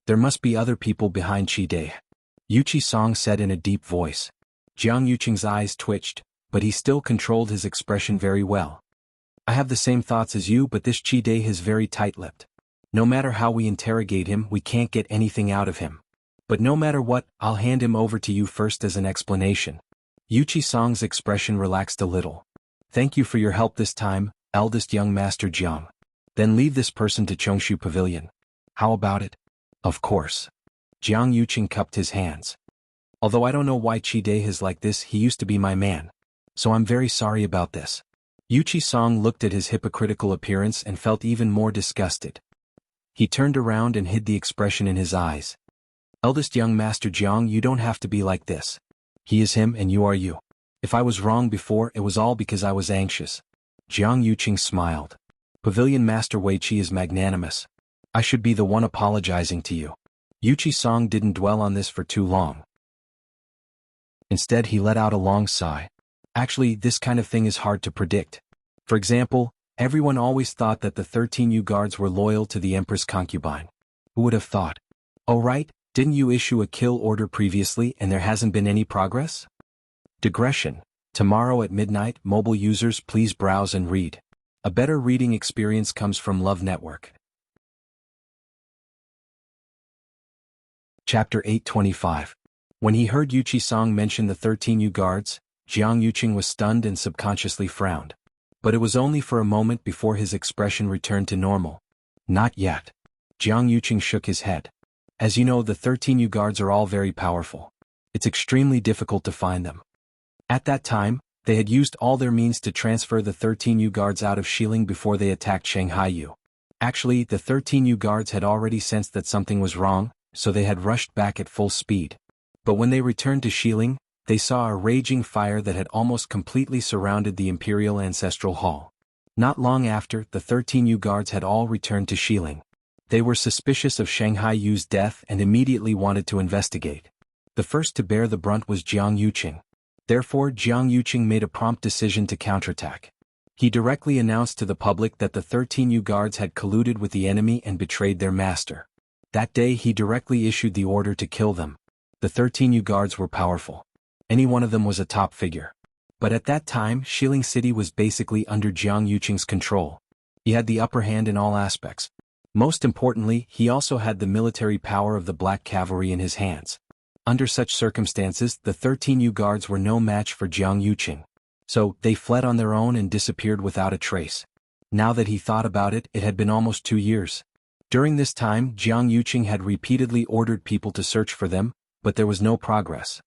There must be other people behind Qi Dai. Yuchi-song said in a deep voice. Jiang Yuqing's eyes twitched, but he still controlled his expression very well. I have the same thoughts as you, but this Qi Dai is very tight-lipped. No matter how we interrogate him, we can't get anything out of him. But no matter what, I'll hand him over to you first as an explanation. Yuchi-song's expression relaxed a little. Thank you for your help this time, eldest young Master Jiang. Then leave this person to Chongshu Pavilion. How about it? Of course. Jiang Yuqing cupped his hands. Although I don't know why Qi Dai is like this, he used to be my man. So I'm very sorry about this. Yuchi-song looked at his hypocritical appearance and felt even more disgusted. He turned around and hid the expression in his eyes. Eldest young Master Jiang, you don't have to be like this. He is him and you are you. If I was wrong before, it was all because I was anxious. Jiang Yuqing smiled. Pavilion Master Wei Qi is magnanimous. I should be the one apologizing to you. Yuchi-song didn't dwell on this for too long. Instead, he let out a long sigh. Actually, this kind of thing is hard to predict. For example, everyone always thought that the 13 Yu guards were loyal to the Emperor's concubine. Who would have thought? Oh right, didn't you issue a kill order previously and there hasn't been any progress? Digression. Tomorrow at midnight, mobile users please browse and read. A better reading experience comes from Love Network. Chapter 825. When he heard Yuchi Song mention the 13 new guards, Jiang Yuqing was stunned and subconsciously frowned. But it was only for a moment before his expression returned to normal. Not yet. Jiang Yuqing shook his head. As you know, the 13 new guards are all very powerful. It's extremely difficult to find them. At that time, they had used all their means to transfer the 13 new guards out of Xiling before they attacked Shanghaiyu. Actually, the 13 new guards had already sensed that something was wrong, so they had rushed back at full speed. But when they returned to Xiling, they saw a raging fire that had almost completely surrounded the Imperial Ancestral Hall. Not long after, the 13 new guards had all returned to Xiling. They were suspicious of Shanghaiu's death and immediately wanted to investigate. The first to bear the brunt was Jiang Yuqing. Therefore, Jiang Yuqing made a prompt decision to counterattack. He directly announced to the public that the 13 new guards had colluded with the enemy and betrayed their master. That day he directly issued the order to kill them. The 13 new guards were powerful. Any one of them was a top figure. But at that time, Xiling City was basically under Jiang Yuqing's control. He had the upper hand in all aspects. Most importantly, he also had the military power of the Black Cavalry in his hands. Under such circumstances, the 13 new guards were no match for Jiang Yuqing. So, they fled on their own and disappeared without a trace. Now that he thought about it, it had been almost 2 years. During this time, Jiang Yuqing had repeatedly ordered people to search for them, but there was no progress.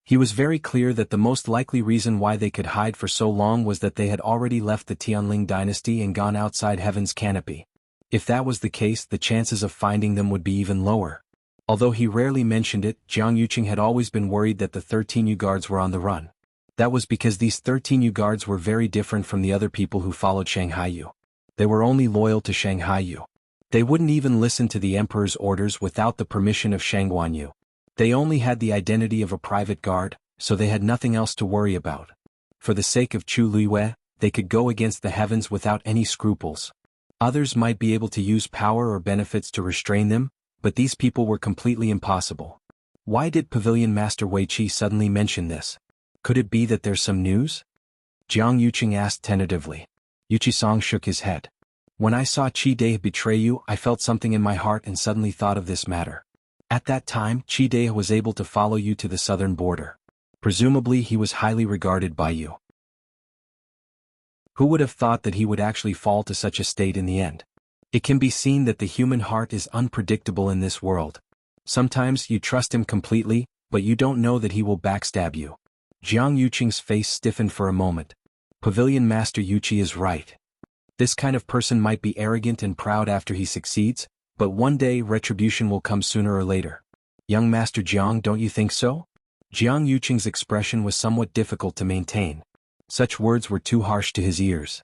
He was very clear that the most likely reason why they could hide for so long was that they had already left the Tianling dynasty and gone outside Heaven's canopy. If that was the case, the chances of finding them would be even lower. Although he rarely mentioned it, Jiang Yuqing had always been worried that the 13 new guards were on the run. That was because these 13 new guards were very different from the other people who followed Shanghaiyu. They were only loyal to Shanghaiyu. They wouldn't even listen to the emperor's orders without the permission of Shangguanyu. They only had the identity of a private guard, so they had nothing else to worry about. For the sake of Chu Liwei, they could go against the heavens without any scruples. Others might be able to use power or benefits to restrain them, but these people were completely impossible. Why did Pavilion Master Wei Qi suddenly mention this? Could it be that there's some news? Jiang Yuqing asked tentatively. Yuchi Song shook his head. When I saw Qi Dai betray you, I felt something in my heart and suddenly thought of this matter. At that time, Qi Dai was able to follow you to the southern border. Presumably he was highly regarded by you. Who would have thought that he would actually fall to such a state in the end? It can be seen that the human heart is unpredictable in this world. Sometimes you trust him completely, but you don't know that he will backstab you. Jiang Yuqing's face stiffened for a moment. Pavilion Master Yuchi is right. This kind of person might be arrogant and proud after he succeeds, but one day retribution will come sooner or later. Young Master Jiang, don't you think so? Jiang Yuqing's expression was somewhat difficult to maintain. Such words were too harsh to his ears.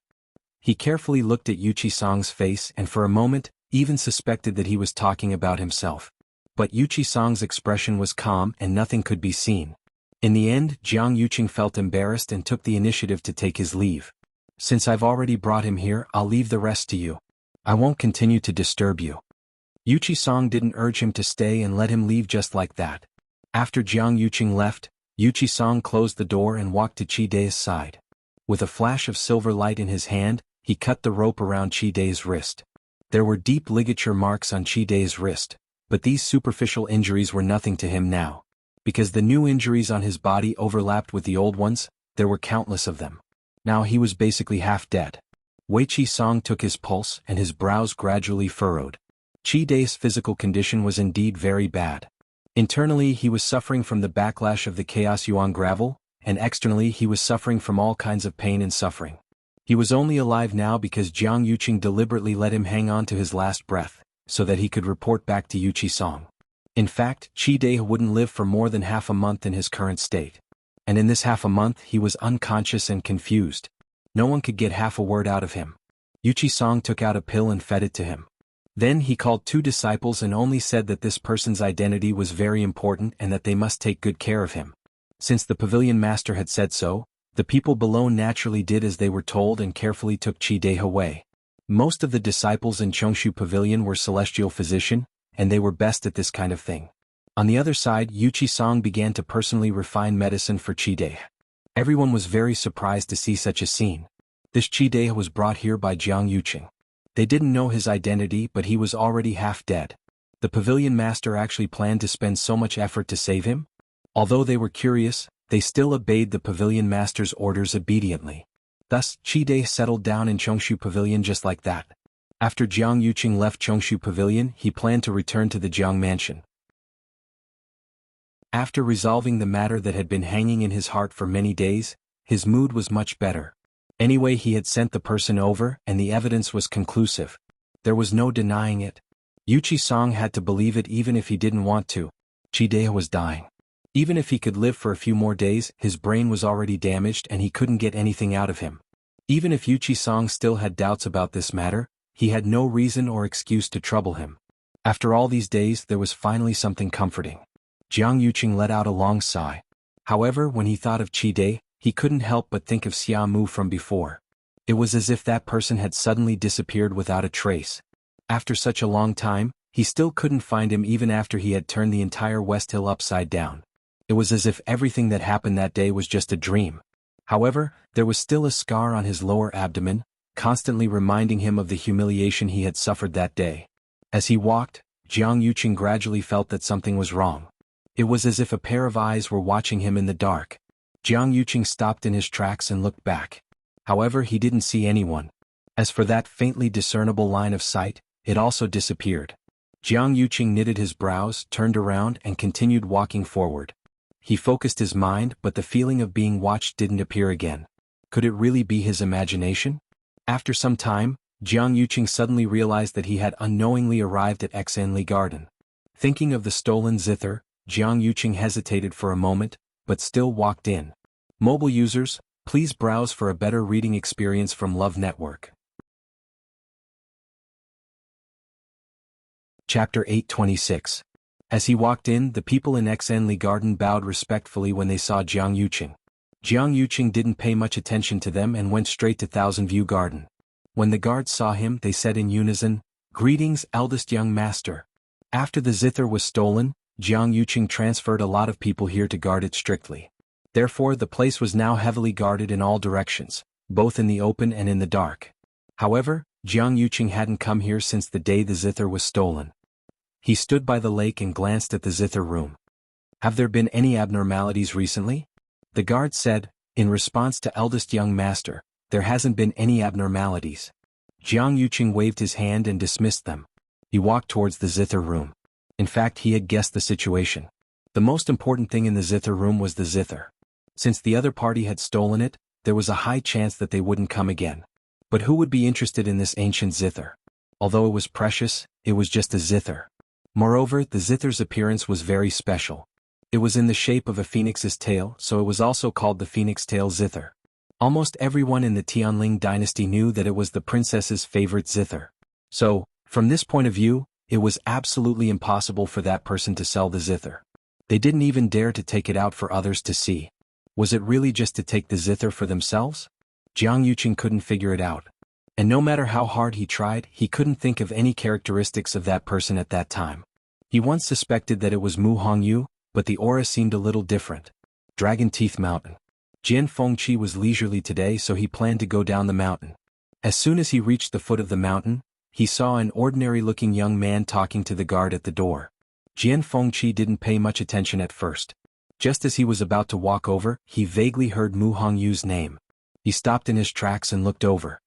He carefully looked at Yuchi Song's face and for a moment, even suspected that he was talking about himself. But Yuchi Song's expression was calm and nothing could be seen. In the end, Jiang Yuqing felt embarrassed and took the initiative to take his leave. Since I've already brought him here, I'll leave the rest to you. I won't continue to disturb you. Yuchi Song didn't urge him to stay and let him leave just like that. After Jiang Yuqing left, Yuchi Song closed the door and walked to Qi Dai's side. With a flash of silver light in his hand, he cut the rope around Qi Dai's wrist. There were deep ligature marks on Qi Dai's wrist, but these superficial injuries were nothing to him now. Because the new injuries on his body overlapped with the old ones, there were countless of them. Now he was basically half dead. Wei Qi Song took his pulse and his brows gradually furrowed. Qi Dai's physical condition was indeed very bad. Internally he was suffering from the backlash of the Chaos Yuan gravel, and externally he was suffering from all kinds of pain and suffering. He was only alive now because Jiang Yuqing deliberately let him hang on to his last breath, so that he could report back to Yuchi Song. In fact, Qi Dai wouldn't live for more than half a month in his current state. And in this half a month he was unconscious and confused. No one could get half a word out of him. Yuchi Song took out a pill and fed it to him. Then he called 2 disciples and only said that this person's identity was very important and that they must take good care of him. Since the pavilion master had said so, the people below naturally did as they were told and carefully took Qi Dai away. Most of the disciples in Chongshu Pavilion were celestial physician, and they were best at this kind of thing. On the other side, Yuchi Song began to personally refine medicine for Chideha. Everyone was very surprised to see such a scene. This Chideha was brought here by Jiang Yuqing. They didn't know his identity, but he was already half dead. The pavilion master actually planned to spend so much effort to save him? Although they were curious, they still obeyed the pavilion master's orders obediently. Thus, Chideha settled down in Chongshu Pavilion just like that. After Jiang Yuqing left Chongshu Pavilion, he planned to return to the Jiang Mansion. After resolving the matter that had been hanging in his heart for many days, his mood was much better. Anyway, he had sent the person over, and the evidence was conclusive. There was no denying it. Yuchi Song had to believe it even if he didn't want to. Chideha was dying. Even if he could live for a few more days, his brain was already damaged and he couldn't get anything out of him. Even if Yuchi Song still had doubts about this matter, he had no reason or excuse to trouble him. After all these days, there was finally something comforting. Jiang Yuqing let out a long sigh. However, when he thought of Chideha, he couldn't help but think of Xia Mu from before. It was as if that person had suddenly disappeared without a trace. After such a long time, he still couldn't find him even after he had turned the entire West Hill upside down. It was as if everything that happened that day was just a dream. However, there was still a scar on his lower abdomen, constantly reminding him of the humiliation he had suffered that day. As he walked, Jiang Yuqing gradually felt that something was wrong. It was as if a pair of eyes were watching him in the dark. Jiang Yuqing stopped in his tracks and looked back. However, he didn't see anyone. As for that faintly discernible line of sight, it also disappeared. Jiang Yuqing knitted his brows, turned around, and continued walking forward. He focused his mind, but the feeling of being watched didn't appear again. Could it really be his imagination? After some time, Jiang Yuqing suddenly realized that he had unknowingly arrived at Xanli Garden. Thinking of the stolen zither, Jiang Yuqing hesitated for a moment, but still walked in. Mobile users, please browse for a better reading experience from Love Network. Chapter 826. As he walked in, the people in Xanli Garden bowed respectfully when they saw Jiang Yuqing. Jiang Yuqing didn't pay much attention to them and went straight to Thousand View Garden. When the guards saw him, they said in unison, "Greetings, eldest young master." After the zither was stolen, Jiang Yuqing transferred a lot of people here to guard it strictly. Therefore, the place was now heavily guarded in all directions, both in the open and in the dark. However, Jiang Yuqing hadn't come here since the day the zither was stolen. He stood by the lake and glanced at the zither room. "Have there been any abnormalities recently?" The guard said, in response to eldest young master, "There hasn't been any abnormalities." Jiang Yuqing waved his hand and dismissed them. He walked towards the zither room. In fact, he had guessed the situation. The most important thing in the zither room was the zither. Since the other party had stolen it, there was a high chance that they wouldn't come again. But who would be interested in this ancient zither? Although it was precious, it was just a zither. Moreover, the zither's appearance was very special. It was in the shape of a phoenix's tail, so it was also called the phoenix tail zither. Almost everyone in the Tianling dynasty knew that it was the princess's favorite zither. So, from this point of view, it was absolutely impossible for that person to sell the zither. They didn't even dare to take it out for others to see. Was it really just to take the zither for themselves? Jiang Yuqing couldn't figure it out. And no matter how hard he tried, he couldn't think of any characteristics of that person at that time. He once suspected that it was Mu Hongyu, but the aura seemed a little different. Dragon Teeth Mountain. Jian Fengqi was leisurely today, so he planned to go down the mountain. As soon as he reached the foot of the mountain, he saw an ordinary-looking young man talking to the guard at the door. Jian Fengqi didn't pay much attention at first. Just as he was about to walk over, he vaguely heard Mu Hongyu's name. He stopped in his tracks and looked over.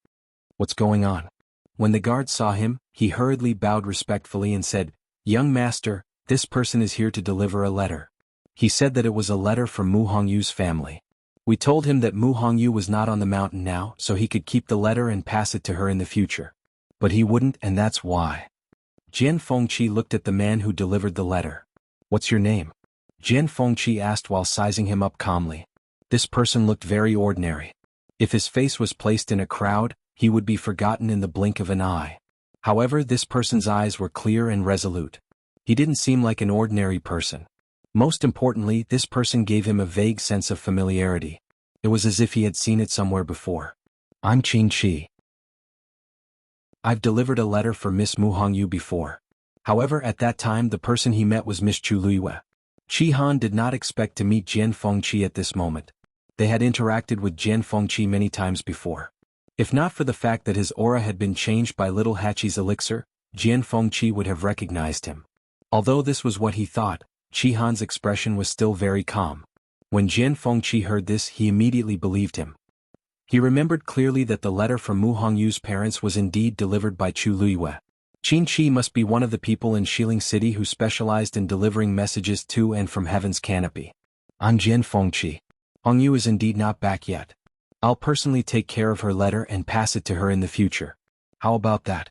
"What's going on?" When the guard saw him, he hurriedly bowed respectfully and said, "Young master, this person is here to deliver a letter." He said that it was a letter from Mu Hongyu's family. We told him that Mu Hongyu was not on the mountain now, so he could keep the letter and pass it to her in the future. But he wouldn't, and that's why. Jian Fengqi looked at the man who delivered the letter. "What's your name?" Jian Fengqi asked while sizing him up calmly. This person looked very ordinary. If his face was placed in a crowd, he would be forgotten in the blink of an eye. However, this person's eyes were clear and resolute. He didn't seem like an ordinary person. Most importantly, this person gave him a vague sense of familiarity. It was as if he had seen it somewhere before. "I'm Qin Shi. I've delivered a letter for Miss Mu Hongyu before. However, at that time the person he met was Miss Chu Luiyue. Qi Han did not expect to meet Jian Fengqi at this moment. They had interacted with Jian Fengqi many times before. If not for the fact that his aura had been changed by Little Hachi's elixir, Jian Fengqi would have recognized him. Although this was what he thought, Qi Han's expression was still very calm. When Jian Fengqi heard this, he immediately believed him. He remembered clearly that the letter from Mu Hongyu's parents was indeed delivered by Chu Luiyue. Qin Qi must be one of the people in Xiling City who specialized in delivering messages to and from Heaven's canopy. I'm Jian Fengqi. Hongyu is indeed not back yet. I'll personally take care of her letter and pass it to her in the future. How about that?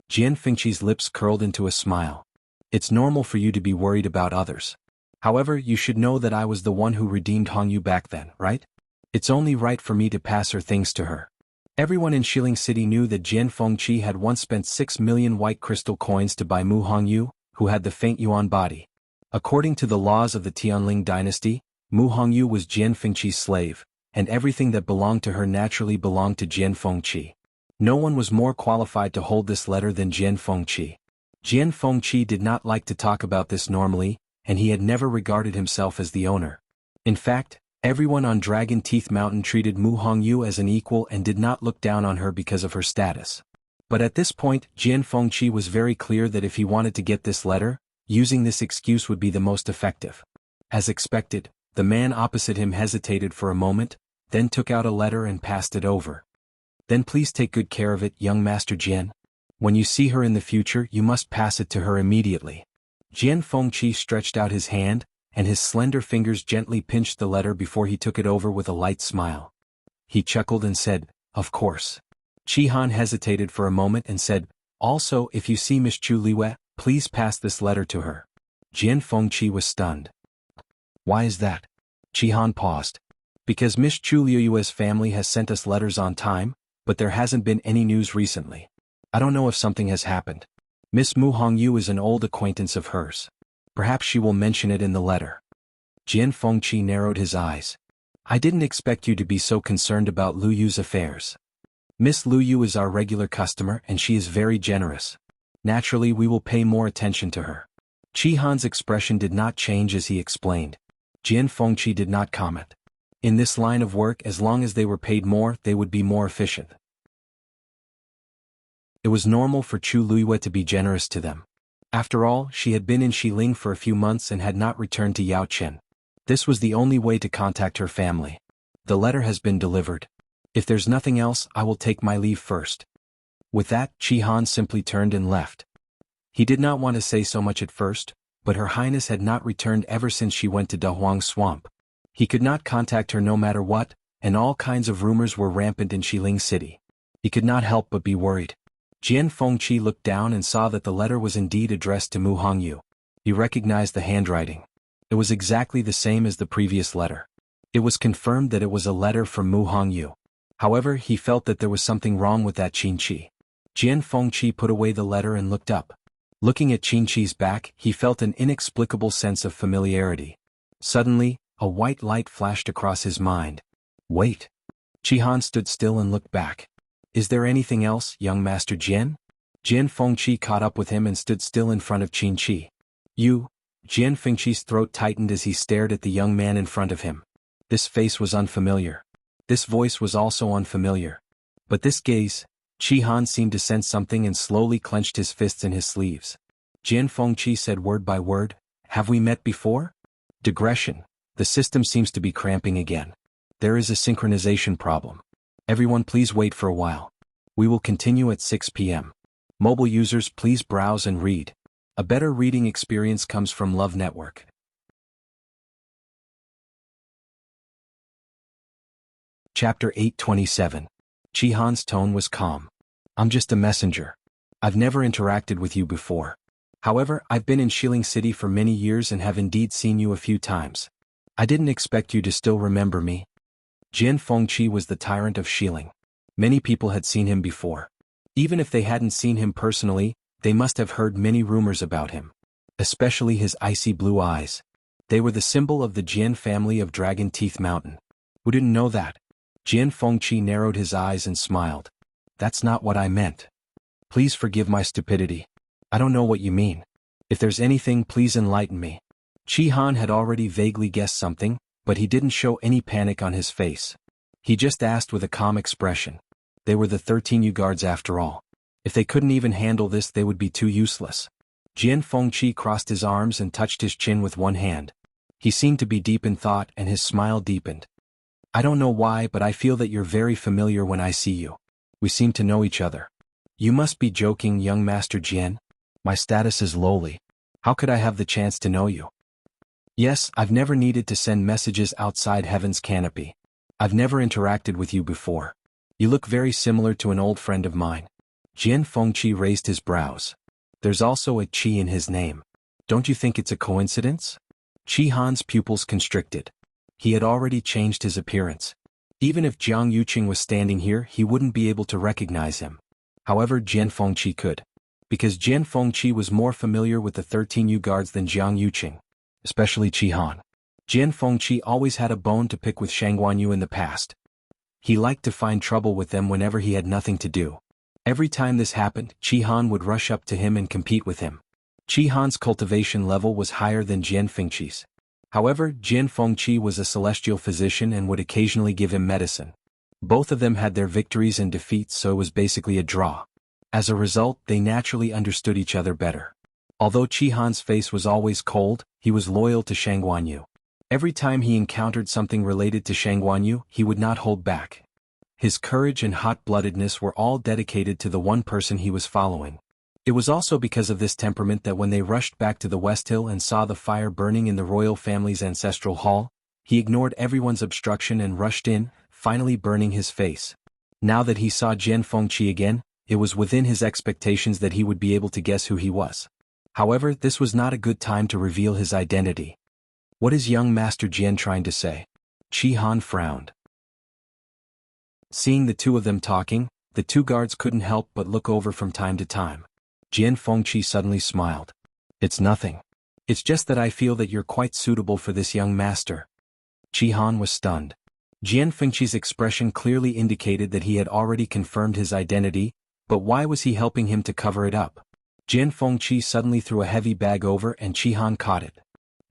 Jian Fengqi's lips curled into a smile. It's normal for you to be worried about others. However, you should know that I was the one who redeemed Hongyu back then, right? It's only right for me to pass her things to her. Everyone in Xiling City knew that Jian Fengqi had once spent 6 million white crystal coins to buy Mu Hongyu, who had the faint yuan body. According to the laws of the Tianling dynasty, Mu Hongyu was Jian Fengqi's slave, and everything that belonged to her naturally belonged to Jian Fengqi. No one was more qualified to hold this letter than Jian Fengqi. Jian Fengqi did not like to talk about this normally, and he had never regarded himself as the owner. In fact, everyone on Dragon Teeth Mountain treated Mu Hongyu as an equal and did not look down on her because of her status. But at this point, Jian Fengqi was very clear that if he wanted to get this letter, using this excuse would be the most effective. As expected, the man opposite him hesitated for a moment, then took out a letter and passed it over. Then please take good care of it, young Master Jian. When you see her in the future, you must pass it to her immediately. Jian Fengqi stretched out his hand, and his slender fingers gently pinched the letter before he took it over with a light smile. He chuckled and said, "Of course." Qi Han hesitated for a moment and said, "Also, if you see Miss Chu Luiyue, please pass this letter to her." Jian Fengqi was stunned. "Why is that?" Qi Han paused. "Because Miss Chu Luiyue's family has sent us letters on time, but there hasn't been any news recently. I don't know if something has happened. Miss Mu Hongyu is an old acquaintance of hers. Perhaps she will mention it in the letter." Jian Fengqi narrowed his eyes. "I didn't expect you to be so concerned about Lu Yu's affairs. Miss Lu Yu is our regular customer and she is very generous. Naturally, we will pay more attention to her." Qi Han's expression did not change as he explained. Jian Fengqi did not comment. In this line of work, as long as they were paid more, they would be more efficient. It was normal for Chu Luiyue to be generous to them. After all, she had been in Xiling for a few months and had not returned to Yaoqian. This was the only way to contact her family. "The letter has been delivered. If there's nothing else, I will take my leave first." With that, Qi Han simply turned and left. He did not want to say so much at first, but Her Highness had not returned ever since she went to Dahuang Swamp. He could not contact her no matter what, and all kinds of rumors were rampant in Xiling City. He could not help but be worried. Jian Fengqi looked down and saw that the letter was indeed addressed to Mu Hongyu. He recognized the handwriting. It was exactly the same as the previous letter. It was confirmed that it was a letter from Mu Hongyu. However, he felt that there was something wrong with that Qin Qi. Jian Fengqi put away the letter and looked up. Looking at Qin Qi's back, he felt an inexplicable sense of familiarity. Suddenly, a white light flashed across his mind. "Wait." Qi Han stood still and looked back. "Is there anything else, young Master Jian?" Jian Fengqi caught up with him and stood still in front of Qin Qi. "You?" Jian Fengqi's throat tightened as he stared at the young man in front of him. This face was unfamiliar. This voice was also unfamiliar. But this gaze, Qi Han seemed to sense something and slowly clenched his fists in his sleeves. Jian Fengqi said word by word, "Have we met before?" Digression. The system seems to be cramping again. There is a synchronization problem. Everyone please wait for a while. We will continue at 6 p.m. Mobile users please browse and read. A better reading experience comes from Love Network. Chapter 827. Qi Han's tone was calm. "I'm just a messenger. I've never interacted with you before. However, I've been in Xiling City for many years and have indeed seen you a few times. I didn't expect you to still remember me." Jian Fengqi was the tyrant of Xiling. Many people had seen him before. Even if they hadn't seen him personally, they must have heard many rumors about him. Especially his icy blue eyes. They were the symbol of the Jian family of Dragon Teeth Mountain. Who didn't know that? Jian Fengqi narrowed his eyes and smiled. "That's not what I meant. Please forgive my stupidity. I don't know what you mean." If there's anything, please enlighten me. Chi Han had already vaguely guessed something, but he didn't show any panic on his face. He just asked with a calm expression. They were the 13 Yu guards after all. If they couldn't even handle this, they would be too useless. Jian Fengqi crossed his arms and touched his chin with one hand. He seemed to be deep in thought, and his smile deepened. I don't know why, but I feel that you're very familiar when I see you. We seem to know each other. You must be joking, young Master Jian. My status is lowly. How could I have the chance to know you? Yes, I've never needed to send messages outside heaven's canopy. I've never interacted with you before. You look very similar to an old friend of mine. Jian Fengqi raised his brows. There's also a Qi in his name. Don't you think it's a coincidence? Qi Han's pupils constricted. He had already changed his appearance. Even if Jiang Yuqing was standing here, he wouldn't be able to recognize him. However, Jian Fengqi could. Because Jian Fengqi was more familiar with the 13 Yu guards than Jiang Yuqing. Especially Qi Han. Jian Fengqi always had a bone to pick with Shangguan Yu in the past. He liked to find trouble with them whenever he had nothing to do. Every time this happened, Qi Han would rush up to him and compete with him. Qi Han's cultivation level was higher than Jian Fengqi's. However, Jian Fengqi was a celestial physician and would occasionally give him medicine. Both of them had their victories and defeats, so it was basically a draw. As a result, they naturally understood each other better. Although Qi Han's face was always cold, he was loyal to Shangguan Yu. Every time he encountered something related to Shangguan Yu, he would not hold back. His courage and hot-bloodedness were all dedicated to the one person he was following. It was also because of this temperament that when they rushed back to the West Hill and saw the fire burning in the royal family's ancestral hall, he ignored everyone's obstruction and rushed in, finally burning his face. Now that he saw Jian Fengqi again, it was within his expectations that he would be able to guess who he was. However, this was not a good time to reveal his identity. What is young Master Jian trying to say? Qi Han frowned. Seeing the two of them talking, the two guards couldn't help but look over from time to time. Jian Fengqi suddenly smiled. It's nothing. It's just that I feel that you're quite suitable for this young master. Qi Han was stunned. Jian Fengqi's expression clearly indicated that he had already confirmed his identity, but why was he helping him to cover it up? Jian Fengqi suddenly threw a heavy bag over and Qi Han caught it.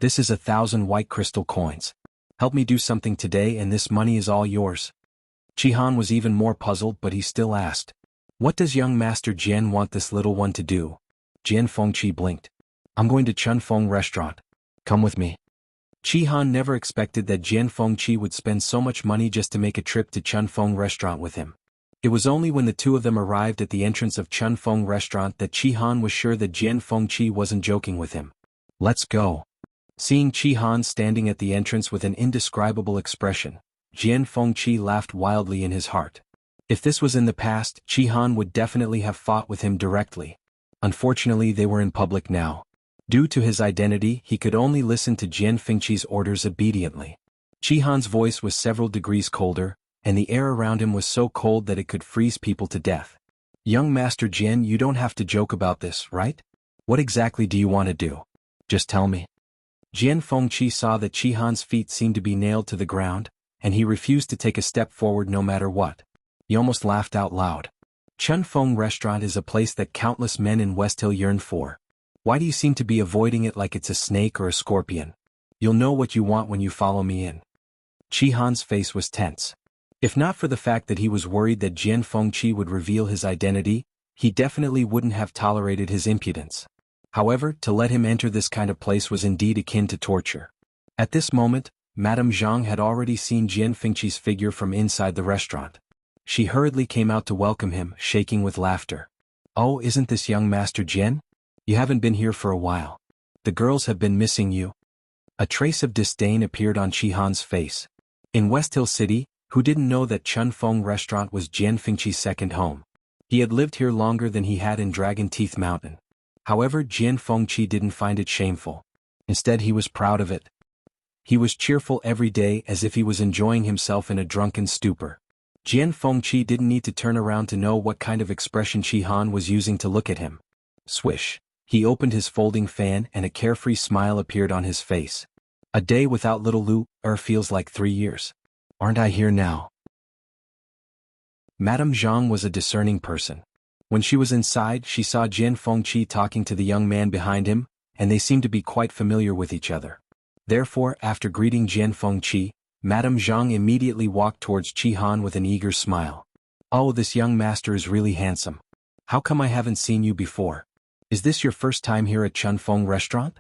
This is 1,000 white crystal coins. Help me do something today and this money is all yours. Qi Han was even more puzzled, but he still asked. What does young Master Jian want this little one to do? Jian Fengqi blinked. I'm going to Chunfeng restaurant. Come with me. Qi Han never expected that Jian Fengqi would spend so much money just to make a trip to Chunfeng restaurant with him. It was only when the two of them arrived at the entrance of Chunfeng restaurant that Qi Han was sure that Jian Fengqi wasn't joking with him. Let's go. Seeing Qi Han standing at the entrance with an indescribable expression, Jian Fengqi laughed wildly in his heart. If this was in the past, Qi Han would definitely have fought with him directly. Unfortunately, they were in public now. Due to his identity, he could only listen to Jian Fengqi's orders obediently. Qi Han's voice was several degrees colder, and the air around him was so cold that it could freeze people to death. Young Master Jian, you don't have to joke about this, right? What exactly do you want to do? Just tell me. Jian Fengqi saw that Qi Han's feet seemed to be nailed to the ground, and he refused to take a step forward no matter what. He almost laughed out loud. Chunfeng restaurant is a place that countless men in West Hill yearn for. Why do you seem to be avoiding it like it's a snake or a scorpion? You'll know what you want when you follow me in. Qi Han's face was tense. If not for the fact that he was worried that Jian Fengqi would reveal his identity, he definitely wouldn't have tolerated his impudence. However, to let him enter this kind of place was indeed akin to torture. At this moment, Madame Zhang had already seen Jian Fengqi's figure from inside the restaurant. She hurriedly came out to welcome him, shaking with laughter. Oh, isn't this young Master Jian? You haven't been here for a while. The girls have been missing you. A trace of disdain appeared on Qi Han's face. In West Hill City, who didn't know that Chunfeng restaurant was Jian Fengqi's second home? He had lived here longer than he had in Dragon Teeth Mountain. However, Jian Fengqi didn't find it shameful. Instead, he was proud of it. He was cheerful every day as if he was enjoying himself in a drunken stupor. Jian Fengqi didn't need to turn around to know what kind of expression Qi Han was using to look at him. Swish. He opened his folding fan and a carefree smile appeared on his face. A day without little Lu feels like 3 years. Aren't I here now? Madame Zhang was a discerning person. When she was inside, she saw Jian Fengqi talking to the young man behind him, and they seemed to be quite familiar with each other. Therefore, after greeting Jian Fengqi, Madame Zhang immediately walked towards Qi Han with an eager smile. "Oh, this young master is really handsome. How come I haven't seen you before? Is this your first time here at Chunfeng restaurant?"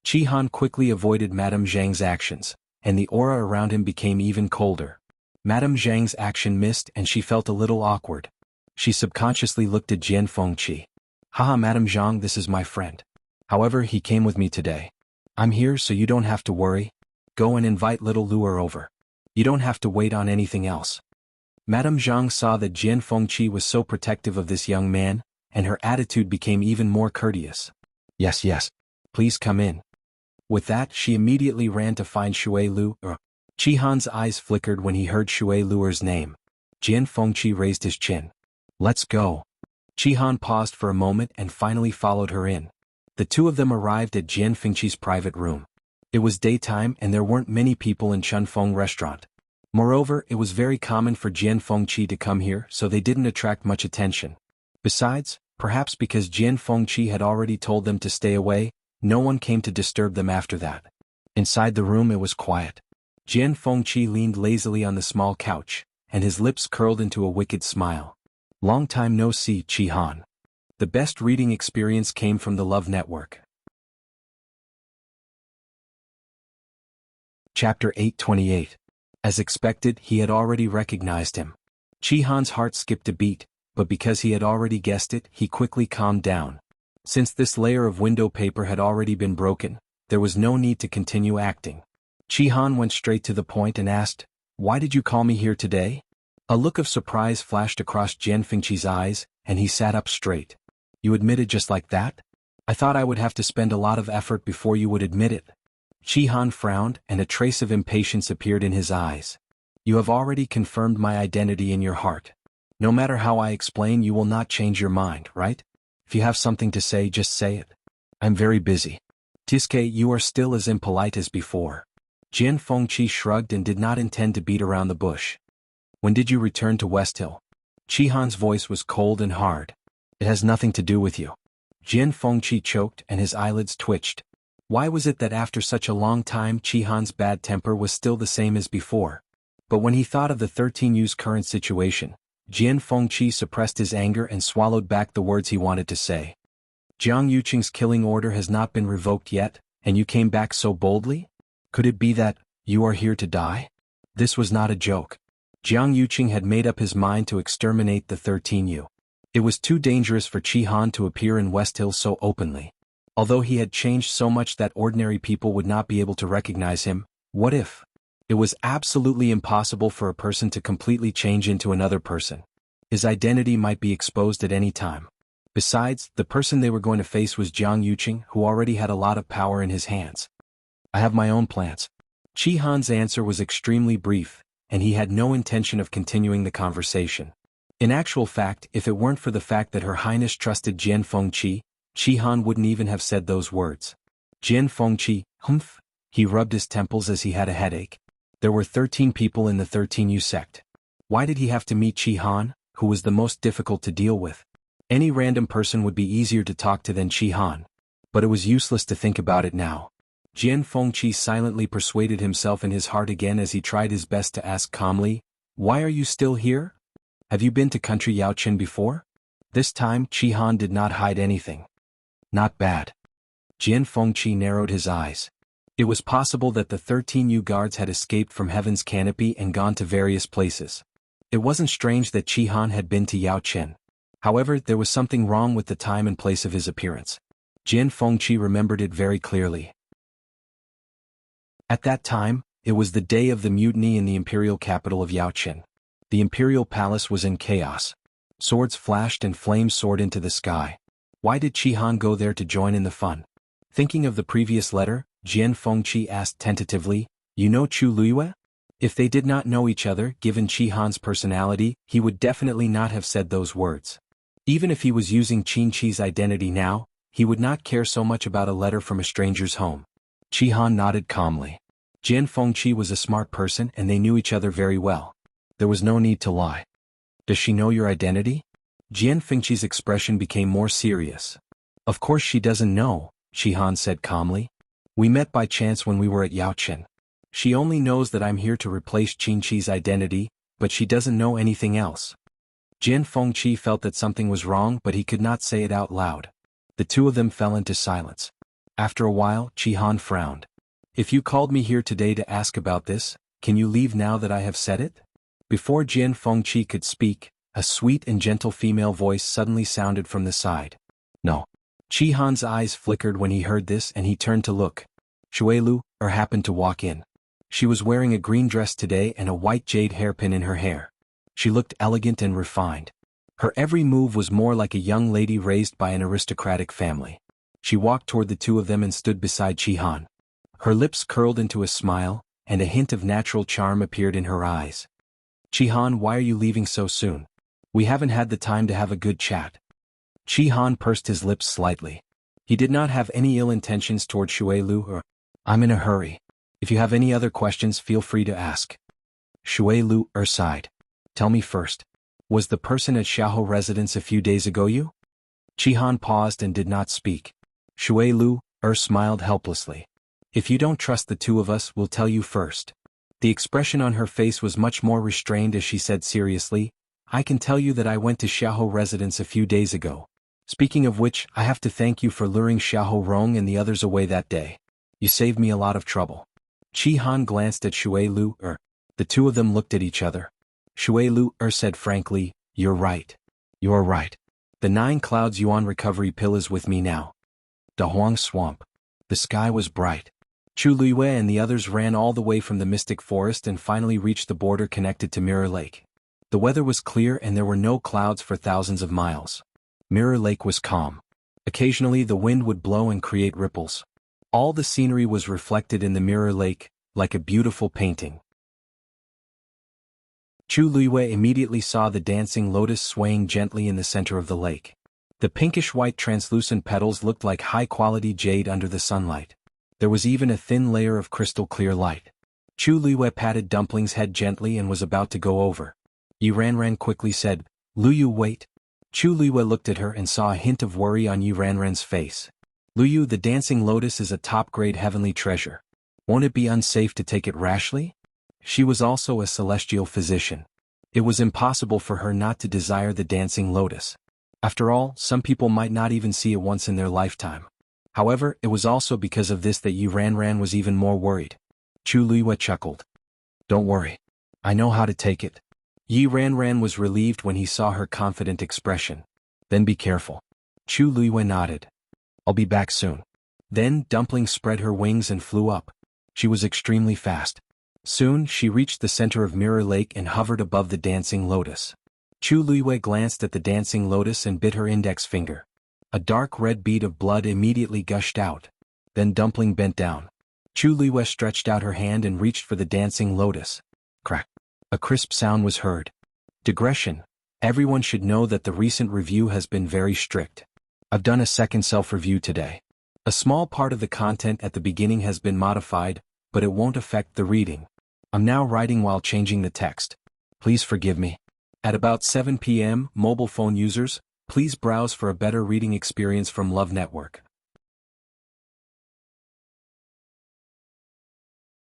Qi Han quickly avoided Madame Zhang's actions, and the aura around him became even colder. Madame Zhang's action missed and she felt a little awkward. She subconsciously looked at Jian Fengqi. "Haha, Madame Zhang, this is my friend. However, he came with me today. I'm here so you don't have to worry. Go and invite little Luer over. You don't have to wait on anything else." Madame Zhang saw that Jian Fengqi was so protective of this young man, and her attitude became even more courteous. Yes, please come in." With that, she immediately ran to find Shui Lu. Qi Han's eyes flickered when he heard Shui Luer's name. Jian Fengqi raised his chin. "Let's go." Qi Han paused for a moment and finally followed her in. The two of them arrived at Jian Fengqi's private room. It was daytime and there weren't many people in Chunfeng restaurant. Moreover, it was very common for Jian Fengqi to come here, so they didn't attract much attention. Besides, perhaps because Jian Fengqi had already told them to stay away, no one came to disturb them after that. Inside the room it was quiet. Jian Fengqi leaned lazily on the small couch, and his lips curled into a wicked smile. "Long time no see, Qi Han." The best reading experience came from the Love Network. Chapter 828. As expected, he had already recognized him. Qi Han's heart skipped a beat, but because he had already guessed it, he quickly calmed down. Since this layer of window paper had already been broken, there was no need to continue acting. Qi Han went straight to the point and asked, "Why did you call me here today?" A look of surprise flashed across Jian Fengqi's eyes, and he sat up straight. "You admitted just like that? I thought I would have to spend a lot of effort before you would admit it." Qi Han frowned, and a trace of impatience appeared in his eyes. "You have already confirmed my identity in your heart. No matter how I explain, you will not change your mind, right? If you have something to say, just say it. I'm very busy." "Tiske, you are still as impolite as before." Jian Fengqi shrugged and did not intend to beat around the bush. "When did you return to West Hill?" Qi Han's voice was cold and hard. "It has nothing to do with you." Jian Fengqi choked and his eyelids twitched. Why was it that after such a long time Qi Han's bad temper was still the same as before? But when he thought of the 13U's current situation, Jian Fengqi suppressed his anger and swallowed back the words he wanted to say. "Jiang Yuqing's killing order has not been revoked yet, and you came back so boldly? Could it be that you are here to die?" This was not a joke. Jiang Yuqing had made up his mind to exterminate the 13U. It was too dangerous for Qi Han to appear in West Hill so openly. Although he had changed so much that ordinary people would not be able to recognize him, what if? It was absolutely impossible for a person to completely change into another person. His identity might be exposed at any time. Besides, the person they were going to face was Jiang Yuqing, who already had a lot of power in his hands. "I have my own plans." Qi Han's answer was extremely brief, and he had no intention of continuing the conversation. In actual fact, if it weren't for the fact that Her Highness trusted Jian Fengqi, Qi Han wouldn't even have said those words. Jian Fengqi, humph. He rubbed his temples as he had a headache. There were 13 people in the 13U sect. Why did he have to meet Qi Han, who was the most difficult to deal with? Any random person would be easier to talk to than Qi Han. But it was useless to think about it now. Jian Fengqi silently persuaded himself in his heart again as he tried his best to ask calmly, "Why are you still here? Have you been to country Yaochen before?" This time Qi Han did not hide anything. "Not bad." Jian Fengqi narrowed his eyes. It was possible that the 13U guards had escaped from Heaven's Canopy and gone to various places. It wasn't strange that Qi Han had been to Yaochen. However, there was something wrong with the time and place of his appearance. Jian Fengqi remembered it very clearly. At that time, it was the day of the mutiny in the imperial capital of Yaochen. The imperial palace was in chaos. Swords flashed and flames soared into the sky. Why did Qi Han go there to join in the fun? Thinking of the previous letter, Jian Fengqi asked tentatively, "You know Chu Luiyue?" If they did not know each other, given Qi Han's personality, he would definitely not have said those words. Even if he was using Qin Chi's identity now, he would not care so much about a letter from a stranger's home. Qi Han nodded calmly. Jian Fengqi was a smart person and they knew each other very well. There was no need to lie. "Does she know your identity?" Jian Fengqi's expression became more serious. "Of course she doesn't know, Shihan said calmly. We met by chance when we were at Yaochen. She only knows that I'm here to replace Qingqi's identity, but she doesn't know anything else. Jian Fengqi felt that something was wrong, but he could not say it out loud. The two of them fell into silence. After a while, Shihan frowned. If you called me here today to ask about this, can you leave now that I have said it? Before Jian Fengqi could speak, a sweet and gentle female voice suddenly sounded from the side. No. Shihan's eyes flickered when he heard this and he turned to look. Shuelu happened to walk in. She was wearing a green dress today and a white jade hairpin in her hair. She looked elegant and refined. Her every move was more like a young lady raised by an aristocratic family. She walked toward the two of them and stood beside Shihan. Her lips curled into a smile, and a hint of natural charm appeared in her eyes. Shihan, why are you leaving so soon? We haven't had the time to have a good chat. Shihan pursed his lips slightly. He did not have any ill intentions toward Shuelu. I'm in a hurry. If you have any other questions, feel free to ask. Shuelu sighed. Tell me first. Was the person at Xiaohou residence a few days ago you? Shihan paused and did not speak. Shuelu smiled helplessly. If you don't trust the two of us, we'll tell you first. The expression on her face was much more restrained as she said seriously, I can tell you that I went to Xiaohou residence a few days ago. Speaking of which, I have to thank you for luring Xiaohou Rong and the others away that day. You saved me a lot of trouble. Shihan glanced at Shuelu. The two of them looked at each other. Shuelu said frankly, You're right. You're right. The 9 Clouds Yuan recovery pill is with me now. Dahuang Swamp. The sky was bright. Chu Luiyue and the others ran all the way from the Mystic Forest and finally reached the border connected to Mirror Lake. The weather was clear and there were no clouds for thousands of miles. Mirror Lake was calm. Occasionally the wind would blow and create ripples. All the scenery was reflected in the Mirror Lake, like a beautiful painting. Chu Luiyue immediately saw the dancing lotus swaying gently in the center of the lake. The pinkish-white translucent petals looked like high-quality jade under the sunlight. There was even a thin layer of crystal-clear light. Chu Luiyue patted Dumpling's head gently and was about to go over. Yi Ranran quickly said, Luyu, wait. Chu Luiyue looked at her and saw a hint of worry on Yi Ranran's face. Luyu, the dancing lotus is a top-grade heavenly treasure. Won't it be unsafe to take it rashly? She was also a celestial physician. It was impossible for her not to desire the dancing lotus. After all, some people might not even see it once in their lifetime. However, it was also because of this that Yi Ranran was even more worried. Chu Luiyue chuckled. Don't worry. I know how to take it. Yi Ranran was relieved when he saw her confident expression. Then be careful. Chu Luiyue nodded. I'll be back soon. Then Dumpling spread her wings and flew up. She was extremely fast. Soon she reached the center of Mirror Lake and hovered above the dancing lotus. Chu Luiyue glanced at the dancing lotus and bit her index finger. A dark red bead of blood immediately gushed out. Then Dumpling bent down. Chu Luiyue stretched out her hand and reached for the dancing lotus. Crack. A crisp sound was heard. Digression. Everyone should know that the recent review has been very strict. I've done a second self-review today. A small part of the content at the beginning has been modified, but it won't affect the reading. I'm now writing while changing the text. Please forgive me. At about 7 p.m., mobile phone users, please browse for a better reading experience from Love Network.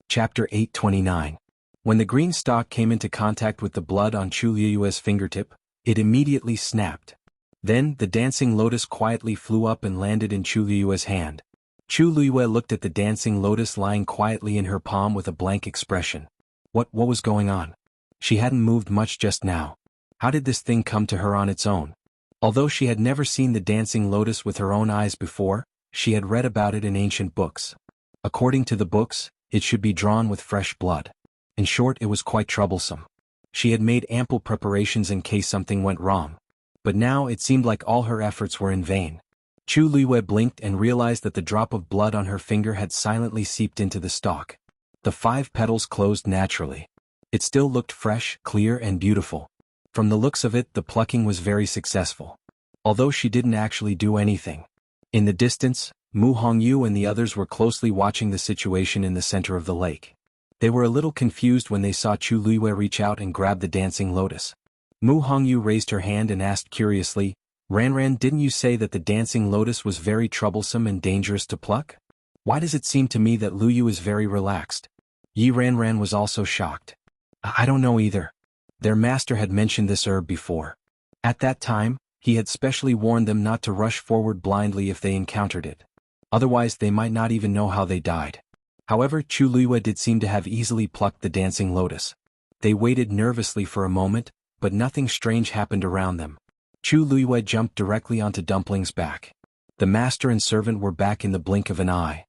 Chapter 829. When the green stalk came into contact with the blood on Chu Luiyue's fingertip, it immediately snapped. Then, the dancing lotus quietly flew up and landed in Chu Luiyue's hand. Chu Luiyue looked at the dancing lotus lying quietly in her palm with a blank expression. What was going on? She hadn't moved much just now. How did this thing come to her on its own? Although she had never seen the dancing lotus with her own eyes before, she had read about it in ancient books. According to the books, it should be drawn with fresh blood. In short, it was quite troublesome. She had made ample preparations in case something went wrong. But now it seemed like all her efforts were in vain. Chu Luiyue blinked and realized that the drop of blood on her finger had silently seeped into the stalk. The 5 petals closed naturally. It still looked fresh, clear and beautiful. From the looks of it, the plucking was very successful. Although she didn't actually do anything. In the distance, Mu Hongyu and the others were closely watching the situation in the center of the lake. They were a little confused when they saw Chu Luiyue reach out and grab the dancing lotus. Mu Hongyu raised her hand and asked curiously, Ran, didn't you say that the dancing lotus was very troublesome and dangerous to pluck? Why does it seem to me that Luyu is very relaxed? Ran was also shocked. I don't know either. Their master had mentioned this herb before. At that time, he had specially warned them not to rush forward blindly if they encountered it. Otherwise they might not even know how they died. However, Chu Luiyue did seem to have easily plucked the dancing lotus. They waited nervously for a moment, but nothing strange happened around them. Chu Luiyue jumped directly onto Dumpling's back. The master and servant were back in the blink of an eye.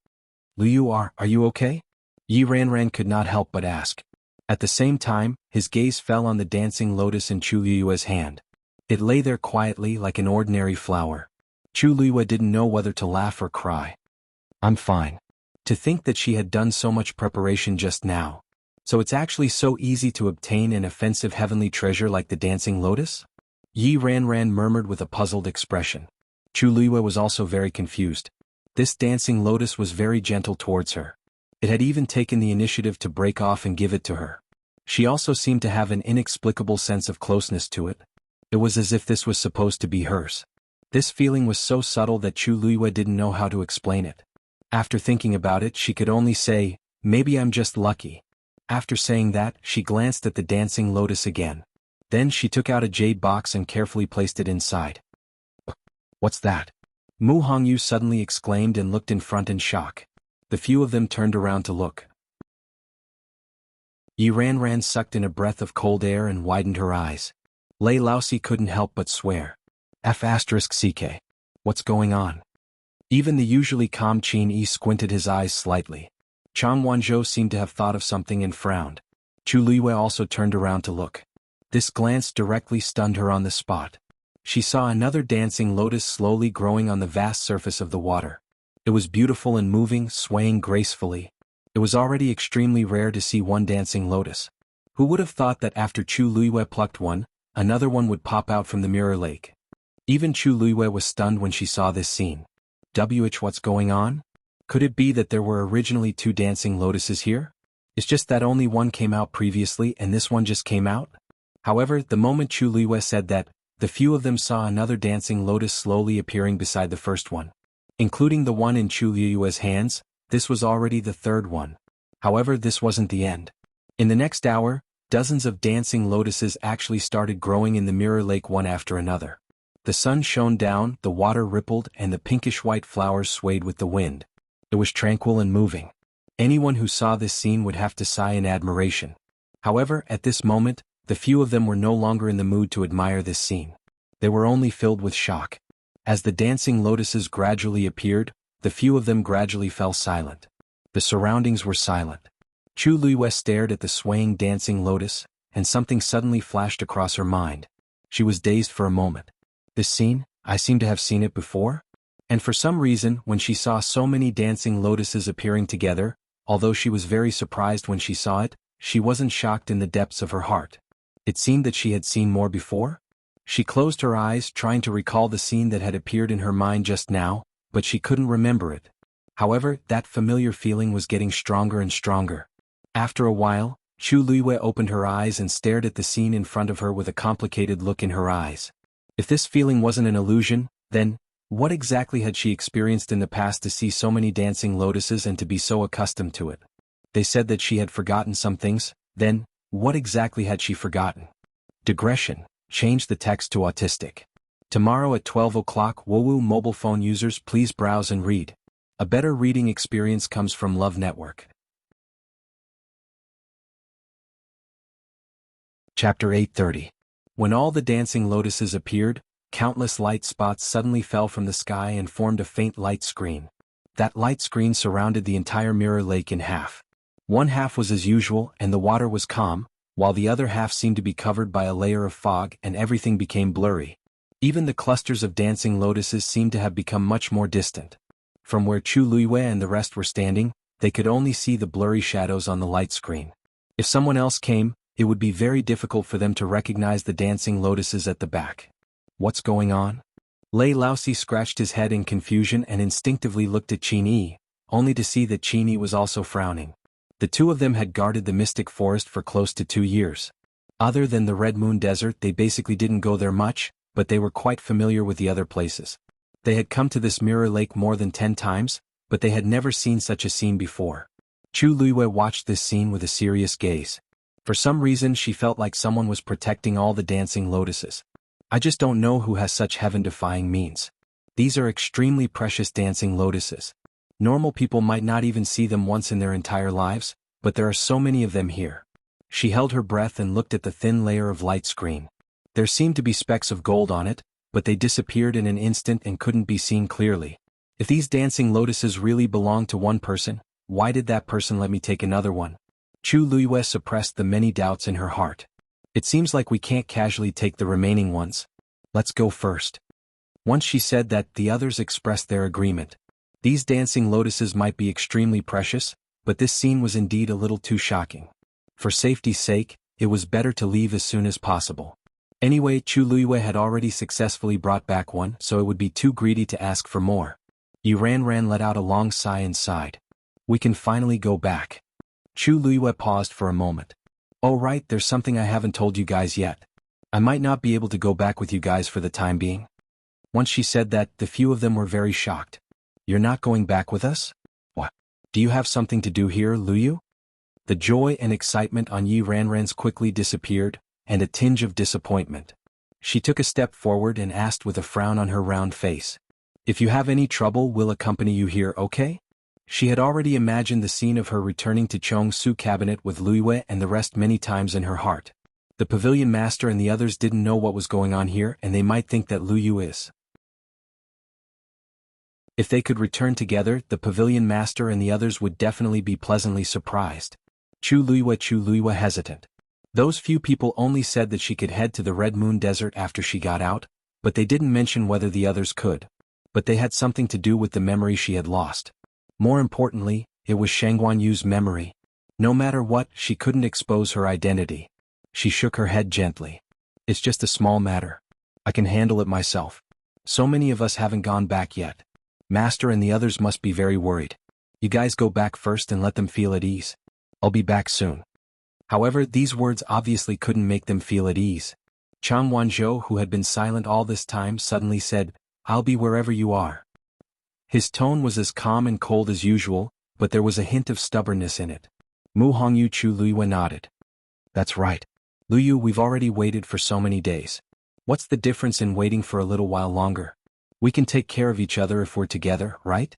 Luyu, are you okay? Ran could not help but ask. At the same time, his gaze fell on the dancing lotus in Chu Luiyue's hand. It lay there quietly like an ordinary flower. Chu Luiyue didn't know whether to laugh or cry. I'm fine. To think that she had done so much preparation just now. So it's actually so easy to obtain an offensive heavenly treasure like the dancing lotus? Ran murmured with a puzzled expression. Chu Luiyue was also very confused. This dancing lotus was very gentle towards her. It had even taken the initiative to break off and give it to her. She also seemed to have an inexplicable sense of closeness to it. It was as if this was supposed to be hers. This feeling was so subtle that Chu Luiyue didn't know how to explain it. After thinking about it, she could only say, maybe I'm just lucky. After saying that, she glanced at the dancing lotus again. Then she took out a jade box and carefully placed it inside. What's that? Mu Hongyu suddenly exclaimed and looked in front in shock. The few of them turned around to look. Ran sucked in a breath of cold air and widened her eyes. Lei Laosi couldn't help but swear. F***ck. What's going on? Even the usually calm Qin Yi squinted his eyes slightly. Chang Wanzhou seemed to have thought of something and frowned. Chu Luiyue also turned around to look. This glance directly stunned her on the spot. She saw another dancing lotus slowly growing on the vast surface of the water. It was beautiful and moving, swaying gracefully. It was already extremely rare to see one dancing lotus. Who would have thought that after Chu Luiyue plucked one, another one would pop out from the mirror lake? Even Chu Luiyue was stunned when she saw this scene. What's going on? Could it be that there were originally two dancing lotuses here? It's just that only one came out previously and this one just came out? However, the moment Chu Luiyue said that, the few of them saw another dancing lotus slowly appearing beside the first one. Including the one in Chu Luiyue's hands, this was already the third one. However, this wasn't the end. In the next hour, dozens of dancing lotuses actually started growing in the mirror lake one after another. The sun shone down, the water rippled, and the pinkish-white flowers swayed with the wind. It was tranquil and moving. Anyone who saw this scene would have to sigh in admiration. However, at this moment, the few of them were no longer in the mood to admire this scene. They were only filled with shock. As the dancing lotuses gradually appeared, the few of them gradually fell silent. The surroundings were silent. Chu Luiyue stared at the swaying dancing lotus, and something suddenly flashed across her mind. She was dazed for a moment. This scene, I seem to have seen it before? And for some reason, when she saw so many dancing lotuses appearing together, although she was very surprised when she saw it, she wasn't shocked in the depths of her heart. It seemed that she had seen more before. She closed her eyes, trying to recall the scene that had appeared in her mind just now, but she couldn't remember it. However, that familiar feeling was getting stronger and stronger. After a while, Chu Luiyue opened her eyes and stared at the scene in front of her with a complicated look in her eyes. If this feeling wasn't an illusion, then, what exactly had she experienced in the past to see so many dancing lotuses and to be so accustomed to it? They said that she had forgotten some things, then, what exactly had she forgotten? Digression. Change the text to autistic. Tomorrow at 12 o'clock, Woowoo mobile phone users, please browse and read. A better reading experience comes from Love Network. Chapter 830. When all the dancing lotuses appeared, countless light spots suddenly fell from the sky and formed a faint light screen. That light screen surrounded the entire mirror lake in half. One half was as usual and the water was calm, while the other half seemed to be covered by a layer of fog and everything became blurry. Even the clusters of dancing lotuses seemed to have become much more distant. From where Chu Luiyue and the rest were standing, they could only see the blurry shadows on the light screen. If someone else came, it would be very difficult for them to recognize the dancing lotuses at the back. What's going on? Lei Laosi scratched his head in confusion and instinctively looked at Qin Yi, only to see that Qin Yi was also frowning. The two of them had guarded the mystic forest for close to 2 years. Other than the Red Moon Desert, they basically didn't go there much, but they were quite familiar with the other places. They had come to this mirror lake more than 10 times, but they had never seen such a scene before. Chu Luiyue watched this scene with a serious gaze. For some reason she felt like someone was protecting all the dancing lotuses. I just don't know who has such heaven-defying means. These are extremely precious dancing lotuses. Normal people might not even see them once in their entire lives, but there are so many of them here. She held her breath and looked at the thin layer of light screen. There seemed to be specks of gold on it, but they disappeared in an instant and couldn't be seen clearly. If these dancing lotuses really belonged to one person, why did that person let me take another one? Chu Luiyue suppressed the many doubts in her heart. It seems like we can't casually take the remaining ones. Let's go first. Once she said that, the others expressed their agreement. These dancing lotuses might be extremely precious, but this scene was indeed a little too shocking. For safety's sake, it was better to leave as soon as possible. Anyway, Chu Luiyue had already successfully brought back one, so it would be too greedy to ask for more. Ran let out a long sigh and sighed. We can finally go back. Chu Luiyue paused for a moment. Oh right, there's something I haven't told you guys yet. I might not be able to go back with you guys for the time being. Once she said that, the few of them were very shocked. You're not going back with us? What? Do you have something to do here, Luyu? The joy and excitement on Ran's quickly disappeared, and a tinge of disappointment. She took a step forward and asked with a frown on her round face. If you have any trouble, we'll accompany you here, okay? She had already imagined the scene of her returning to Chongsu cabinet with Luiyue and the rest many times in her heart. The pavilion master and the others didn't know what was going on here, and they might think that Luyu is. If they could return together, the pavilion master and the others would definitely be pleasantly surprised. Chu Luiyue hesitant. Those few people only said that she could head to the Red Moon Desert after she got out, but they didn't mention whether the others could. But they had something to do with the memory she had lost. More importantly, it was Shangguan Yu's memory. No matter what, she couldn't expose her identity. She shook her head gently. It's just a small matter. I can handle it myself. So many of us haven't gone back yet. Master and the others must be very worried. You guys go back first and let them feel at ease. I'll be back soon. However, these words obviously couldn't make them feel at ease. Chang Wanzhou, who had been silent all this time, suddenly said, I'll be wherever you are. His tone was as calm and cold as usual, but there was a hint of stubbornness in it. Mu Hongyu Chu Luiyue nodded. That's right. Luyu, we've already waited for so many days. What's the difference in waiting for a little while longer? We can take care of each other if we're together, right?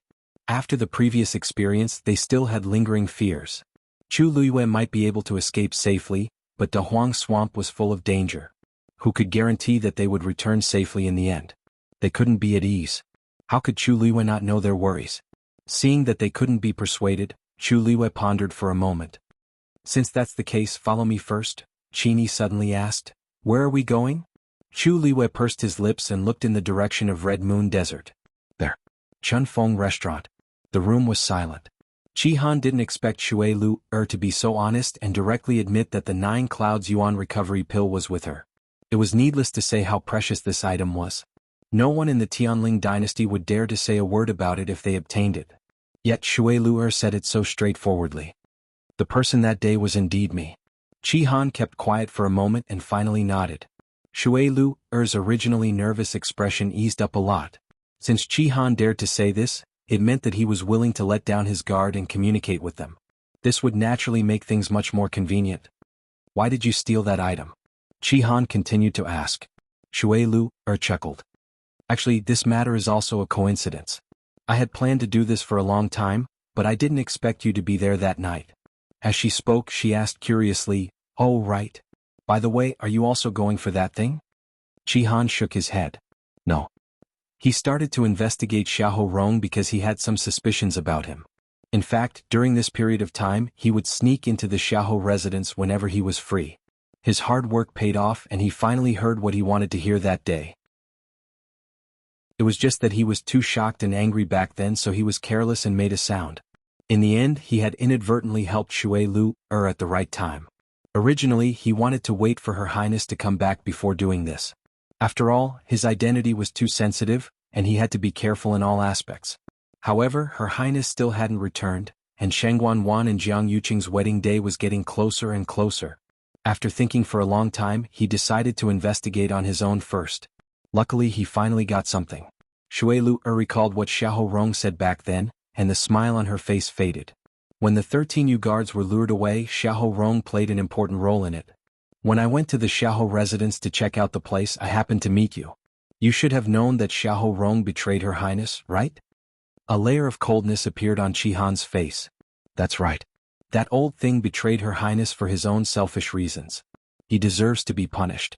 After the previous experience, they still had lingering fears. Chu Luiyue might be able to escape safely, but Da Huang Swamp was full of danger. Who could guarantee that they would return safely in the end? They couldn't be at ease. How could Chu Luiyue not know their worries? Seeing that they couldn't be persuaded, Chu Luiyue pondered for a moment. Since that's the case, follow me first, Qini suddenly asked. Where are we going? Chu Luiyue pursed his lips and looked in the direction of Red Moon Desert. There. Chunfeng Restaurant. The room was silent. Qi Han didn't expect Shui Lu to be so honest and directly admit that the 9 Clouds Yuan recovery pill was with her. It was needless to say how precious this item was. No one in the Tianling dynasty would dare to say a word about it if they obtained it. Yet Shui Lu said it so straightforwardly. The person that day was indeed me. Qi Han kept quiet for a moment and finally nodded. Shui Lu's originally nervous expression eased up a lot. Since Qi Han dared to say this, it meant that he was willing to let down his guard and communicate with them. This would naturally make things much more convenient. Why did you steal that item? Qi Han continued to ask. Shui Lu chuckled. Actually, this matter is also a coincidence. I had planned to do this for a long time, but I didn't expect you to be there that night. As she spoke, she asked curiously, Oh right. By the way, are you also going for that thing? Qi Han shook his head. No. He started to investigate Xiahou Rong because he had some suspicions about him. In fact, during this period of time, he would sneak into the Xiahou residence whenever he was free. His hard work paid off and he finally heard what he wanted to hear that day. It was just that he was too shocked and angry back then, so he was careless and made a sound. In the end, he had inadvertently helped Shui Lu at the right time. Originally, he wanted to wait for Her Highness to come back before doing this. After all, his identity was too sensitive, and he had to be careful in all aspects. However, Her Highness still hadn't returned, and Shangguan Wan and Jiang Yuqing's wedding day was getting closer and closer. After thinking for a long time, he decided to investigate on his own first. Luckily he finally got something. Shui Lu recalled what Xiahou Rong said back then, and the smile on her face faded. When the 13 Yu guards were lured away, Xiahou Rong played an important role in it. When I went to the Xiahou residence to check out the place, I happened to meet you. You should have known that Xiahou Rong betrayed Her Highness, right? A layer of coldness appeared on Qihan's face. That's right. That old thing betrayed Her Highness for his own selfish reasons. He deserves to be punished.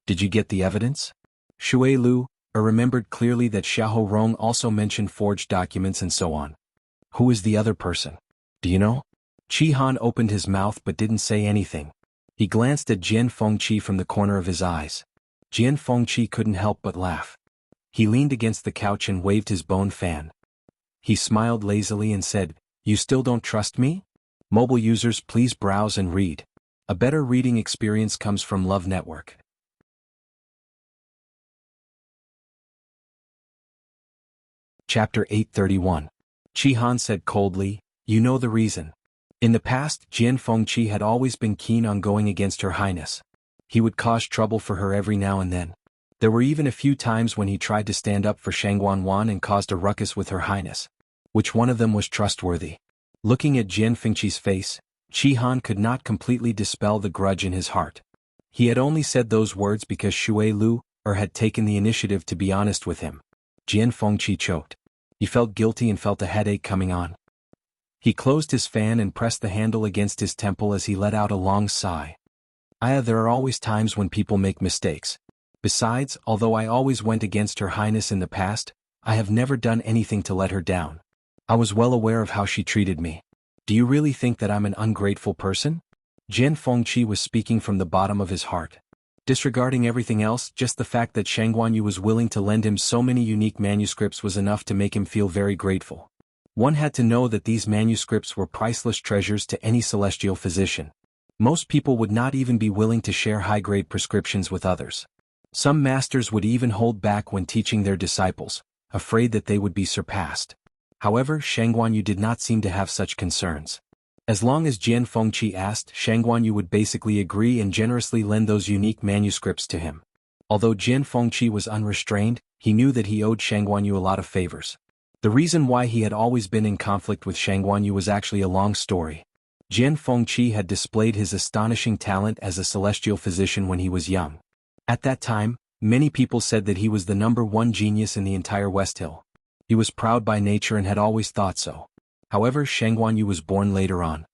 Did you get the evidence? Shui Lu remembered clearly that Xiahou Rong also mentioned forged documents and so on. Who is the other person? Do you know? Qihan opened his mouth but didn't say anything. He glanced at Jian Fengqi from the corner of his eyes. Jian Fengqi couldn't help but laugh. He leaned against the couch and waved his bone fan. He smiled lazily and said, "You still don't trust me? Mobile users, please browse and read. A better reading experience comes from Love Network." Chapter 831. Qihan said coldly, "You know the reason. In the past, Jian Fengqi had always been keen on going against Her Highness. He would cause trouble for her every now and then. There were even a few times when he tried to stand up for Shangguan and caused a ruckus with Her Highness. Which one of them was trustworthy?" Looking at Jian Fengqi's face, Qihan could not completely dispel the grudge in his heart. He had only said those words because Shui Lu had taken the initiative to be honest with him. Jian Fengqi choked. He felt guilty and felt a headache coming on. He closed his fan and pressed the handle against his temple as he let out a long sigh. There are always times when people make mistakes. Besides, although I always went against Her Highness in the past, I have never done anything to let her down. I was well aware of how she treated me. Do you really think that I'm an ungrateful person? Jian Fengqi was speaking from the bottom of his heart. Disregarding everything else, just the fact that Shangguanyu was willing to lend him so many unique manuscripts was enough to make him feel very grateful. One had to know that these manuscripts were priceless treasures to any celestial physician. Most people would not even be willing to share high-grade prescriptions with others. Some masters would even hold back when teaching their disciples, afraid that they would be surpassed. However, Shangguanyu did not seem to have such concerns. As long as Jian Fengqi asked, Shangguanyu would basically agree and generously lend those unique manuscripts to him. Although Jian Fengqi was unrestrained, he knew that he owed Shangguanyu a lot of favors. The reason why he had always been in conflict with Shangguanyu was actually a long story. Jian Fengqi had displayed his astonishing talent as a celestial physician when he was young. At that time, many people said that he was the #1 genius in the entire West Hill. He was proud by nature and had always thought so. However, Shangguanyu was born later on.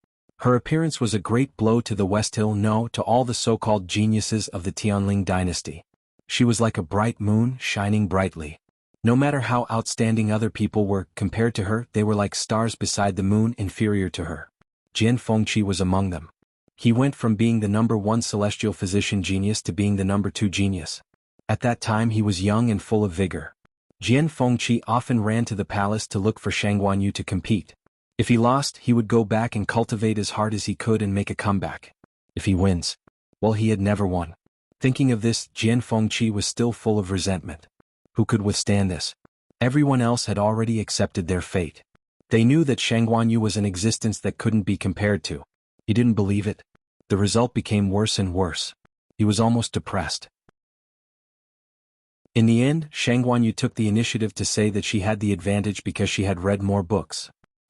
Her appearance was a great blow to the West Hill, no, to all the so-called geniuses of the Tianling dynasty. She was like a bright moon, shining brightly. No matter how outstanding other people were, compared to her, they were like stars beside the moon, inferior to her. Jian Fengqi was among them. He went from being the #1 celestial physician genius to being the #2 genius. At that time he was young and full of vigor. Jian Fengqi often ran to the palace to look for Shangguanyu to compete. If he lost, he would go back and cultivate as hard as he could and make a comeback. If he wins, well, he had never won. Thinking of this, Jian Fengqi was still full of resentment. Who could withstand this? Everyone else had already accepted their fate. They knew that Shangguanyu was an existence that couldn't be compared to. He didn't believe it. The result became worse and worse. He was almost depressed. In the end, Shangguanyu took the initiative to say that she had the advantage because she had read more books.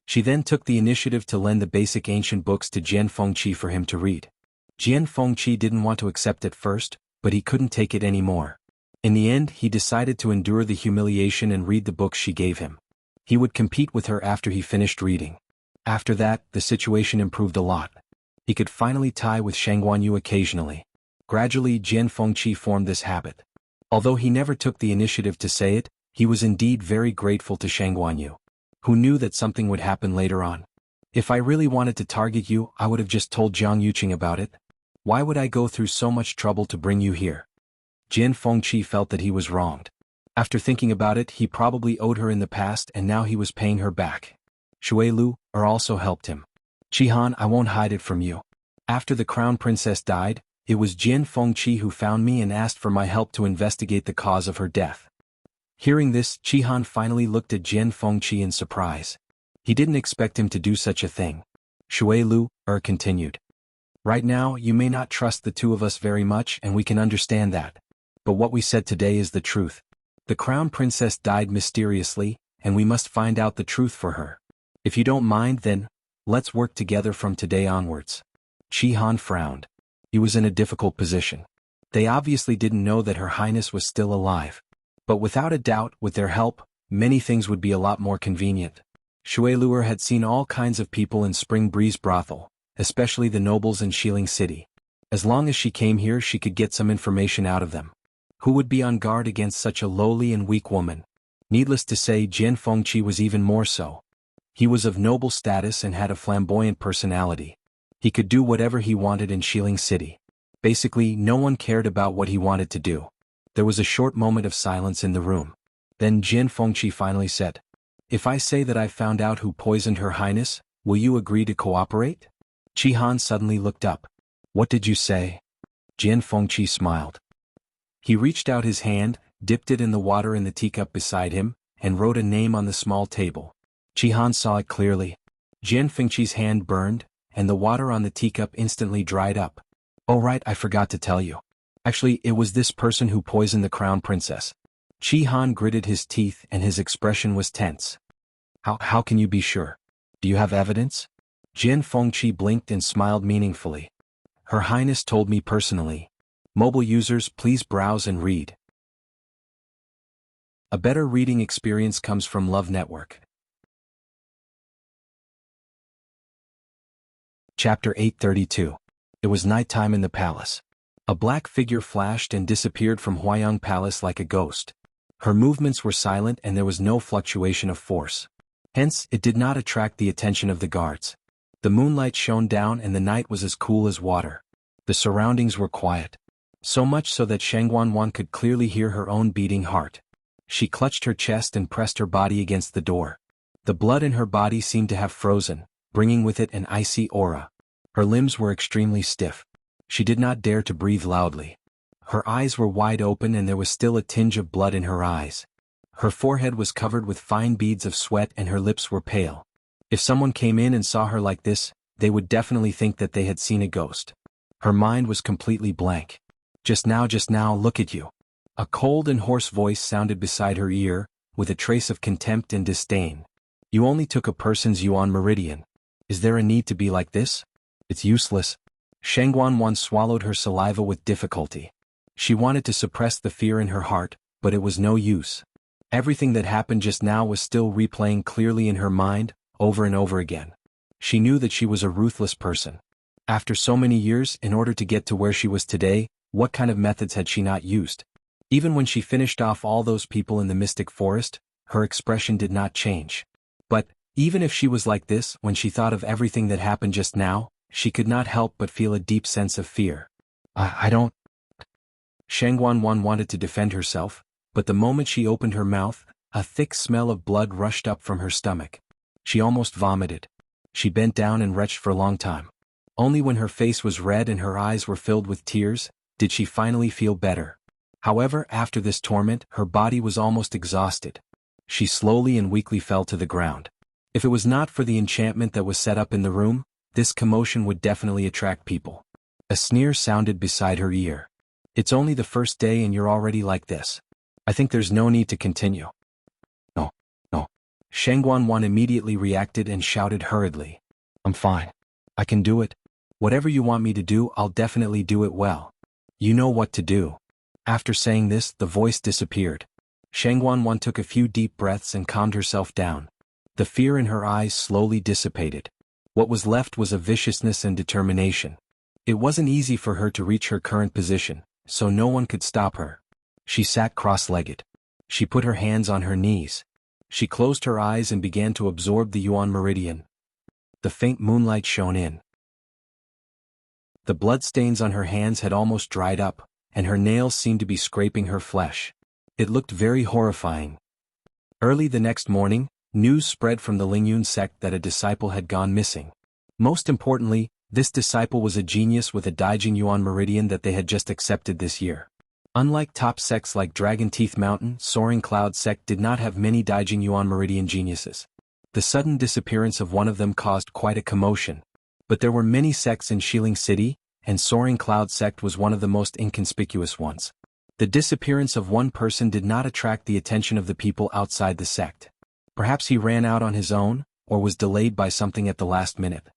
She then took the initiative to lend the basic ancient books to Jian Fengqi for him to read. Jian Fengqi didn't want to accept at first, but he couldn't take it anymore. In the end, he decided to endure the humiliation and read the books she gave him. He would compete with her after he finished reading. After that, the situation improved a lot. He could finally tie with Shangguanyu occasionally. Gradually, Jian Fengqi formed this habit. Although he never took the initiative to say it, he was indeed very grateful to Shangguanyu. Who knew that something would happen later on? If I really wanted to target you, I would have just told Jiang Yuqing about it. Why would I go through so much trouble to bring you here? Jian Fengqi felt that he was wronged. After thinking about it, he probably owed her in the past and now he was paying her back. Shui Lu also helped him. Qihan, I won't hide it from you. After the crown princess died, it was Jian Fengqi who found me and asked for my help to investigate the cause of her death. Hearing this, Qihan finally looked at Jian Fengqi in surprise. He didn't expect him to do such a thing. Shui Lu continued. Right now, you may not trust the two of us very much and we can understand that. But what we said today is the truth. The crown princess died mysteriously, and we must find out the truth for her. If you don't mind, then, let's work together from today onwards. Chi Han frowned. He was in a difficult position. They obviously didn't know that Her Highness was still alive. But without a doubt, with their help, many things would be a lot more convenient. Shui Luer had seen all kinds of people in Spring Breeze Brothel, especially the nobles in Shilling City. As long as she came here, she could get some information out of them. Who would be on guard against such a lowly and weak woman? Needless to say, Jian Fengqi was even more so. He was of noble status and had a flamboyant personality. He could do whatever he wanted in Shilling City. Basically, no one cared about what he wanted to do. There was a short moment of silence in the room. Then Jian Fengqi finally said, "If I say that I've found out who poisoned Her Highness, will you agree to cooperate?" Chi Han suddenly looked up. "What did you say?" Jian Fengqi smiled. He reached out his hand, dipped it in the water in the teacup beside him, and wrote a name on the small table. Chi Han saw it clearly. Jian Fengqi's hand burned, and the water on the teacup instantly dried up. "Oh right, I forgot to tell you. Actually, it was this person who poisoned the crown princess." Chi Han gritted his teeth and his expression was tense. How can you be sure? Do you have evidence?" Jian Fengqi blinked and smiled meaningfully. "Her Highness told me personally. Mobile users, please browse and read. A better reading experience comes from Love Network. Chapter 832. It was nighttime in the palace. A black figure flashed and disappeared from Huayang Palace like a ghost. Her movements were silent and there was no fluctuation of force. Hence, it did not attract the attention of the guards. The moonlight shone down and the night was as cool as water. The surroundings were quiet. So much so that Shangguanwan could clearly hear her own beating heart. She clutched her chest and pressed her body against the door. The blood in her body seemed to have frozen, bringing with it an icy aura. Her limbs were extremely stiff. She did not dare to breathe loudly. Her eyes were wide open and there was still a tinge of blood in her eyes. Her forehead was covered with fine beads of sweat and her lips were pale. If someone came in and saw her like this, they would definitely think that they had seen a ghost. Her mind was completely blank. Just now, look at you." A cold and hoarse voice sounded beside her ear, with a trace of contempt and disdain. "You only took a person's yuan meridian. Is there a need to be like this? It's useless." Shangguanwan swallowed her saliva with difficulty. She wanted to suppress the fear in her heart, but it was no use. Everything that happened just now was still replaying clearly in her mind, over and over again. She knew that she was a ruthless person. After so many years, in order to get to where she was today, what kind of methods had she not used? Even when she finished off all those people in the mystic forest, her expression did not change. But, even if she was like this, when she thought of everything that happened just now, she could not help but feel a deep sense of fear. I don't... Shangguanwan wanted to defend herself, but the moment she opened her mouth, a thick smell of blood rushed up from her stomach. She almost vomited. She bent down and retched for a long time. Only when her face was red and her eyes were filled with tears, did she finally feel better. However, after this torment, her body was almost exhausted. She slowly and weakly fell to the ground. If it was not for the enchantment that was set up in the room, this commotion would definitely attract people. A sneer sounded beside her ear. "It's only the first day and you're already like this. I think there's no need to continue." No. Shangguanwan immediately reacted and shouted hurriedly. "I'm fine. I can do it. Whatever you want me to do, I'll definitely do it well. You know what to do." After saying this, the voice disappeared. Shangguanwan took a few deep breaths and calmed herself down. The fear in her eyes slowly dissipated. What was left was a viciousness and determination. It wasn't easy for her to reach her current position, so no one could stop her. She sat cross-legged. She put her hands on her knees. She closed her eyes and began to absorb the yuan meridian. The faint moonlight shone in. The bloodstains on her hands had almost dried up, and her nails seemed to be scraping her flesh. It looked very horrifying. Early the next morning, news spread from the Lingyun sect that a disciple had gone missing. Most importantly, this disciple was a genius with a Daijing Yuan meridian that they had just accepted this year. Unlike top sects like Dragon Teeth Mountain, Soaring Cloud sect did not have many Daijing Yuan meridian geniuses. The sudden disappearance of one of them caused quite a commotion. But there were many sects in Shilling City, and Soaring Cloud sect was one of the most inconspicuous ones. The disappearance of one person did not attract the attention of the people outside the sect. Perhaps he ran out on his own, or was delayed by something at the last minute.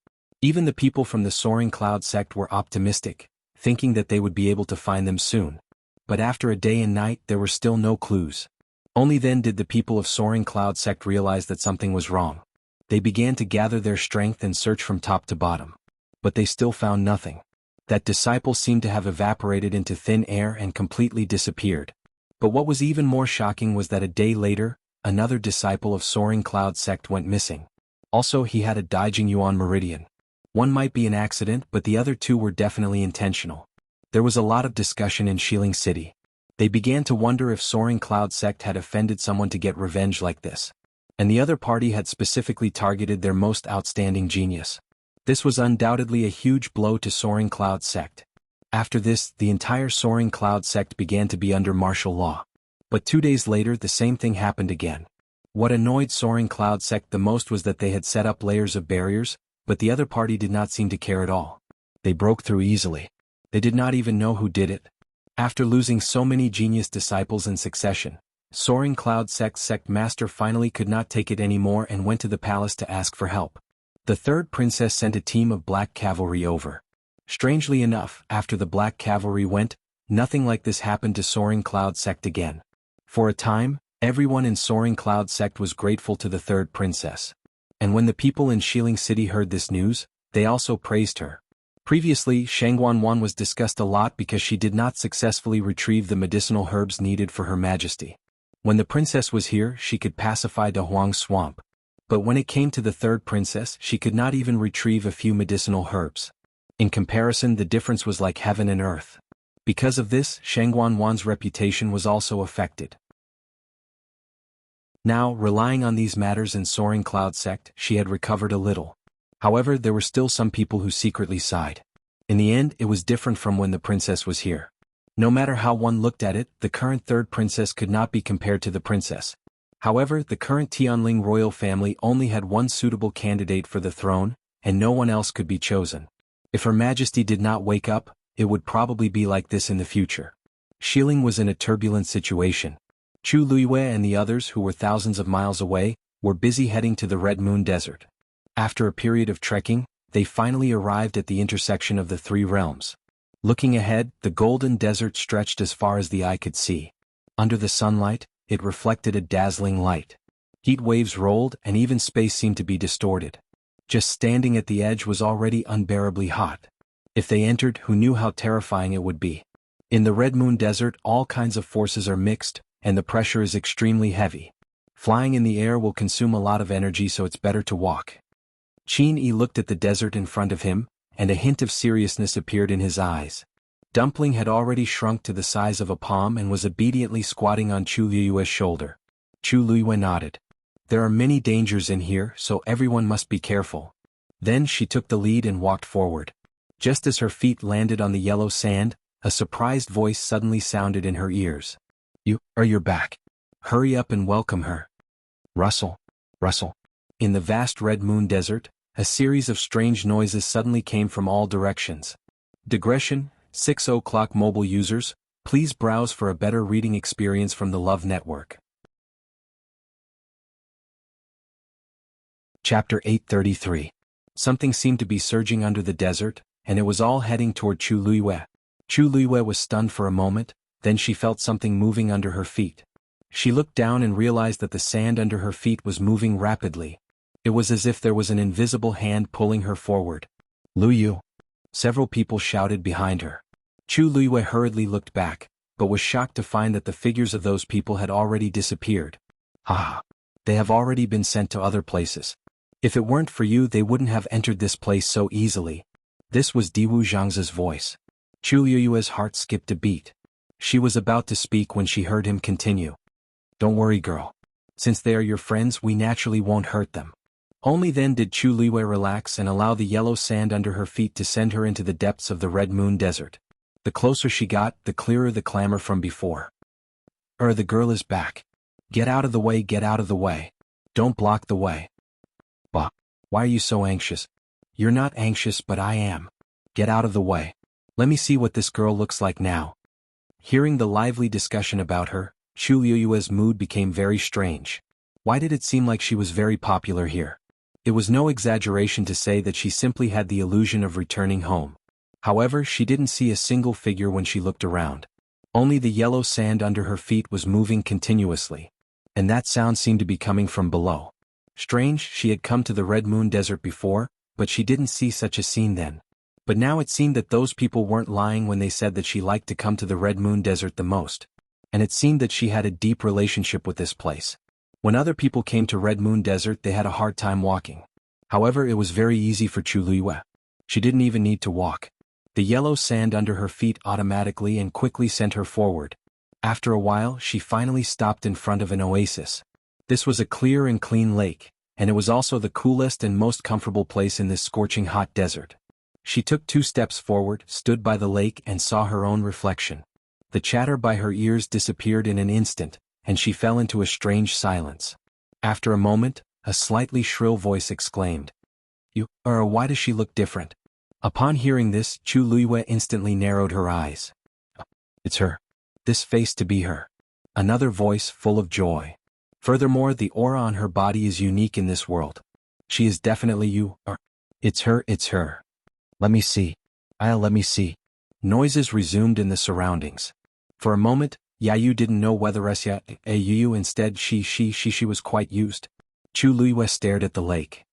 Even the people from the Soaring Cloud sect were optimistic, thinking that they would be able to find them soon. But after a day and night there were still no clues. Only then did the people of Soaring Cloud sect realize that something was wrong. They began to gather their strength and search from top to bottom. But they still found nothing. That disciple seemed to have evaporated into thin air and completely disappeared. But what was even more shocking was that a day later, another disciple of Soaring Cloud sect went missing. Also, he had a Daijing Yuan meridian. One might be an accident, but the other two were definitely intentional. There was a lot of discussion in Shilin City. They began to wonder if Soaring Cloud sect had offended someone to get revenge like this. And the other party had specifically targeted their most outstanding genius. This was undoubtedly a huge blow to Soaring Cloud sect. After this, the entire Soaring Cloud sect began to be under martial law. But 2 days later the same thing happened again. What annoyed Soaring Cloud sect the most was that they had set up layers of barriers, but the other party did not seem to care at all. They broke through easily. They did not even know who did it. After losing so many genius disciples in succession, Soaring Cloud sect master finally could not take it anymore and went to the palace to ask for help. The third princess sent a team of black cavalry over. Strangely enough, after the black cavalry went, nothing like this happened to Soaring Cloud sect again. For a time, everyone in Soaring Cloud sect was grateful to the third princess. And when the people in Shilin City heard this news, they also praised her. Previously, Shangguan was discussed a lot because she did not successfully retrieve the medicinal herbs needed for Her Majesty. When the princess was here, she could pacify Da Huang's swamp. But when it came to the third princess, she could not even retrieve a few medicinal herbs. In comparison, the difference was like heaven and earth. Because of this, Shangguan's reputation was also affected. Now, relying on these matters in Soaring Cloud sect, she had recovered a little. However, there were still some people who secretly sighed. In the end, it was different from when the princess was here. No matter how one looked at it, the current third princess could not be compared to the princess. However, the current Tianling royal family only had one suitable candidate for the throne, and no one else could be chosen. If Her Majesty did not wake up, it would probably be like this in the future. Shilin was in a turbulent situation. Chu Luiyue and the others, who were thousands of miles away, were busy heading to the Red Moon Desert. After a period of trekking, they finally arrived at the intersection of the three realms. Looking ahead, the golden desert stretched as far as the eye could see. Under the sunlight, it reflected a dazzling light. Heat waves rolled, and even space seemed to be distorted. Just standing at the edge was already unbearably hot. If they entered, who knew how terrifying it would be? In the Red Moon Desert, all kinds of forces are mixed, and the pressure is extremely heavy. Flying in the air will consume a lot of energy, so it's better to walk. Qin Yi looked at the desert in front of him, and a hint of seriousness appeared in his eyes. Dumpling had already shrunk to the size of a palm and was obediently squatting on Chu Luiyue's shoulder. Chu Luiyue nodded. There are many dangers in here, so everyone must be careful. Then she took the lead and walked forward. Just as her feet landed on the yellow sand, a surprised voice suddenly sounded in her ears. You're back. Hurry up and welcome her. Rustle. Rustle. In the vast Red Moon Desert, a series of strange noises suddenly came from all directions. Digression, 6 o'clock mobile users, please browse for a better reading experience from the Love Network. Chapter 833. Something seemed to be surging under the desert, and it was all heading toward Chu Luiyue. Chu Luiyue was stunned for a moment, then she felt something moving under her feet. She looked down and realized that the sand under her feet was moving rapidly. It was as if there was an invisible hand pulling her forward. Luyu! Several people shouted behind her. Chu Luiyue hurriedly looked back, but was shocked to find that the figures of those people had already disappeared. Ah! They have already been sent to other places. If it weren't for you, they wouldn't have entered this place so easily. This was Diwu Zhang's voice. Chu Luiyue's heart skipped a beat. She was about to speak when she heard him continue. Don't worry, girl. Since they are your friends, we naturally won't hurt them. Only then did Chu Luiyue relax and allow the yellow sand under her feet to send her into the depths of the Red Moon Desert. The closer she got, the clearer the clamor from before. The girl is back. Get out of the way, get out of the way. Don't block the way. Bah. Why are you so anxious? You're not anxious, but I am. Get out of the way. Let me see what this girl looks like now. Hearing the lively discussion about her, Chu Liyue's mood became very strange. Why did it seem like she was very popular here? It was no exaggeration to say that she simply had the illusion of returning home. However, she didn't see a single figure when she looked around. Only the yellow sand under her feet was moving continuously. And that sound seemed to be coming from below. Strange, she had come to the Red Moon Desert before, but she didn't see such a scene then. But now it seemed that those people weren't lying when they said that she liked to come to the Red Moon Desert the most. And it seemed that she had a deep relationship with this place. When other people came to Red Moon Desert, they had a hard time walking. However, it was very easy for Chu Liyue. She didn't even need to walk. The yellow sand under her feet automatically and quickly sent her forward. After a while, she finally stopped in front of an oasis. This was a clear and clean lake, and it was also the coolest and most comfortable place in this scorching hot desert. She took 2 steps forward, stood by the lake, and saw her own reflection. The chatter by her ears disappeared in an instant, and she fell into a strange silence. After a moment, a slightly shrill voice exclaimed, Why does she look different?" Upon hearing this, Chu Liyue instantly narrowed her eyes. "It's her. This face to be her." Another voice full of joy. "Furthermore, the aura on her body is unique in this world. She is definitely you, or it's her, it's her. Let me see. Let me see." Noises resumed in the surroundings. For a moment, Yayu didn't know whether Yu instead she was quite used. Chu Liyue stared at the lake.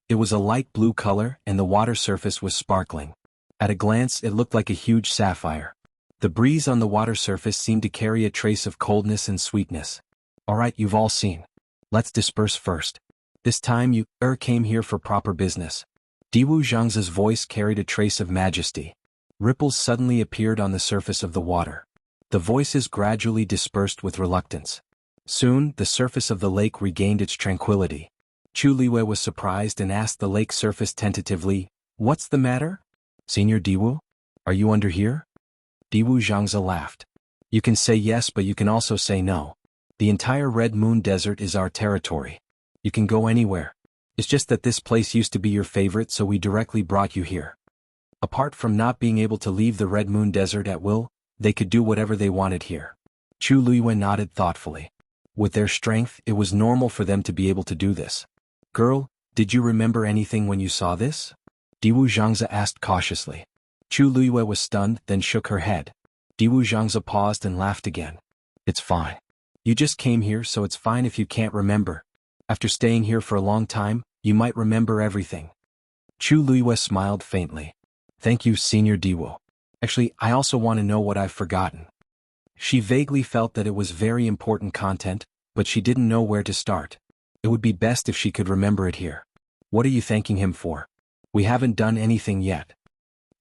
It was a light blue color and the water surface was sparkling. At a glance it looked like a huge sapphire. The breeze on the water surface seemed to carry a trace of coldness and sweetness. "Alright, you've all seen. Let's disperse first. This time you came here for proper business." Diwu Zhang's voice carried a trace of majesty. Ripples suddenly appeared on the surface of the water. The voices gradually dispersed with reluctance. Soon, the surface of the lake regained its tranquility. Chu Liyue was surprised and asked the lake surface tentatively, "What's the matter? Senior Diwu? Are you under here?" Diwu Zhangzi laughed. "You can say yes, but you can also say no. The entire Red Moon Desert is our territory. You can go anywhere. It's just that this place used to be your favorite, so we directly brought you here." Apart from not being able to leave the Red Moon Desert at will, they could do whatever they wanted here. Chu Liyue nodded thoughtfully. With their strength, it was normal for them to be able to do this. "Girl, did you remember anything when you saw this?" Diwu Zhangzi asked cautiously. Chu Liyue was stunned, then shook her head. Diwu Zhangzi paused and laughed again. "It's fine. You just came here, so it's fine if you can't remember. After staying here for a long time, you might remember everything." Chu Liyue smiled faintly. "Thank you, Senior Diwu. Actually, I also want to know what I've forgotten." She vaguely felt that it was very important content, but she didn't know where to start. It would be best if she could remember it here. "What are you thanking him for? We haven't done anything yet."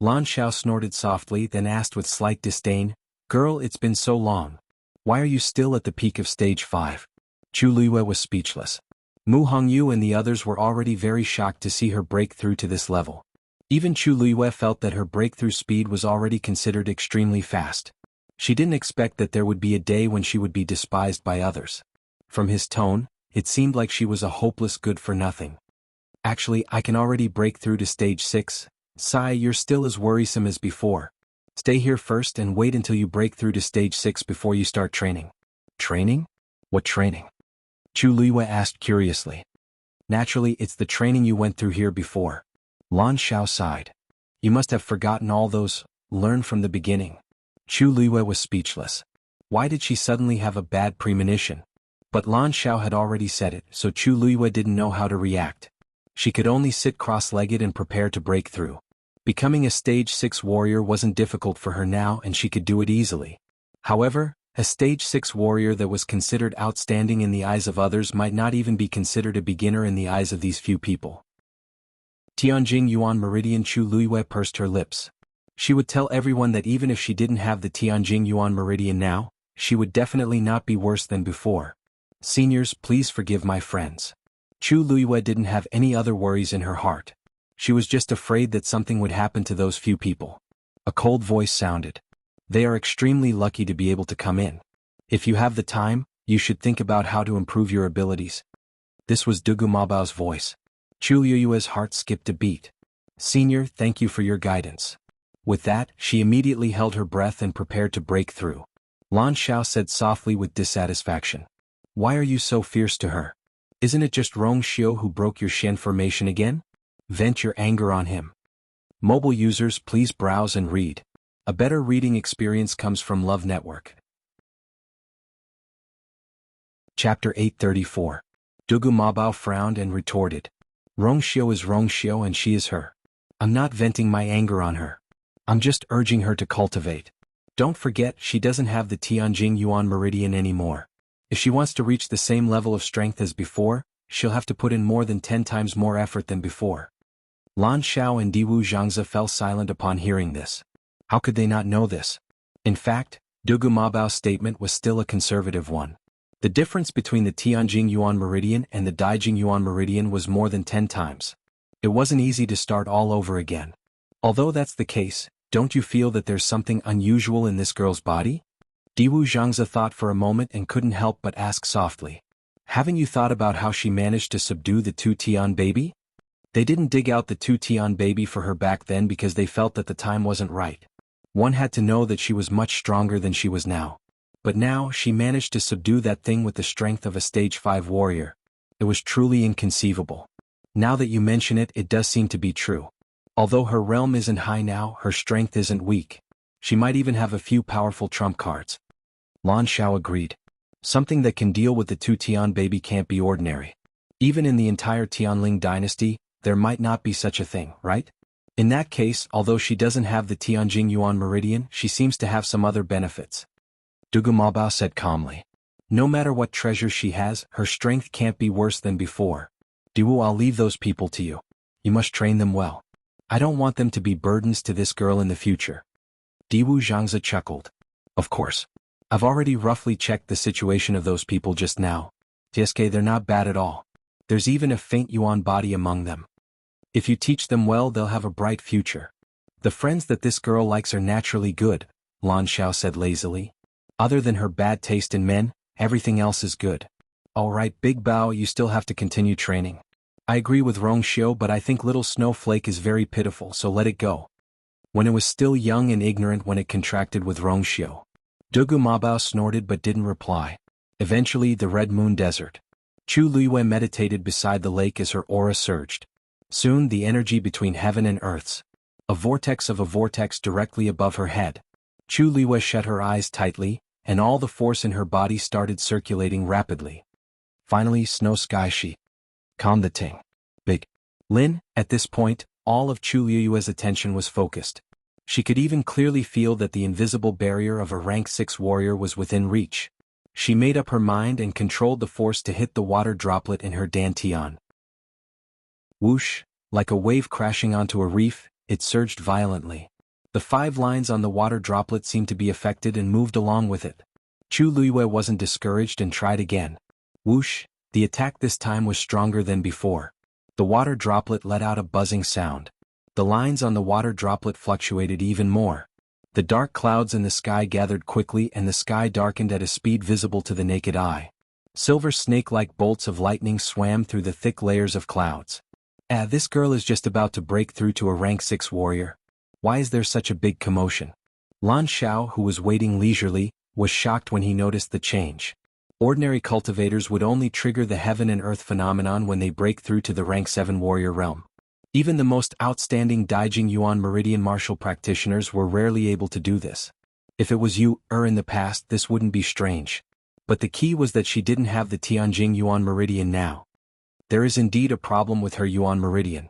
Lan Xiao snorted softly, then asked with slight disdain, "Girl, it's been so long. Why are you still at the peak of stage 5? Chu Liyue was speechless. Mu Hongyu and the others were already very shocked to see her break through to this level. Even Chu Liyue felt that her breakthrough speed was already considered extremely fast. She didn't expect that there would be a day when she would be despised by others. From his tone, it seemed like she was a hopeless good-for-nothing. "Actually, I can already break through to stage 6. Sai, you're still as worrisome as before. Stay here first and wait until you break through to stage 6 before you start training." "Training? What training?" Chu Liyue asked curiously. "Naturally, it's the training you went through here before." Lan Xiao sighed. "You must have forgotten all those, learn from the beginning." Chu Liyue was speechless. Why did she suddenly have a bad premonition? But Lan Xiao had already said it, so Chu Liyue didn't know how to react. She could only sit cross-legged and prepare to break through. Becoming a stage 6 warrior wasn't difficult for her now and she could do it easily. However, a stage 6 warrior that was considered outstanding in the eyes of others might not even be considered a beginner in the eyes of these few people. Tianjing Yuan Meridian. Chu Liyue pursed her lips. She would tell everyone that even if she didn't have the Tianjing Yuan Meridian now, she would definitely not be worse than before. "Seniors, please forgive my friends." Chu Liyue didn't have any other worries in her heart. She was just afraid that something would happen to those few people. A cold voice sounded. "They are extremely lucky to be able to come in. If you have the time, you should think about how to improve your abilities." This was Dugu Mabao's voice. Chu Liyue's heart skipped a beat. "Senior, thank you for your guidance. With that, she immediately held her breath and prepared to break through. Lan Xiao said softly with dissatisfaction. Why are you so fierce to her? Isn't it just Rong Xiu who broke your Shen formation again? Vent your anger on him. Mobile users, please browse and read. A better reading experience comes from Love Network. Chapter 834. Dugu Mabao frowned and retorted. Rong Xiu is Rong Xiu and she is her. I'm not venting my anger on her. I'm just urging her to cultivate. Don't forget, she doesn't have the Tianjing Yuan Meridian anymore. If she wants to reach the same level of strength as before, she'll have to put in more than 10 times more effort than before. Lan Xiao and Diwu Zhangzi fell silent upon hearing this. How could they not know this? In fact, Dugu Mabao's statement was still a conservative one. The difference between the Tianjing Yuan Meridian and the Daijing Yuan Meridian was more than 10 times. It wasn't easy to start all over again. Although that's the case, don't you feel that there's something unusual in this girl's body? Diwu Zhangzi thought for a moment and couldn't help but ask softly. Haven't you thought about how she managed to subdue the two Tian baby? They didn't dig out the two Tian baby for her back then because they felt that the time wasn't right. One had to know that she was much stronger than she was now. But now she managed to subdue that thing with the strength of a stage 5 warrior. It was truly inconceivable. Now that you mention it, it does seem to be true. Although her realm isn't high now, her strength isn't weak. She might even have a few powerful trump cards. Lan Xiao agreed. Something that can deal with the two Tian baby can't be ordinary. Even in the entire Tianling dynasty, there might not be such a thing, right? In that case, although she doesn't have the Tianjing Yuan Meridian, she seems to have some other benefits. Dugu Mabao said calmly. No matter what treasure she has, her strength can't be worse than before. Diwu, I'll leave those people to you. You must train them well. I don't want them to be burdens to this girl in the future. Diwu Zhangzi chuckled. Of course. I've already roughly checked the situation of those people just now. TSK, they're not bad at all. There's even a faint Yuan body among them. If you teach them well, they'll have a bright future. The friends that this girl likes are naturally good, Lan Xiao said lazily. Other than her bad taste in men, everything else is good. Alright, Big Bao, you still have to continue training. I agree with Rong Xiu, but I think little Snowflake is very pitiful, so let it go. When it was still young and ignorant when it contracted with Rong Xiu. Dugu Mabao snorted but didn't reply. Eventually, the Red Moon Desert. Chu Luiyue meditated beside the lake as her aura surged. Soon, the energy between heaven and earth's. A vortex of a vortex directly above her head. Chu Luiyue shut her eyes tightly, and all the force in her body started circulating rapidly. Finally, Snow Sky She. Calm the ting. Big Lin, at this point, all of Chu Luiyue's attention was focused. She could even clearly feel that the invisible barrier of a rank 6 warrior was within reach. She made up her mind and controlled the force to hit the water droplet in her dantian. Whoosh, like a wave crashing onto a reef, it surged violently. The 5 lines on the water droplet seemed to be affected and moved along with it. Chu Luiyue wasn't discouraged and tried again. Whoosh, the attack this time was stronger than before. The water droplet let out a buzzing sound. The lines on the water droplet fluctuated even more. The dark clouds in the sky gathered quickly and the sky darkened at a speed visible to the naked eye. Silver snake-like bolts of lightning swam through the thick layers of clouds. This girl is just about to break through to a rank 6 warrior. Why is there such a big commotion? Lan Xiao, who was waiting leisurely, was shocked when he noticed the change. Ordinary cultivators would only trigger the heaven and earth phenomenon when they break through to the rank 7 warrior realm. Even the most outstanding Daijing Yuan Meridian martial practitioners were rarely able to do this. If it was you, in the past, this wouldn't be strange. But the key was that she didn't have the Tianjing Yuan Meridian now. There is indeed a problem with her Yuan Meridian.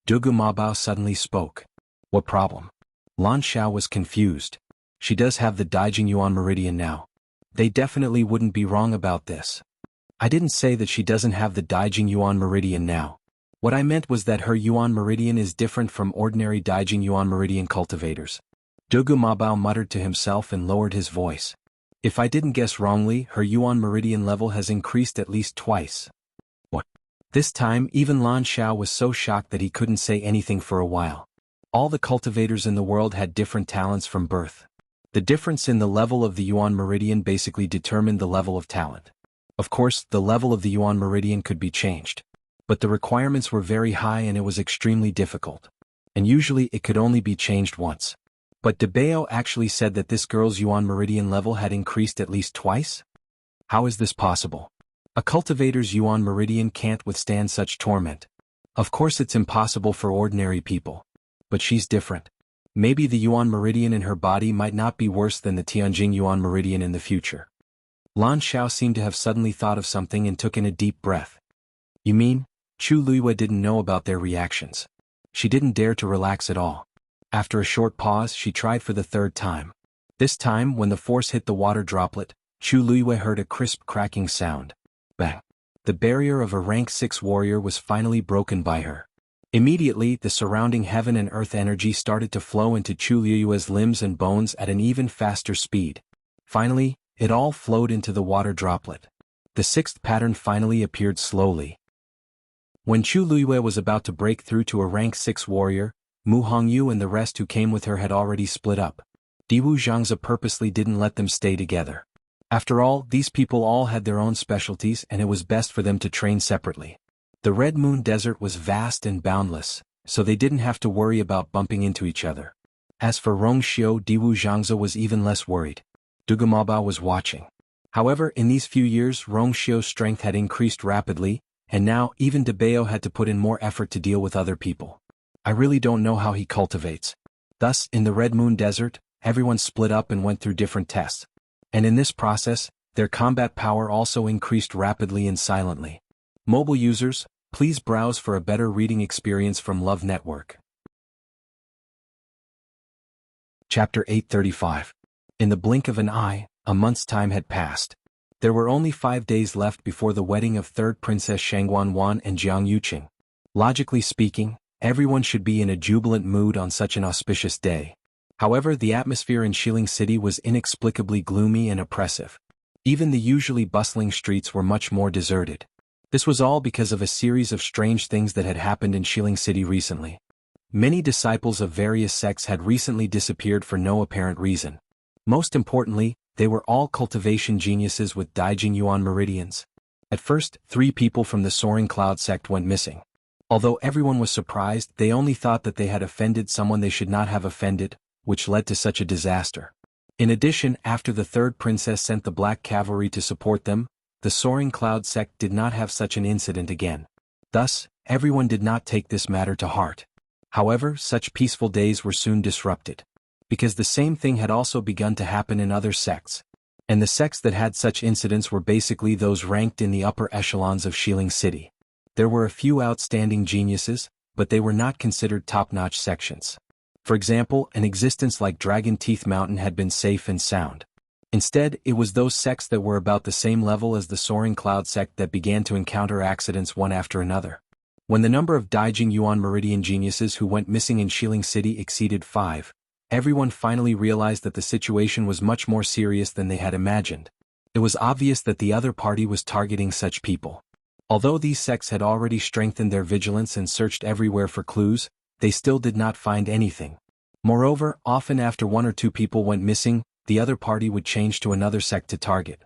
Dugu Mabao suddenly spoke. What problem? Lan Xiao was confused. She does have the Daijing Yuan Meridian now. They definitely wouldn't be wrong about this. I didn't say that she doesn't have the Daijing Yuan Meridian now. What I meant was that her Yuan Meridian is different from ordinary Daijing Yuan Meridian cultivators. Dugu Mabao muttered to himself and lowered his voice. If I didn't guess wrongly, her Yuan Meridian level has increased at least twice. What? This time, even Lan Xiao was so shocked that he couldn't say anything for a while. All the cultivators in the world had different talents from birth. The difference in the level of the Yuan Meridian basically determined the level of talent. Of course, the level of the Yuan Meridian could be changed. But the requirements were very high and it was extremely difficult. And usually it could only be changed once. But Debeo actually said that this girl's Yuan meridian level had increased at least twice? How is this possible? A cultivator's Yuan meridian can't withstand such torment. Of course it's impossible for ordinary people. But she's different. Maybe the Yuan meridian in her body might not be worse than the Tianjing Yuan meridian in the future. Lan Xiao seemed to have suddenly thought of something and took in a deep breath. You mean, Chu Luiyue didn't know about their reactions? She didn't dare to relax at all. After a short pause, she tried for the third time. This time, when the force hit the water droplet, Chu Luiyue heard a crisp cracking sound. Bang! The barrier of a rank 6 warrior was finally broken by her. Immediately, the surrounding heaven and earth energy started to flow into Chu Luiyue's limbs and bones at an even faster speed. Finally, it all flowed into the water droplet. The sixth pattern finally appeared slowly. When Chu Luiyue was about to break through to a rank 6 warrior, Mu Hongyu and the rest who came with her had already split up. Diwu Zhangze purposely didn't let them stay together. After all, these people all had their own specialties and it was best for them to train separately. The Red Moon Desert was vast and boundless, so they didn't have to worry about bumping into each other. As for Rongxiu, Diwu Zhangze was even less worried. Dugamaba was watching. However, in these few years, Rongxiu's strength had increased rapidly, and now even Debeo had to put in more effort to deal with other people. I really don't know how he cultivates. Thus, in the Red Moon Desert, everyone split up and went through different tests. And in this process, their combat power also increased rapidly and silently. Mobile users, please browse for a better reading experience from Love Network. Chapter 835. In the blink of an eye, a month's time had passed. There were only 5 days left before the wedding of third Princess Shangguan and Jiang Yuqing. Logically speaking, everyone should be in a jubilant mood on such an auspicious day. However, the atmosphere in Shilin City was inexplicably gloomy and oppressive. Even the usually bustling streets were much more deserted. This was all because of a series of strange things that had happened in Shilin City recently. Many disciples of various sects had recently disappeared for no apparent reason. Most importantly, they were all cultivation geniuses with Daijing Yuan meridians. At first, 3 people from the Soaring Cloud sect went missing. Although everyone was surprised, they only thought that they had offended someone they should not have offended, which led to such a disaster. In addition, after the third princess sent the Black Cavalry to support them, the Soaring Cloud sect did not have such an incident again. Thus, everyone did not take this matter to heart. However, such peaceful days were soon disrupted. Because the same thing had also begun to happen in other sects. And the sects that had such incidents were basically those ranked in the upper echelons of Shilin City. There were a few outstanding geniuses, but they were not considered top-notch sections. For example, an existence like Dragon Teeth Mountain had been safe and sound. Instead, it was those sects that were about the same level as the Soaring Cloud sect that began to encounter accidents one after another. When the number of Daijing Yuan Meridian geniuses who went missing in Shilin City exceeded 5, everyone finally realized that the situation was much more serious than they had imagined. It was obvious that the other party was targeting such people. Although these sects had already strengthened their vigilance and searched everywhere for clues, they still did not find anything. Moreover, often after 1 or 2 people went missing, the other party would change to another sect to target.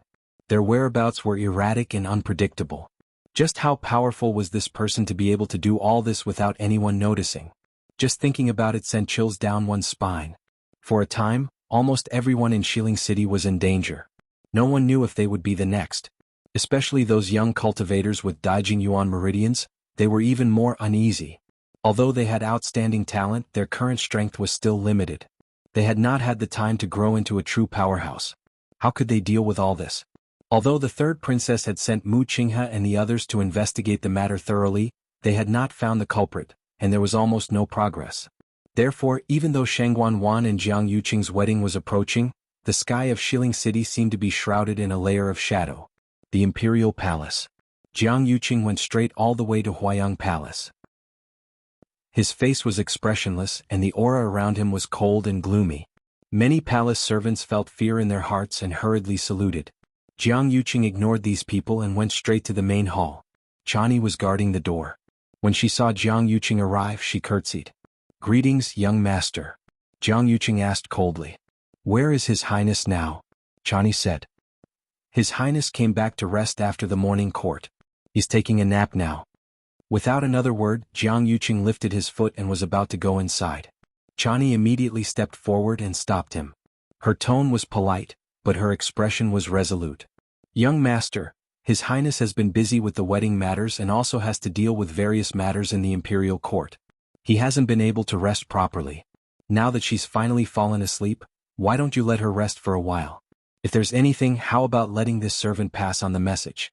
Their whereabouts were erratic and unpredictable. Just how powerful was this person to be able to do all this without anyone noticing? Just thinking about it sent chills down one's spine. For a time, almost everyone in Shilin City was in danger. No one knew if they would be the next. Especially those young cultivators with Daijing Yuan meridians, they were even more uneasy. Although they had outstanding talent, their current strength was still limited. They had not had the time to grow into a true powerhouse. How could they deal with all this? Although the third princess had sent Mu Qinghe and the others to investigate the matter thoroughly, they had not found the culprit, and there was almost no progress. Therefore, even though Shangguan and Jiang Yuqing's wedding was approaching, the sky of Shilin City seemed to be shrouded in a layer of shadow. The Imperial Palace. Jiang Yuqing went straight all the way to Huayang Palace. His face was expressionless and the aura around him was cold and gloomy. Many palace servants felt fear in their hearts and hurriedly saluted. Jiang Yuqing ignored these people and went straight to the main hall. Chani was guarding the door. When she saw Jiang Yuqing arrive, she curtsied. "Greetings, young master." Jiang Yuqing asked coldly. "Where is His Highness now?" Chani said. "His Highness came back to rest after the morning court. He's taking a nap now." Without another word, Jiang Yuqing lifted his foot and was about to go inside. Chani immediately stepped forward and stopped him. Her tone was polite, but her expression was resolute. Young master, His Highness has been busy with the wedding matters and also has to deal with various matters in the imperial court. He hasn't been able to rest properly. Now that she's finally fallen asleep, why don't you let her rest for a while? If there's anything, how about letting this servant pass on the message?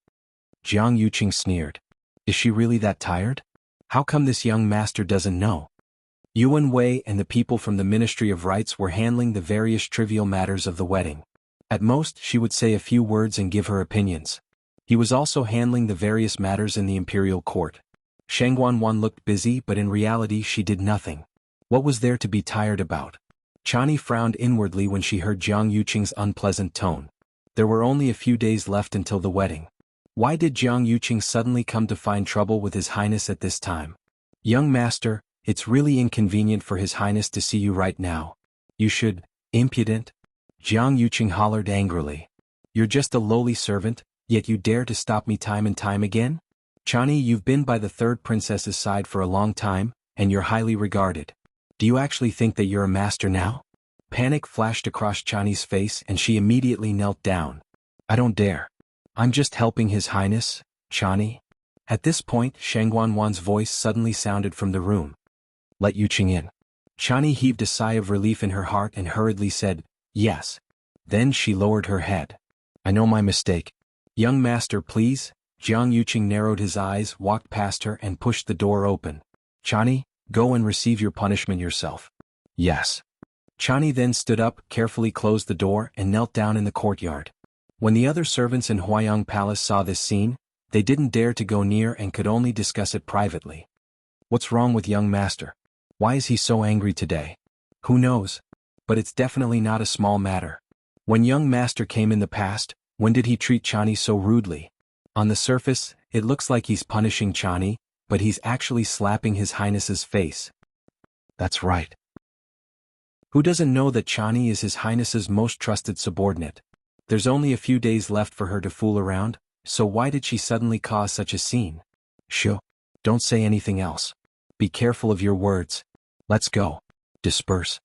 Jiang Yuqing sneered. Is she really that tired? How come this young master doesn't know? Yuan Wei and the people from the Ministry of Rites were handling the various trivial matters of the wedding. At most, she would say a few words and give her opinions. He was also handling the various matters in the imperial court. Shang Guanwan looked busy, but in reality she did nothing. What was there to be tired about? Chani frowned inwardly when she heard Jiang Yuqing's unpleasant tone. There were only a few days left until the wedding. Why did Jiang Yuqing suddenly come to find trouble with His Highness at this time? Young master, it's really inconvenient for His Highness to see you right now. You should, impudent. Jiang Yuqing hollered angrily. You're just a lowly servant, yet you dare to stop me time and time again? Chani, you've been by the third princess's side for a long time, and you're highly regarded. Do you actually think that you're a master now? Panic flashed across Chani's face and she immediately knelt down. I don't dare. I'm just helping His Highness, Chani. At this point, Shang Guanwan's voice suddenly sounded from the room. Let Yuqing in. Chani heaved a sigh of relief in her heart and hurriedly said, yes. Then she lowered her head. I know my mistake. Young master, please. Jiang Yuqing narrowed his eyes, walked past her and pushed the door open. Chani, go and receive your punishment yourself. Yes. Chani then stood up, carefully closed the door and knelt down in the courtyard. When the other servants in Huayang Palace saw this scene, they didn't dare to go near and could only discuss it privately. What's wrong with young master? Why is he so angry today? Who knows? But it's definitely not a small matter. When young master came in the past, when did he treat Chani so rudely? On the surface, it looks like he's punishing Chani, but he's actually slapping His Highness's face. That's right. Who doesn't know that Chani is His Highness's most trusted subordinate? There's only a few days left for her to fool around, so why did she suddenly cause such a scene? Shh. Don't say anything else. Be careful of your words. Let's go. Disperse.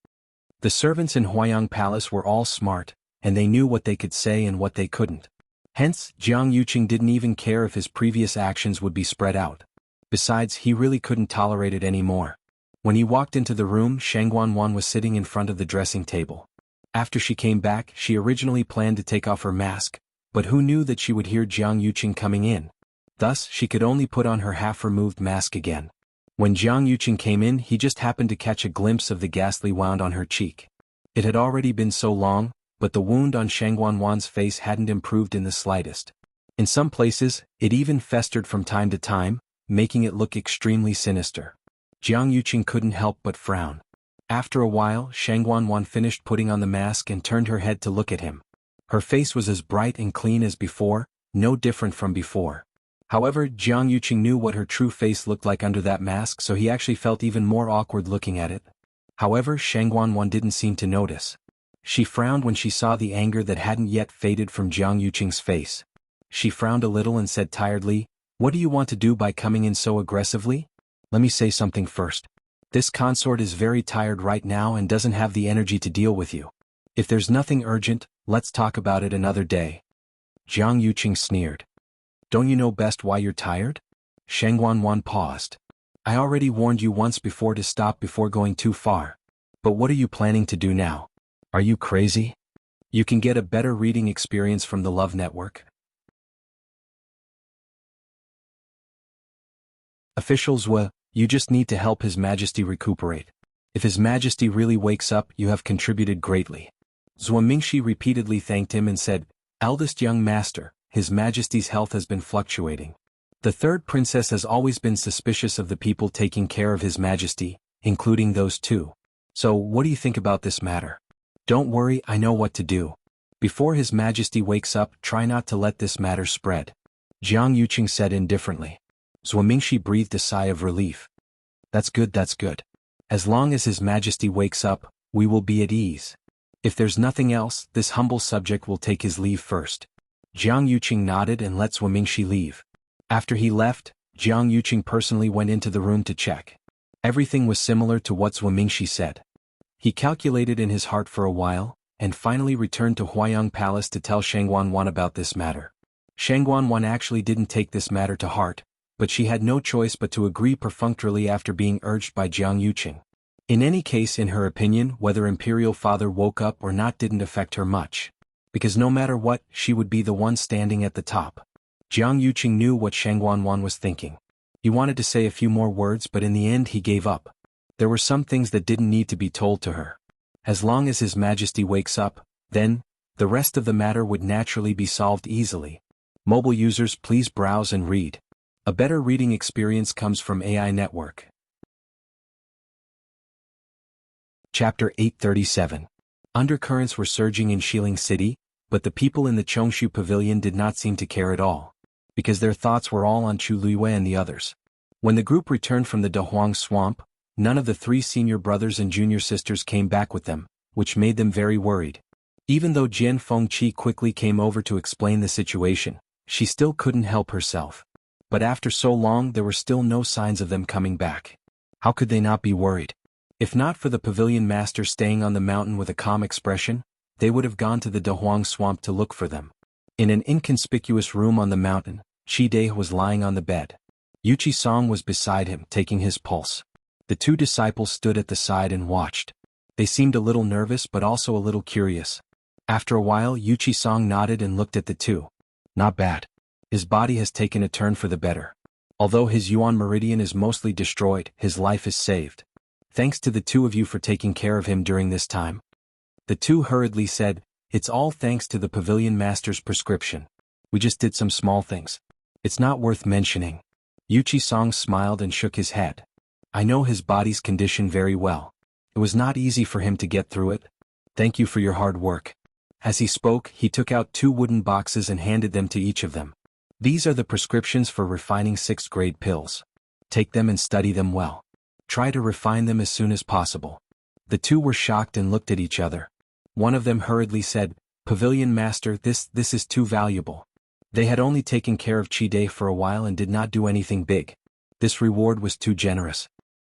The servants in Huayang Palace were all smart, and they knew what they could say and what they couldn't. Hence, Jiang Yuqing didn't even care if his previous actions would be spread out. Besides, he really couldn't tolerate it anymore. When he walked into the room, Shang Guanwan was sitting in front of the dressing table. After she came back, she originally planned to take off her mask, but who knew that she would hear Jiang Yuqing coming in? Thus, she could only put on her half-removed mask again. When Jiang Yuqing came in, he just happened to catch a glimpse of the ghastly wound on her cheek. It had already been so long, but the wound on Shang Guanwan's face hadn't improved in the slightest. In some places, it even festered from time to time, making it look extremely sinister. Jiang Yuqing couldn't help but frown. After a while, Shang Guanwan finished putting on the mask and turned her head to look at him. Her face was as bright and clean as before, no different from before. However, Jiang Yuqing knew what her true face looked like under that mask, so he actually felt even more awkward looking at it. However, Shang Guanwan didn't seem to notice. She frowned when she saw the anger that hadn't yet faded from Jiang Yuqing's face. She frowned a little and said tiredly, "What do you want to do by coming in so aggressively? Let me say something first. This consort is very tired right now and doesn't have the energy to deal with you. If there's nothing urgent, let's talk about it another day." Jiang Yuqing sneered. "Don't you know best why you're tired?" Shang Guanwan paused. "I already warned you once before to stop before going too far. But what are you planning to do now? Are you crazy? You can get a better reading experience from the Love Network. Officials, you just need to help His Majesty recuperate. If His Majesty really wakes up, you have contributed greatly." Zhuo Mingxi repeatedly thanked him and said, "Eldest young master, His Majesty's health has been fluctuating. The third princess has always been suspicious of the people taking care of His Majesty, including those two. So, what do you think about this matter?" "Don't worry, I know what to do. Before His Majesty wakes up, try not to let this matter spread," Jiang Yuqing said indifferently. Zhuo Mingxi breathed a sigh of relief. That's good. As long as His Majesty wakes up, we will be at ease. If there's nothing else, this humble subject will take his leave first." Jiang Yuqing nodded and let Zhuo Mingxi leave. After he left, Jiang Yuqing personally went into the room to check. Everything was similar to what Zhuo Mingxi said. He calculated in his heart for a while, and finally returned to Huayang Palace to tell Shangguan about this matter. Shangguan actually didn't take this matter to heart, but she had no choice but to agree perfunctorily after being urged by Jiang Yuqing. In any case, in her opinion, whether Imperial Father woke up or not didn't affect her much, because no matter what, she would be the one standing at the top. Jiang Yuqing knew what Shangguan was thinking. He wanted to say a few more words, but in the end he gave up. There were some things that didn't need to be told to her. As long as His Majesty wakes up, then, the rest of the matter would naturally be solved easily. Mobile users, please browse and read. A better reading experience comes from AI Network. Chapter 837. Undercurrents were surging in Xiling City, but the people in the Chongshu Pavilion did not seem to care at all, because their thoughts were all on Chu Luiyue and the others. When the group returned from the Dahuang Swamp, none of the 3 senior brothers and junior sisters came back with them, which made them very worried. Even though Jian Fengqi quickly came over to explain the situation, she still couldn't help herself. But after so long there were still no signs of them coming back. How could they not be worried? If not for the pavilion master staying on the mountain with a calm expression, they would have gone to the Dahuang Swamp to look for them. In an inconspicuous room on the mountain, Qi was lying on the bed. Yuqi Song was beside him, taking his pulse. The 2 disciples stood at the side and watched. They seemed a little nervous but also a little curious. After a while, Yuqi Song nodded and looked at the 2. Not bad. His body has taken a turn for the better. Although his Yuan meridian is mostly destroyed, his life is saved. Thanks to the 2 of you for taking care of him during this time. The 2 hurriedly said, it's all thanks to the pavilion master's prescription. We just did some small things. It's not worth mentioning. Yuqi Song smiled and shook his head. I know his body's condition very well. It was not easy for him to get through it. Thank you for your hard work. As he spoke, he took out 2 wooden boxes and handed them to each of them. These are the prescriptions for refining 6th grade pills. Take them and study them well. Try to refine them as soon as possible. The 2 were shocked and looked at each other. One of them hurriedly said, Pavilion Master, this is too valuable. They had only taken care of Qi for a while and did not do anything big. This reward was too generous.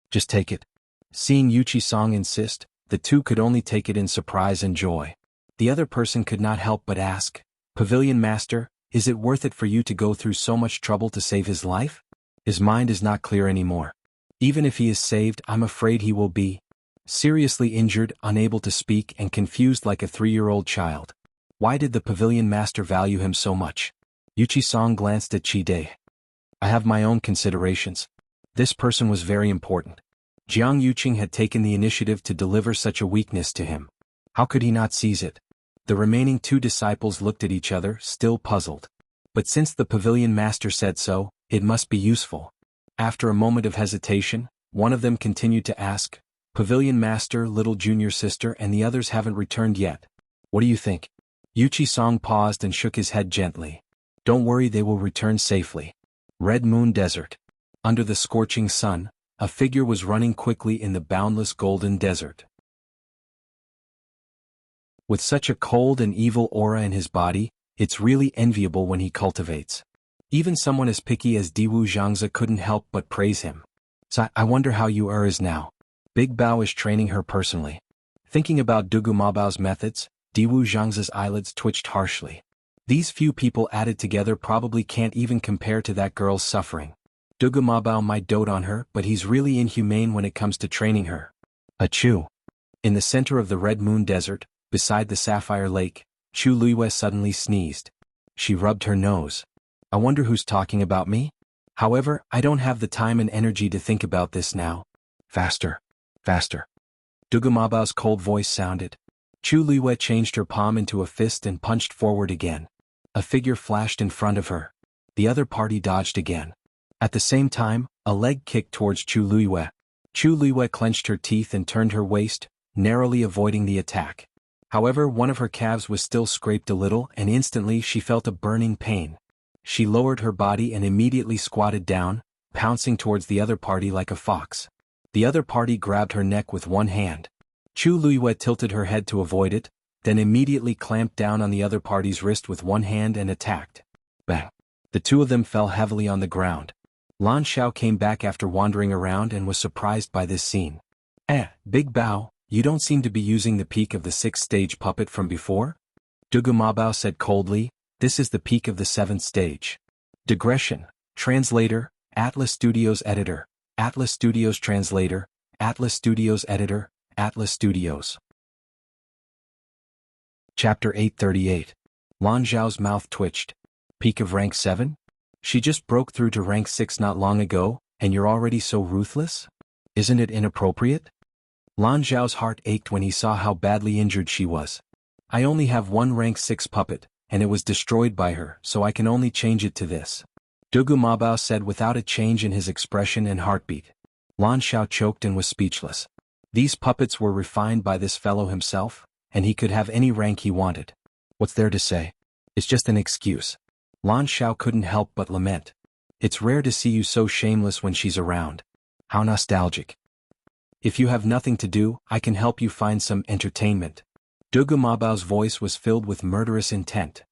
Just take it. Seeing Yuqi Song insist, the 2 could only take it in surprise and joy. The other person could not help but ask, Pavilion Master, is it worth it for you to go through so much trouble to save his life? His mind is not clear anymore. Even if he is saved, I'm afraid he will be seriously injured, unable to speak, and confused like a 3-year-old child. Why did the pavilion master value him so much? Yuqi Song glanced at Qi. I have my own considerations. This person was very important. Jiang Yuqing had taken the initiative to deliver such a weakness to him. How could he not seize it? The remaining 2 disciples looked at each other, still puzzled. But since the pavilion master said so, it must be useful. After a moment of hesitation, one of them continued to ask, Pavilion Master, little junior sister, and the others haven't returned yet. What do you think? Yuqi Song paused and shook his head gently. Don't worry, they will return safely. Red Moon Desert. Under the scorching sun, a figure was running quickly in the boundless golden desert. With such a cold and evil aura in his body, it's really enviable when he cultivates. Even someone as picky as Diwu Zhangzi couldn't help but praise him. So I wonder how Yu is now. Big Bao is training her personally. Thinking about Dugu Mabao's methods, Diwu Zhangzi's eyelids twitched harshly. These few people added together probably can't even compare to that girl's suffering. Dugu Mabao might dote on her, but he's really inhumane when it comes to training her. Achoo. In the center of the Red Moon Desert, beside the Sapphire Lake, Chu Luiyue suddenly sneezed. She rubbed her nose. I wonder who's talking about me? However, I don't have the time and energy to think about this now. Faster. Faster. Dugu Mabao's cold voice sounded. Chu Luiyue changed her palm into a fist and punched forward again. A figure flashed in front of her. The other party dodged again. At the same time, a leg kicked towards Chu Luiyue. Chu Luiyue clenched her teeth and turned her waist, narrowly avoiding the attack. However, one of her calves was still scraped a little, and instantly she felt a burning pain. She lowered her body and immediately squatted down, pouncing towards the other party like a fox. The other party grabbed her neck with one hand. Chu Luiyue tilted her head to avoid it, then immediately clamped down on the other party's wrist with one hand and attacked. Bang! The 2 of them fell heavily on the ground. Lan Xiao came back after wandering around and was surprised by this scene. Big Bao, You don't seem to be using the peak of the 6th stage puppet from before? Dugu Mabao said coldly, this is the peak of the 7th stage. Digression. Translator, Atlas Studios Editor, Atlas Studios Translator, Atlas Studios Editor, Atlas Studios. Chapter 838. Lan Zhao's mouth twitched. Peak of rank 7? She just broke through to rank 6 not long ago, and you're already so ruthless? Isn't it inappropriate? Lan Zhao's heart ached when he saw how badly injured she was. I only have one rank 6 puppet, and it was destroyed by her, so I can only change it to this. Dugu Mabao said without a change in his expression and heartbeat. Lan Zhao choked and was speechless. These puppets were refined by this fellow himself, and he could have any rank he wanted. What's there to say? It's just an excuse. Lan Zhao couldn't help but lament. It's rare to see you so shameless when she's around. How nostalgic. If you have nothing to do, I can help you find some entertainment. Dugu Mabao's voice was filled with murderous intent.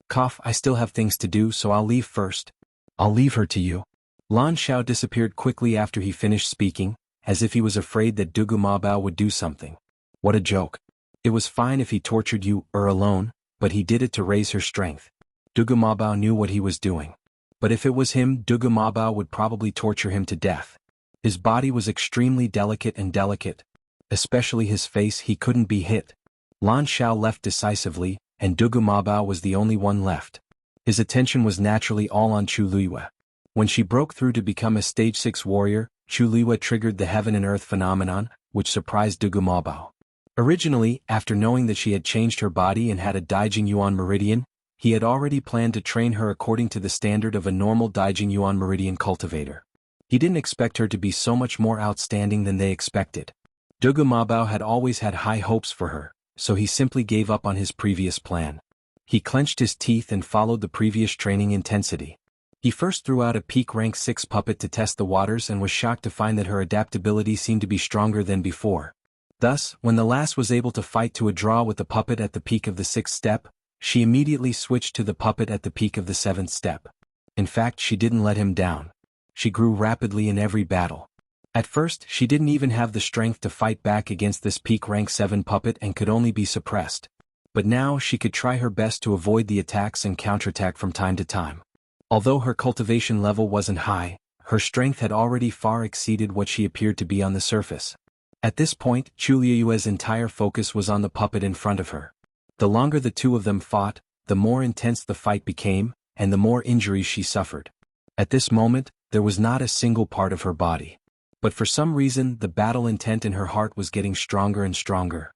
Cough, I still have things to do, so I'll leave first. I'll leave her to you. Lan Zhao disappeared quickly after he finished speaking, as if he was afraid that Dugu Mabao would do something. What a joke. It was fine if he tortured you, alone, but he did it to raise her strength. Dugu Mabao knew what he was doing. But if it was him, Dugu Mabao would probably torture him to death. His body was extremely delicate, especially his face. He couldn't be hit. Lan Zhao left decisively, and Dugu Mabao was the only one left. His attention was naturally all on Chu Luiyue. When she broke through to become a stage 6 warrior, Chu Luiyue triggered the heaven and earth phenomenon, which surprised Dugu Mabao. Originally, after knowing that she had changed her body and had a Daijing Yuan meridian, he had already planned to train her according to the standard of a normal Daijing Yuan meridian cultivator. He didn't expect her to be so much more outstanding than they expected. Dugu Mabao had always had high hopes for her, so he simply gave up on his previous plan. He clenched his teeth and followed the previous training intensity. He first threw out a peak rank 6 puppet to test the waters and was shocked to find that her adaptability seemed to be stronger than before. Thus, when the lass was able to fight to a draw with the puppet at the peak of the 6th step, she immediately switched to the puppet at the peak of the 7th step. In fact, she didn't let him down. She grew rapidly in every battle. At first, she didn't even have the strength to fight back against this peak rank 7 puppet and could only be suppressed. But now she could try her best to avoid the attacks and counterattack from time to time. Although her cultivation level wasn't high, her strength had already far exceeded what she appeared to be on the surface. At this point, Chu Luiyue's entire focus was on the puppet in front of her. The longer the two of them fought, the more intense the fight became, and the more injuries she suffered. At this moment, there was not a single part of her body. But for some reason, the battle intent in her heart was getting stronger and stronger.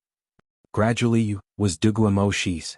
Gradually, was Dugu Mo Shi's